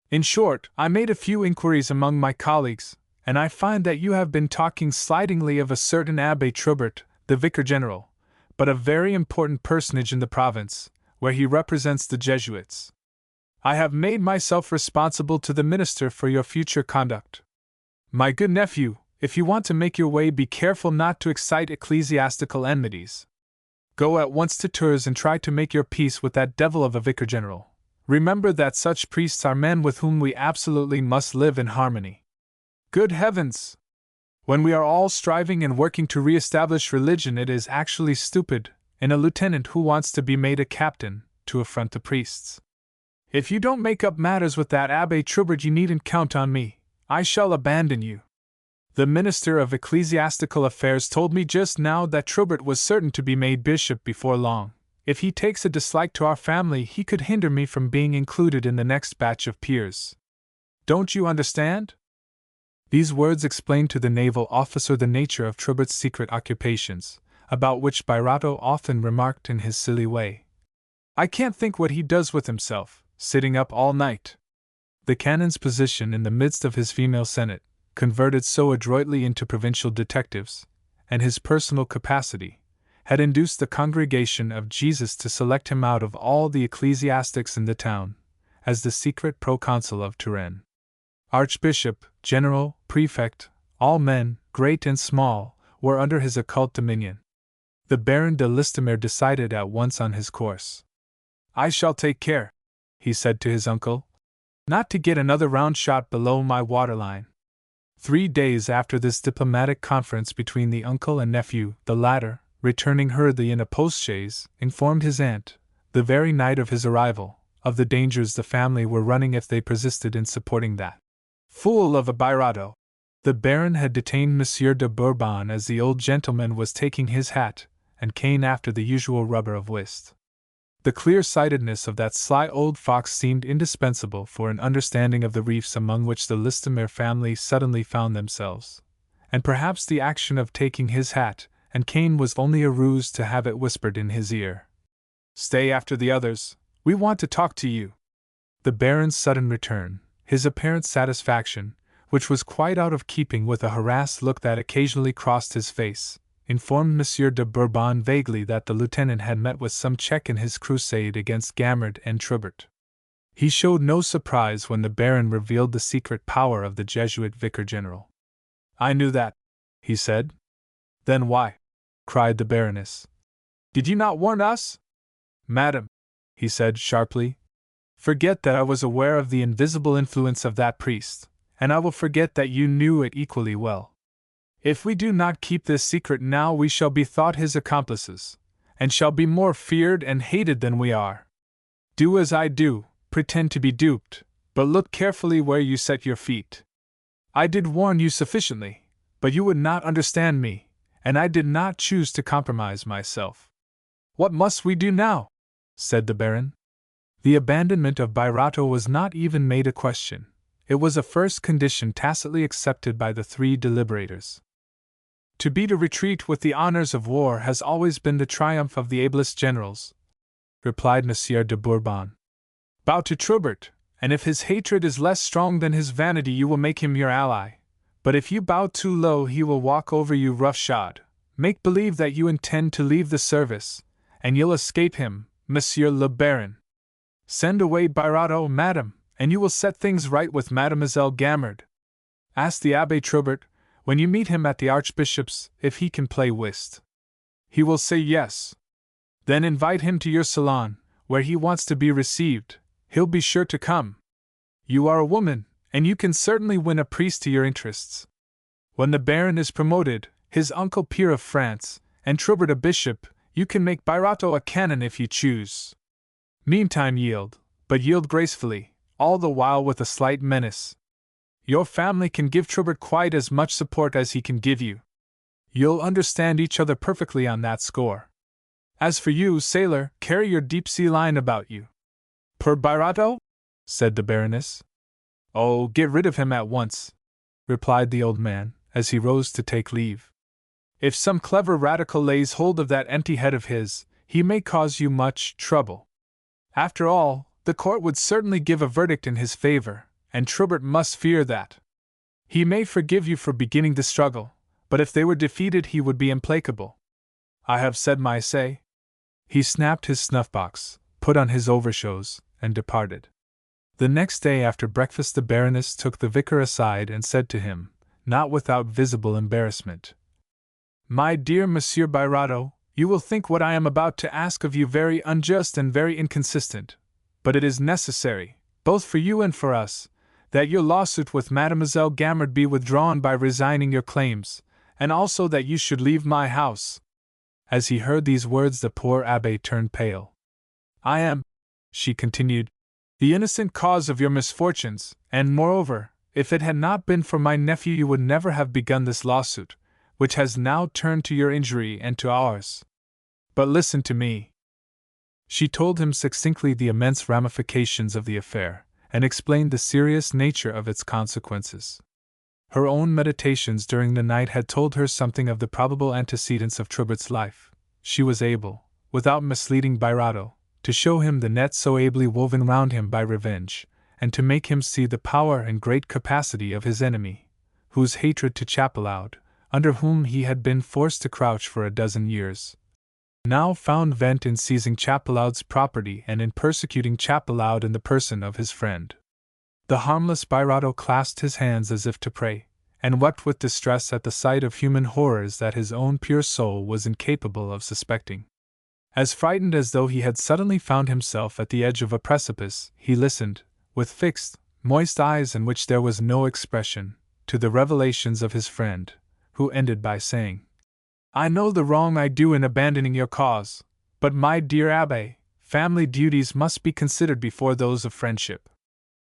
Speaker 1: In short, I made a few inquiries among my colleagues, and I find that you have been talking slightingly of a certain Abbé Trubert, the Vicar General, but a very important personage in the province, where he represents the Jesuits. I have made myself responsible to the minister for your future conduct. My good nephew, if you want to make your way, be careful not to excite ecclesiastical enmities. Go at once to Tours and try to make your peace with that devil of a vicar general. Remember that such priests are men with whom we absolutely must live in harmony. Good heavens! When we are all striving and working to re-establish religion, it is actually stupid, in a lieutenant who wants to be made a captain, to affront the priests. If you don't make up matters with that Abbé Trubert, you needn't count on me. I shall abandon you. The Minister of Ecclesiastical Affairs told me just now that Trubert was certain to be made bishop before long. If he takes a dislike to our family, he could hinder me from being included in the next batch of peers. Don't you understand? These words explained to the naval officer the nature of Trubert's secret occupations, about which Birato often remarked in his silly way, "I can't think what he does with himself, sitting up all night." The canon's position in the midst of his female senate, converted so adroitly into provincial detectives, and his personal capacity, had induced the Congregation of Jesus to select him out of all the ecclesiastics in the town, as the secret proconsul of Turin. Archbishop, general, prefect, all men, great and small, were under his occult dominion. The Baron de Listomere decided at once on his course. "I shall take care," he said to his uncle, "not to get another round shot below my waterline." 3 days after this diplomatic conference between the uncle and nephew, the latter, returning hurriedly in a postchaise, informed his aunt, the very night of his arrival, of the dangers the family were running if they persisted in supporting that fool of a Birato. The Baron had detained Monsieur de Bourbon as the old gentleman was taking his hat and cane after the usual rubber of whist. The clear-sightedness of that sly old fox seemed indispensable for an understanding of the reefs among which the Listomere family suddenly found themselves, and perhaps the action of taking his hat and cane was only a ruse to have it whispered in his ear, "Stay after the others, we want to talk to you." The Baron's sudden return, his apparent satisfaction, which was quite out of keeping with a harassed look that occasionally crossed his face, informed Monsieur de Bourbon vaguely that the lieutenant had met with some check in his crusade against Gamard and Trubert. He showed no surprise when the Baron revealed the secret power of the Jesuit vicar general. "I knew that," he said. "Then why?" cried the Baroness. "Did you not warn us?" "Madam," he said sharply, "forget that I was aware of the invisible influence of that priest, and I will forget that you knew it equally well. If we do not keep this secret now, we shall be thought his accomplices, and shall be more feared and hated than we are. Do as I do, pretend to be duped, but look carefully where you set your feet. I did warn you sufficiently, but you would not understand me, and I did not choose to compromise myself." "What must we do now?" said the Baron. The abandonment of Birato was not even made a question. It was a first condition tacitly accepted by the 3 deliberators. To beat a retreat with the honors of war has always been the triumph of the ablest generals, replied Monsieur de Bourbon. "Bow to Trubert, and if his hatred is less strong than his vanity, you will make him your ally. But if you bow too low, he will walk over you roughshod. Make believe that you intend to leave the service, and you'll escape him, Monsieur le Baron. Send away Birato, madame, and you will set things right with Mademoiselle Gamard. Ask the Abbé Trubert, when you meet him at the Archbishop's, if he can play whist. He will say yes. Then invite him to your salon, where he wants to be received. He'll be sure to come. You are a woman, and you can certainly win a priest to your interests. When the Baron is promoted, his uncle peer of France, and Trubert a bishop, you can make Birato a canon if you choose. Meantime yield, but yield gracefully, all the while with a slight menace. Your family can give Trubert quite as much support as he can give you. You'll understand each other perfectly on that score. As for you, sailor, carry your deep-sea line about you." "Per Birato?" said the Baroness. "Oh, get rid of him at once," replied the old man, as he rose to take leave. "If some clever radical lays hold of that empty head of his, he may cause you much trouble. After all, the court would certainly give a verdict in his favor, and Trubert must fear that. He may forgive you for beginning the struggle, but if they were defeated he would be implacable. I have said my say." He snapped his snuff-box, put on his overshoes, and departed. The next day after breakfast the Baroness took the vicar aside and said to him, not without visible embarrassment, "My dear Monsieur Birato, you will think what I am about to ask of you very unjust and very inconsistent, but it is necessary, both for you and for us, that your lawsuit with Mademoiselle Gamard be withdrawn by resigning your claims, and also that you should leave my house." As he heard these words the poor Abbé turned pale. "I am," she continued, "the innocent cause of your misfortunes, and moreover, if it had not been for my nephew you would never have begun this lawsuit, which has now turned to your injury and to ours. But listen to me." She told him succinctly the immense ramifications of the affair, and explained the serious nature of its consequences. Her own meditations during the night had told her something of the probable antecedents of Troubert's life. She was able, without misleading Birato, to show him the net so ably woven round him by revenge, and to make him see the power and great capacity of his enemy, whose hatred to Chapelaud, under whom he had been forced to crouch for a dozen years, now found vent in seizing Chapelaud's property and in persecuting Chapelaud in the person of his friend. The harmless Birato clasped his hands as if to pray, and wept with distress at the sight of human horrors that his own pure soul was incapable of suspecting. As frightened as though he had suddenly found himself at the edge of a precipice, he listened, with fixed, moist eyes in which there was no expression, to the revelations of his friend, who ended by saying, "I know the wrong I do in abandoning your cause, but my dear Abbé, family duties must be considered before those of friendship.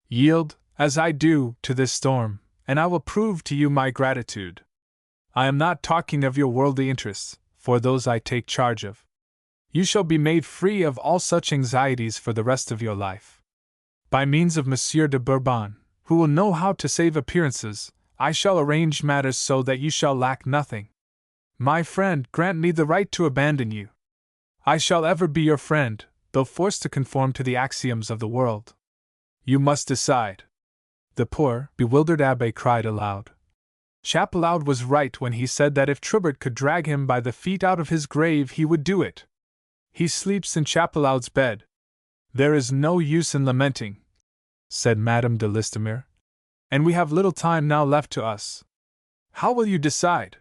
Speaker 1: Yield, as I do, to this storm, and I will prove to you my gratitude. I am not talking of your worldly interests, for those I take charge of. You shall be made free of all such anxieties for the rest of your life. By means of Monsieur de Bourbon, who will know how to save appearances, I shall arrange matters so that you shall lack nothing. My friend, grant me the right to abandon you. I shall ever be your friend, though forced to conform to the axioms of the world. You must decide." The poor, bewildered Abbé cried aloud. Chapelaud was right when he said that if Troubert could drag him by the feet out of his grave he would do it. He sleeps in Chapelaud's bed. "There is no use in lamenting," said Madame de Listomere, "and we have little time now left to us. How will you decide?"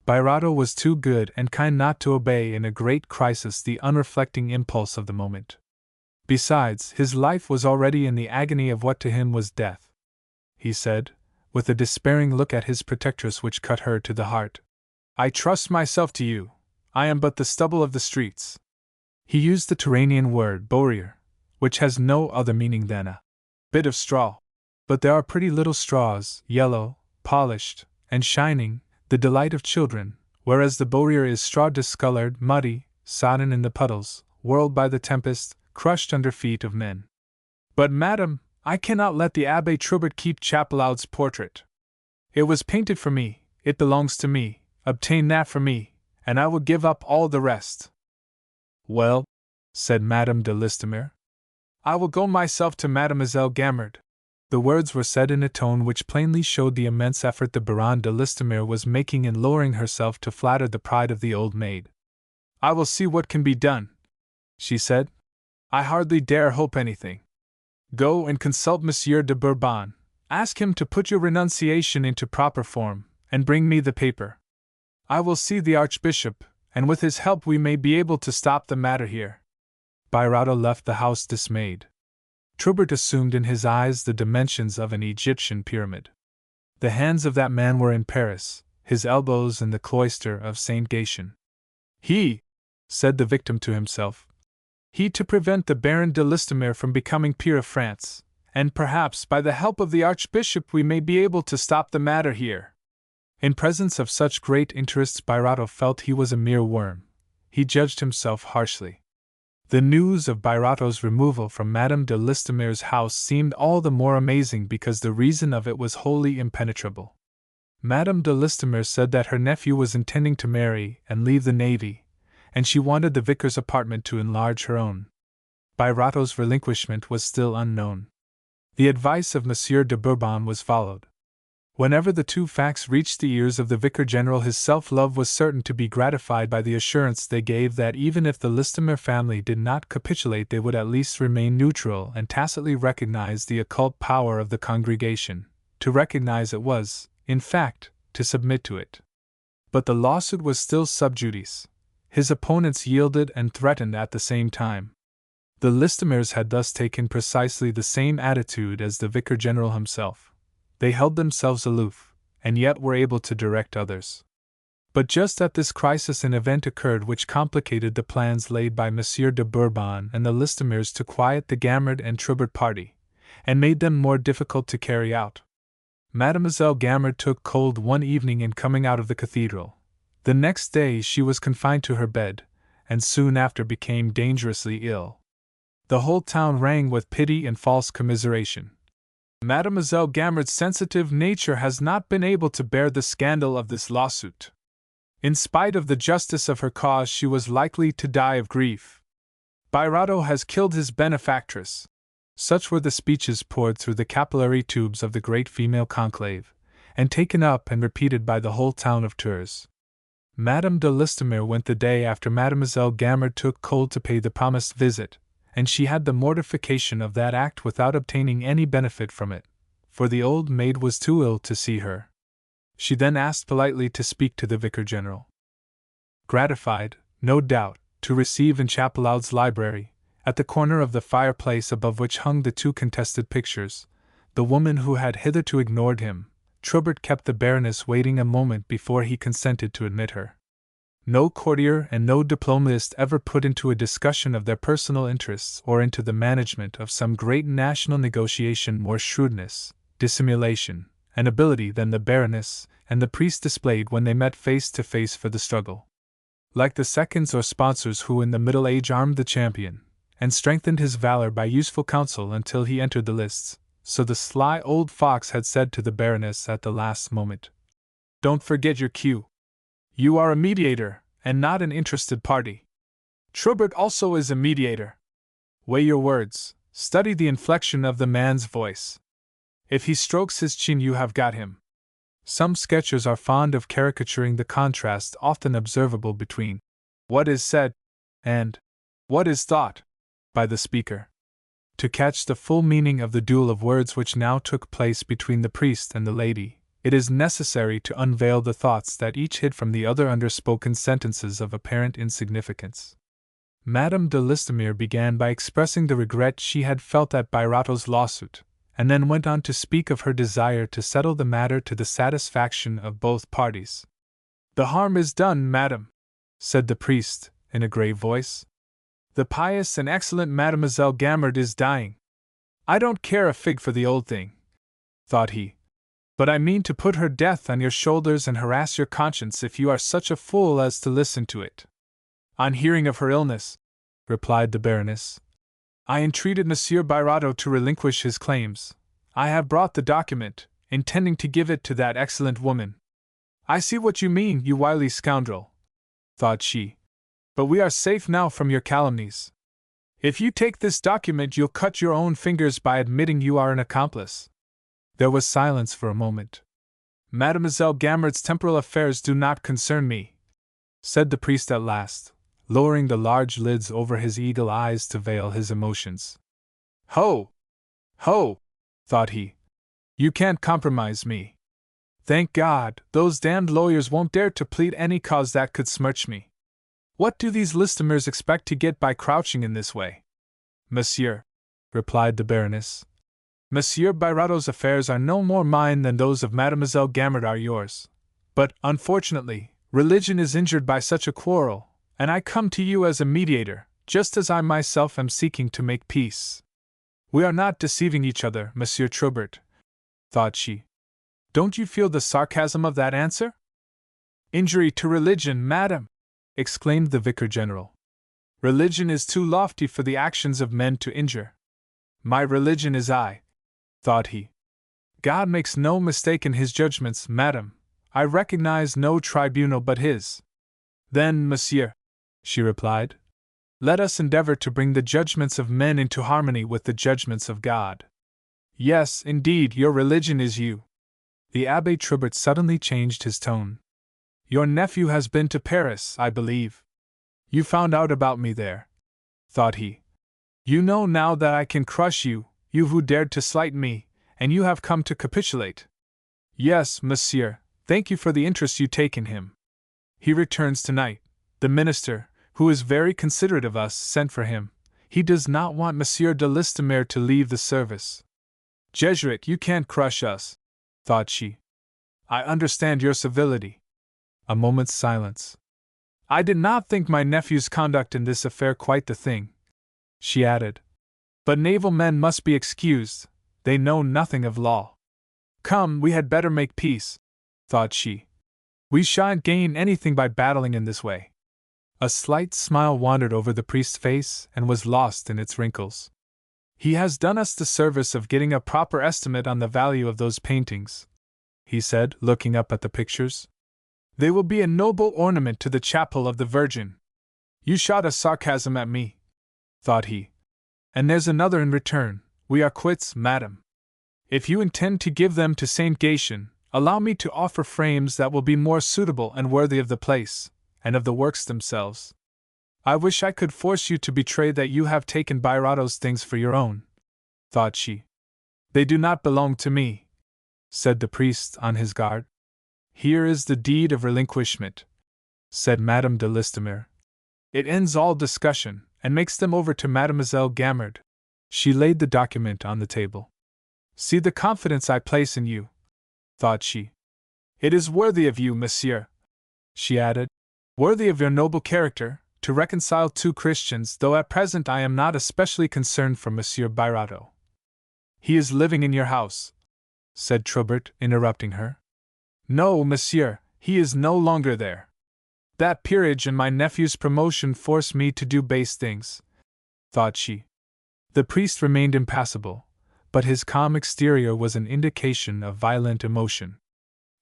Speaker 1: Birato was too good and kind not to obey in a great crisis the unreflecting impulse of the moment. Besides, his life was already in the agony of what to him was death. He said, with a despairing look at his protectress which cut her to the heart, "I trust myself to you. I am but the stubble of the streets." He used the Turanian word bourrier, which has no other meaning than a bit of straw. But there are pretty little straws, yellow, polished, and shining, the delight of children, whereas the bourrier is straw discolored, muddy, sodden in the puddles, whirled by the tempest, crushed under feet of men. "But, madam, I cannot let the Abbé Troubert keep Chapelaud's portrait. It was painted for me, it belongs to me, obtain that for me, and I will give up all the rest." "Well," said Madame de Listomere, "I will go myself to Mademoiselle Gamard." The words were said in a tone which plainly showed the immense effort the Baronne de Listomere was making in lowering herself to flatter the pride of the old maid. "I will see what can be done," she said. "I hardly dare hope anything. Go and consult Monsieur de Bourbon, ask him to put your renunciation into proper form, and bring me the paper. I will see the Archbishop, and with his help we may be able to stop the matter here." Birato left the house dismayed. Troubert assumed in his eyes the dimensions of an Egyptian pyramid. The hands of that man were in Paris, his elbows in the cloister of Saint Gatien. "He," said the victim to himself, "he to prevent the Baron de Listomere from becoming peer of France, and perhaps by the help of the Archbishop we may be able to stop the matter here." In presence of such great interests Birato felt he was a mere worm. He judged himself harshly. The news of Birato's removal from Madame de Listomere's house seemed all the more amazing because the reason of it was wholly impenetrable. Madame de Listomere said that her nephew was intending to marry and leave the navy, and she wanted the vicar's apartment to enlarge her own. Birato's relinquishment was still unknown. The advice of Monsieur de Bourbon was followed. Whenever the two facts reached the ears of the Vicar General, his self-love was certain to be gratified by the assurance they gave that even if the Listomere family did not capitulate, they would at least remain neutral and tacitly recognize the occult power of the congregation. To recognize it was, in fact, to submit to it. But the lawsuit was still sub judice. His opponents yielded and threatened at the same time. The Listomeres had thus taken precisely the same attitude as the Vicar General himself. They held themselves aloof, and yet were able to direct others. But just at this crisis an event occurred which complicated the plans laid by Monsieur de Bourbon and the Listomeres to quiet the Gamard and Trubert party, and made them more difficult to carry out. Mademoiselle Gamard took cold one evening in coming out of the cathedral. The next day she was confined to her bed, and soon after became dangerously ill. The whole town rang with pity and false commiseration. Mademoiselle Gamard's sensitive nature has not been able to bear the scandal of this lawsuit. In spite of the justice of her cause, she was likely to die of grief. Birato has killed his benefactress. Such were the speeches poured through the capillary tubes of the great female conclave, and taken up and repeated by the whole town of Tours. Madame de Listomere went the day after Mademoiselle Gamard took cold to pay the promised visit, and she had the mortification of that act without obtaining any benefit from it, for the old maid was too ill to see her. She then asked politely to speak to the Vicar General. Gratified, no doubt, to receive in Chapelaud's library, at the corner of the fireplace above which hung the two contested pictures, the woman who had hitherto ignored him, Trubert kept the Baroness waiting a moment before he consented to admit her. No courtier and no diplomatist ever put into a discussion of their personal interests or into the management of some great national negotiation more shrewdness, dissimulation, and ability than the Baroness and the priest displayed when they met face to face for the struggle. Like the seconds or sponsors who in the Middle Age armed the champion, and strengthened his valor by useful counsel until he entered the lists, so the sly old fox had said to the Baroness at the last moment, "Don't forget your cue. You are a mediator, and not an interested party. Trubert also is a mediator. Weigh your words, study the inflection of the man's voice. If he strokes his chin, you have got him." Some sketchers are fond of caricaturing the contrast often observable between what is said and what is thought by the speaker. To catch the full meaning of the duel of words which now took place between the priest and the lady, it is necessary to unveil the thoughts that each hid from the other under spoken sentences of apparent insignificance. Madame de Listomere began by expressing the regret she had felt at Birato's lawsuit, and then went on to speak of her desire to settle the matter to the satisfaction of both parties. "The harm is done, madame," said the priest, in a grave voice. "The pious and excellent Mademoiselle Gamard is dying. I don't care a fig for the old thing," thought he, "but I mean to put her death on your shoulders and harass your conscience if you are such a fool as to listen to it." "On hearing of her illness," replied the Baroness, "I entreated Monsieur Birato to relinquish his claims. I have brought the document, intending to give it to that excellent woman." "I see what you mean, you wily scoundrel," thought she. "But we are safe now from your calumnies. If you take this document, you'll cut your own fingers by admitting you are an accomplice." There was silence for a moment. "Mademoiselle Gamard's temporal affairs do not concern me," said the priest at last, lowering the large lids over his eagle eyes to veil his emotions. "Ho! Ho!" thought he. "You can't compromise me. Thank God, those damned lawyers won't dare to plead any cause that could smirch me. What do these Listomeres expect to get by crouching in this way?" "Monsieur," replied the Baroness, "Monsieur Birato's affairs are no more mine than those of Mademoiselle Gamard are yours. But, unfortunately, religion is injured by such a quarrel, and I come to you as a mediator, just as I myself am seeking to make peace. We are not deceiving each other, Monsieur Trubert," thought she. "Don't you feel the sarcasm of that answer?" "Injury to religion, madame!" exclaimed the Vicar General. "Religion is too lofty for the actions of men to injure. My religion is I," thought he. "God makes no mistake in his judgments, madame. I recognize no tribunal but his." "Then, monsieur," she replied, "let us endeavor to bring the judgments of men into harmony with the judgments of God. Yes, indeed, your religion is you. The Abbé Trubert suddenly changed his tone. Your nephew has been to Paris, I believe. You found out about me there, thought he. You know now that I can crush you, you who dared to slight me, and you have come to capitulate. Yes, monsieur, thank you for the interest you take in him. He returns tonight. The minister, who is very considerate of us, sent for him. He does not want Monsieur de Listomere to leave the service. Jesuit, you can't crush us, thought she. I understand your civility. A moment's silence. I did not think my nephew's conduct in this affair quite the thing, she added. But naval men must be excused, they know nothing of law. Come, we had better make peace, thought she. We shan't gain anything by battling in this way. A slight smile wandered over the priest's face and was lost in its wrinkles. He has done us the service of getting a proper estimate on the value of those paintings, he said, looking up at the pictures. They will be a noble ornament to the chapel of the Virgin. You shot a sarcasm at me, thought he. And there's another in return. We are quits, madam. If you intend to give them to Saint Gatien, allow me to offer frames that will be more suitable and worthy of the place, and of the works themselves. I wish I could force you to betray that you have taken Bairato's things for your own, thought she. They do not belong to me, said the priest on his guard. Here is the deed of relinquishment, said Madame de Listomere. It ends all discussion, and makes them over to Mademoiselle Gamard. She laid the document on the table. See the confidence I place in you, thought she. It is worthy of you, monsieur, she added, worthy of your noble character, to reconcile two Christians, though at present I am not especially concerned for Monsieur Bairato. He is living in your house, said Trubert, interrupting her. No, monsieur, he is no longer there. That peerage and my nephew's promotion force me to do base things, thought she. The priest remained impassible, but his calm exterior was an indication of violent emotion.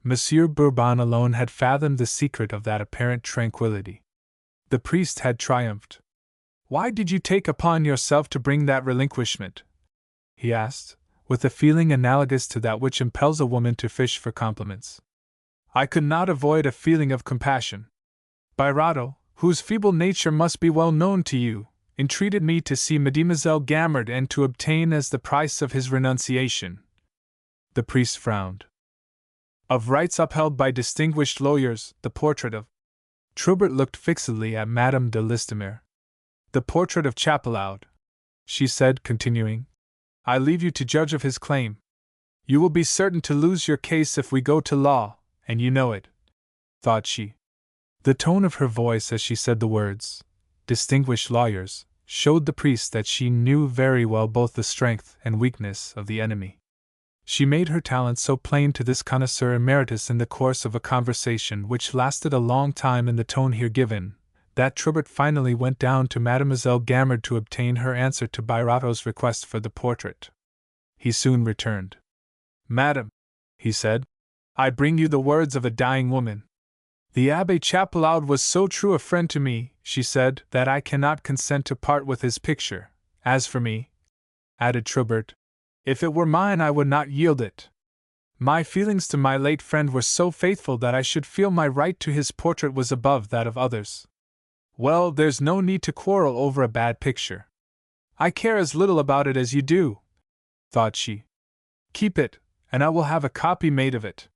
Speaker 1: Monsieur Bourbon alone had fathomed the secret of that apparent tranquility. The priest had triumphed. Why did you take upon yourself to bring that relinquishment? He asked, with a feeling analogous to that which impels a woman to fish for compliments. I could not avoid a feeling of compassion. Bairato, whose feeble nature must be well known to you, entreated me to see Mademoiselle Gamard and to obtain as the price of his renunciation. The priest frowned. Of rights upheld by distinguished lawyers, the portrait of... Trubert looked fixedly at Madame de Listomere. The portrait of Chapelaud, she said, continuing. I leave you to judge of his claim. You will be certain to lose your case if we go to law, and you know it, thought she. The tone of her voice as she said the words, distinguished lawyers, showed the priest that she knew very well both the strength and weakness of the enemy. She made her talent so plain to this connoisseur emeritus in the course of a conversation which lasted a long time in the tone here given, that Trubert finally went down to Mademoiselle Gamard to obtain her answer to Bairato's request for the portrait. He soon returned. Madam, he said, I bring you the words of a dying woman. The Abbé Chapelaud was so true a friend to me, she said, that I cannot consent to part with his picture. As for me, added Trubert, if it were mine I would not yield it. My feelings to my late friend were so faithful that I should feel my right to his portrait was above that of others. Well, there's no need to quarrel over a bad picture. I care as little about it as you do, thought she. Keep it, and I will have a copy made of it.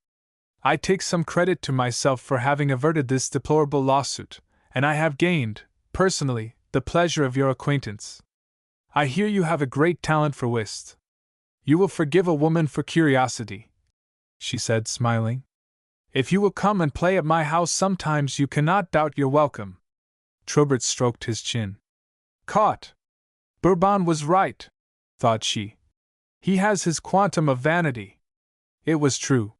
Speaker 1: I take some credit to myself for having averted this deplorable lawsuit, and I have gained, personally, the pleasure of your acquaintance. I hear you have a great talent for whist. You will forgive a woman for curiosity, she said, smiling. If you will come and play at my house sometimes you cannot doubt your welcome. Trubert stroked his chin. Caught! Bourbon was right, thought she. He has his quantum of vanity. It was true.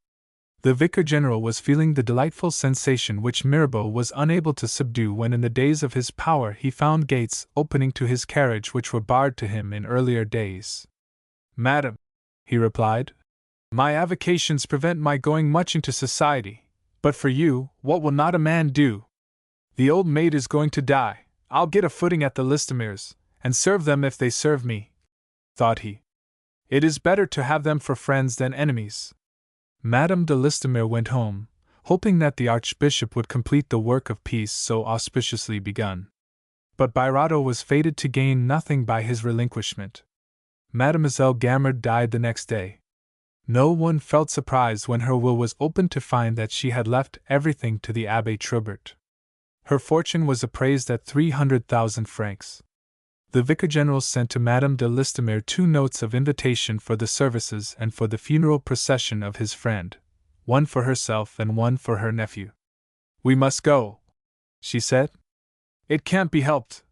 Speaker 1: The Vicar General was feeling the delightful sensation which Mirabeau was unable to subdue when in the days of his power he found gates opening to his carriage which were barred to him in earlier days. Madam, he replied, my avocations prevent my going much into society, but for you, what will not a man do? The old maid is going to die, I'll get a footing at the Listomeres, and serve them if they serve me, thought he. It is better to have them for friends than enemies. Madame de Listomere went home, hoping that the Archbishop would complete the work of peace so auspiciously begun. But Birato was fated to gain nothing by his relinquishment. Mademoiselle Gamard died the next day. No one felt surprised when her will was opened to find that she had left everything to the Abbé Trubert. Her fortune was appraised at 300,000 francs. The Vicar General sent to Madame de Listomere 2 notes of invitation for the services and for the funeral procession of his friend, one for herself and one for her nephew. "We must go," she said. "It can't be helped,"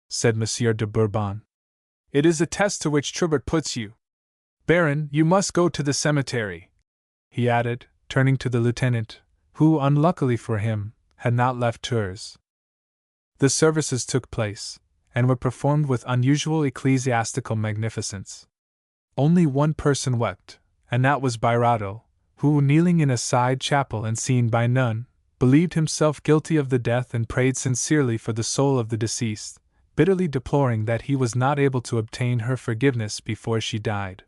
Speaker 1: said Monsieur de Bourbon. "It is a test to which Trubert puts you. Baron, you must go to the cemetery," he added, turning to the lieutenant, who, unluckily for him, had not left Tours. The services took place, and were performed with unusual ecclesiastical magnificence. Only one person wept, and that was Birato, who, kneeling in a side chapel and seen by none, believed himself guilty of the death and prayed sincerely for the soul of the deceased, bitterly deploring that he was not able to obtain her forgiveness before she died.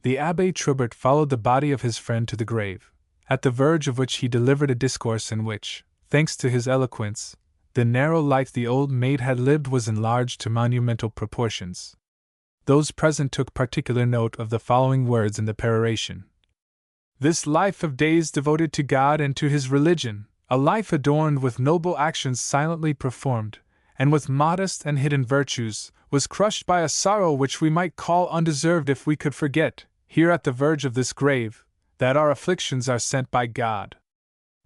Speaker 1: The Abbé Trubert followed the body of his friend to the grave, at the verge of which he delivered a discourse in which, thanks to his eloquence, the narrow life the old maid had lived was enlarged to monumental proportions. Those present took particular note of the following words in the peroration: "This life of days devoted to God and to his religion, a life adorned with noble actions silently performed, and with modest and hidden virtues, was crushed by a sorrow which we might call undeserved if we could forget, here at the verge of this grave, that our afflictions are sent by God."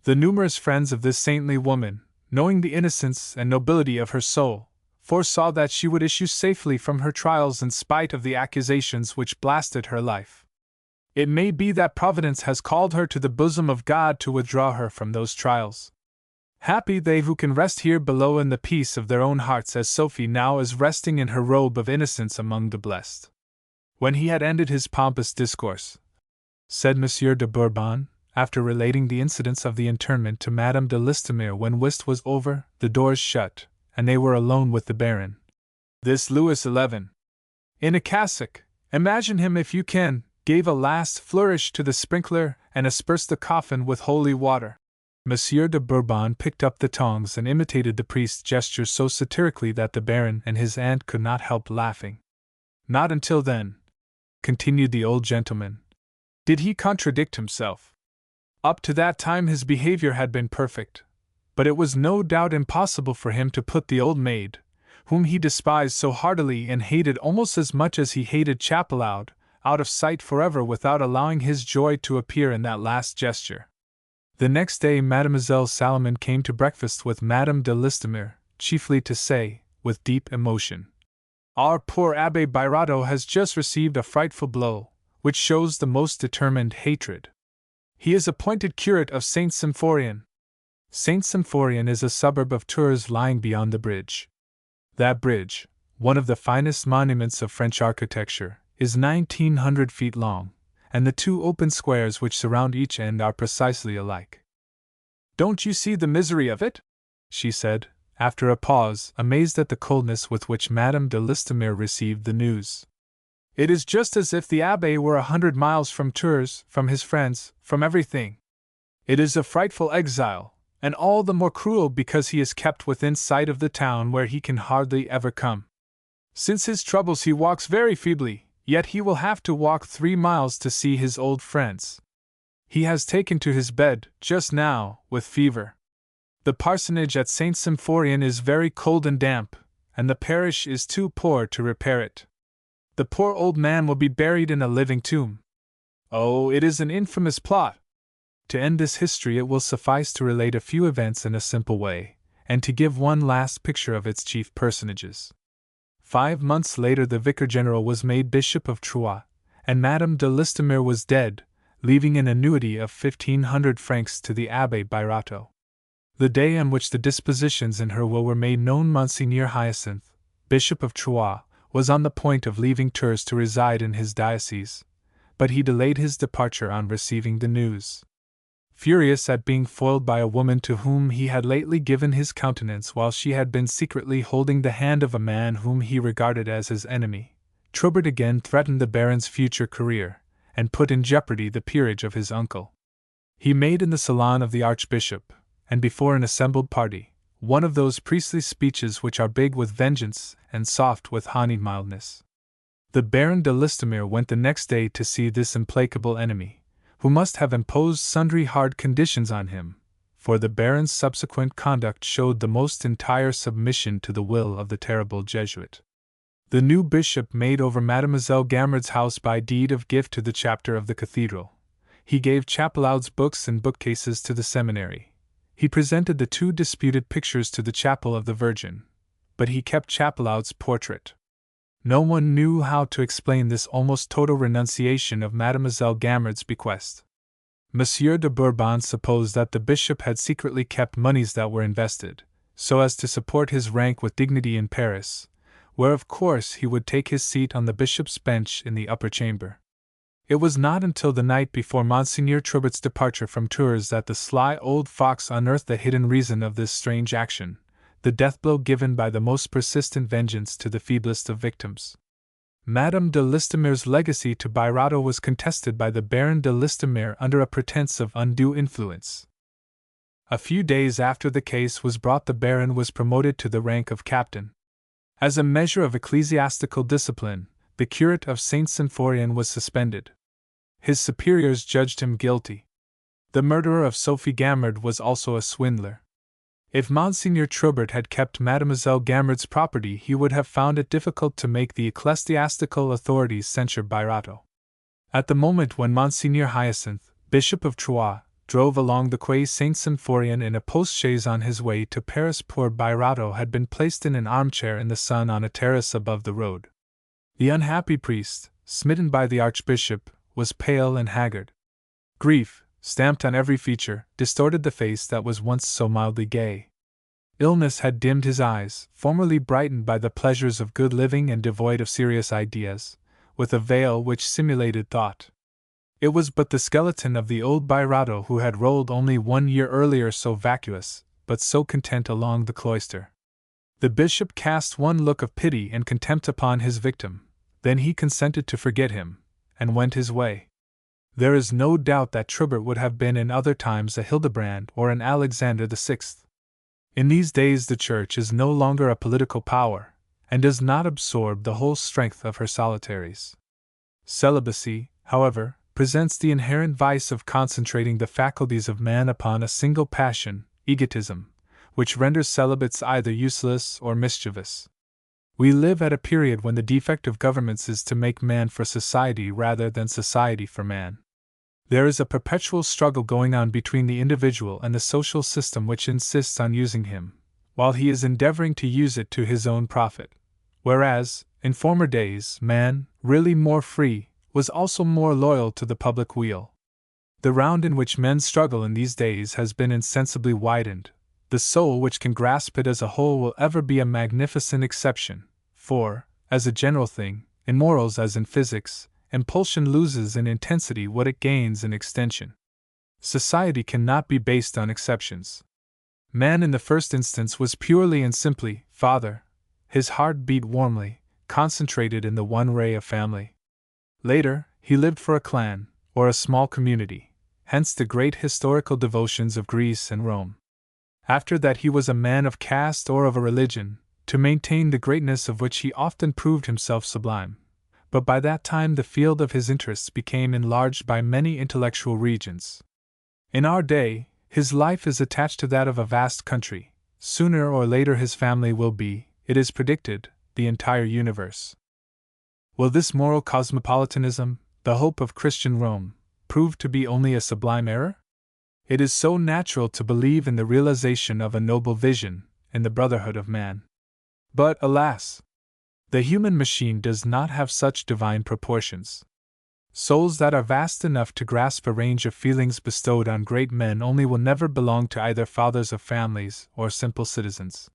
Speaker 1: The numerous friends of this saintly woman, knowing the innocence and nobility of her soul, foresaw that she would issue safely from her trials in spite of the accusations which blasted her life. It may be that Providence has called her to the bosom of God to withdraw her from those trials. Happy they who can rest here below in the peace of their own hearts as Sophie now is resting in her robe of innocence among the blessed. When he had ended his pompous discourse, said Monsieur de Bourbon, after relating the incidents of the interment to Madame de Listomere, when whist was over, the doors shut, and they were alone with the Baron. "This Louis XI, in a cassock, imagine him if you can, gave a last flourish to the sprinkler and aspersed the coffin with holy water." Monsieur de Bourbon picked up the tongs and imitated the priest's gestures so satirically that the Baron and his aunt could not help laughing. "Not until then," continued the old gentleman, "did he contradict himself. Up to that time his behavior had been perfect, but it was no doubt impossible for him to put the old maid, whom he despised so heartily and hated almost as much as he hated Chapelloud, out of sight forever without allowing his joy to appear in that last gesture. The next day Mademoiselle Salomon came to breakfast with Madame de Listomere, chiefly to say, with deep emotion, "Our poor Abbé Birato has just received a frightful blow, which shows the most determined hatred. He is appointed curate of Saint Symphorien. Saint Symphorien is a suburb of Tours lying beyond the bridge. That bridge, one of the finest monuments of French architecture, is 1,900 feet long, and the 2 open squares which surround each end are precisely alike. Don't you see the misery of it?" she said, after a pause, amazed at the coldness with which Madame de Listomere received the news. "It is just as if the Abbé were 100 miles from Tours, from his friends, from everything. It is a frightful exile, and all the more cruel because he is kept within sight of the town where he can hardly ever come. Since his troubles he walks very feebly, yet he will have to walk 3 miles to see his old friends. He has taken to his bed, just now, with fever. The parsonage at Saint Symphorien is very cold and damp, and the parish is too poor to repair it. The poor old man will be buried in a living tomb. Oh, it is an infamous plot!" To end this history it will suffice to relate a few events in a simple way, and to give one last picture of its chief personages. 5 months later the Vicar General was made Bishop of Troyes, and Madame de Listomere was dead, leaving an annuity of 1,500 francs to the Abbé Birato. The day on which the dispositions in her will were made known, Monseigneur Hyacinthe, Bishop of Troyes, was on the point of leaving Tours to reside in his diocese, but he delayed his departure on receiving the news. Furious at being foiled by a woman to whom he had lately given his countenance while she had been secretly holding the hand of a man whom he regarded as his enemy, Trubert again threatened the Baron's future career, and put in jeopardy the peerage of his uncle. He made in the salon of the Archbishop, and before an assembled party, one of those priestly speeches which are big with vengeance and soft with honeyed mildness. The Baron de Listomere went the next day to see this implacable enemy, who must have imposed sundry hard conditions on him, for the Baron's subsequent conduct showed the most entire submission to the will of the terrible Jesuit. The new bishop made over Mademoiselle Gamard's house by deed of gift to the chapter of the cathedral. He gave Chapelaud's books and bookcases to the seminary. He presented the 2 disputed pictures to the chapel of the Virgin, but he kept Chapelaud's portrait. No one knew how to explain this almost total renunciation of Mademoiselle Gamard's bequest. Monsieur de Bourbon supposed that the bishop had secretly kept moneys that were invested, so as to support his rank with dignity in Paris, where of course he would take his seat on the bishop's bench in the upper chamber. It was not until the night before Monseigneur Troubert's departure from Tours that the sly old fox unearthed the hidden reason of this strange action, the death-blow given by the most persistent vengeance to the feeblest of victims. Madame de Listomere's legacy to Birato was contested by the Baron de Listomere under a pretense of undue influence. A few days after the case was brought, the Baron was promoted to the rank of captain. As a measure of ecclesiastical discipline, the curate of Saint Symphorien was suspended. His superiors judged him guilty. The murderer of Sophie Gamard was also a swindler. If Monseigneur Troubert had kept Mademoiselle Gamard's property, he would have found it difficult to make the ecclesiastical authorities censure Birato. At the moment when Monseigneur Hyacinthe, Bishop of Troyes, drove along the Quai Saint Symphorien in a post-chaise on his way to Paris, poor Birato had been placed in an armchair in the sun on a terrace above the road. The unhappy priest, smitten by the Archbishop, was pale and haggard. Grief, stamped on every feature, distorted the face that was once so mildly gay. Illness had dimmed his eyes, formerly brightened by the pleasures of good living and devoid of serious ideas, with a veil which simulated thought. It was but the skeleton of the old Birato who had rolled only 1 year earlier so vacuous, but so content along the cloister. The bishop cast one look of pity and contempt upon his victim, then he consented to forget him, and went his way. There is no doubt that Troubert would have been in other times a Hildebrand or an Alexander VI. In these days the Church is no longer a political power, and does not absorb the whole strength of her solitaries. Celibacy, however, presents the inherent vice of concentrating the faculties of man upon a single passion, egotism, which renders celibates either useless or mischievous. We live at a period when the defect of governments is to make man for society rather than society for man. There is a perpetual struggle going on between the individual and the social system which insists on using him, while he is endeavoring to use it to his own profit. Whereas, in former days, man, really more free, was also more loyal to the public weal. The round in which men struggle in these days has been insensibly widened. The soul which can grasp it as a whole will ever be a magnificent exception, for, as a general thing, in morals as in physics, impulsion loses in intensity what it gains in extension. Society cannot be based on exceptions. Man in the first instance was purely and simply father. His heart beat warmly, concentrated in the one ray of family. Later, he lived for a clan, or a small community, hence the great historical devotions of Greece and Rome. After that he was a man of caste or of a religion, to maintain the greatness of which he often proved himself sublime. But by that time the field of his interests became enlarged by many intellectual regions. In our day, his life is attached to that of a vast country. Sooner or later his family will be, it is predicted, the entire universe. Will this moral cosmopolitanism, the hope of Christian Rome, prove to be only a sublime error? It is so natural to believe in the realization of a noble vision, in the brotherhood of man. But, alas! The human machine does not have such divine proportions. Souls that are vast enough to grasp a range of feelings bestowed on great men only will never belong to either fathers of families or simple citizens.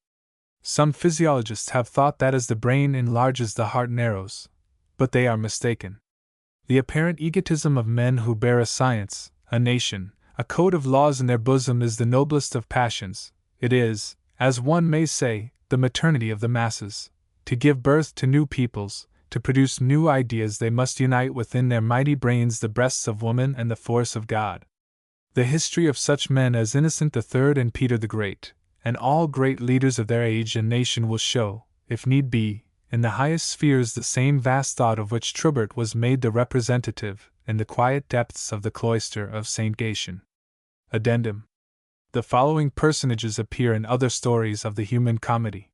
Speaker 1: Some physiologists have thought that as the brain enlarges the heart narrows, but they are mistaken. The apparent egotism of men who bear a science, a nation, a code of laws in their bosom is the noblest of passions. It is, as one may say, the maternity of the masses. To give birth to new peoples, to produce new ideas, they must unite within their mighty brains the breasts of woman and the force of God. The history of such men as Innocent III and Peter the Great, and all great leaders of their age and nation will show, if need be, in the highest spheres the same vast thought of which Trubert was made the representative in the quiet depths of the cloister of St. Gatian. Addendum. The following personages appear in other stories of the human comedy.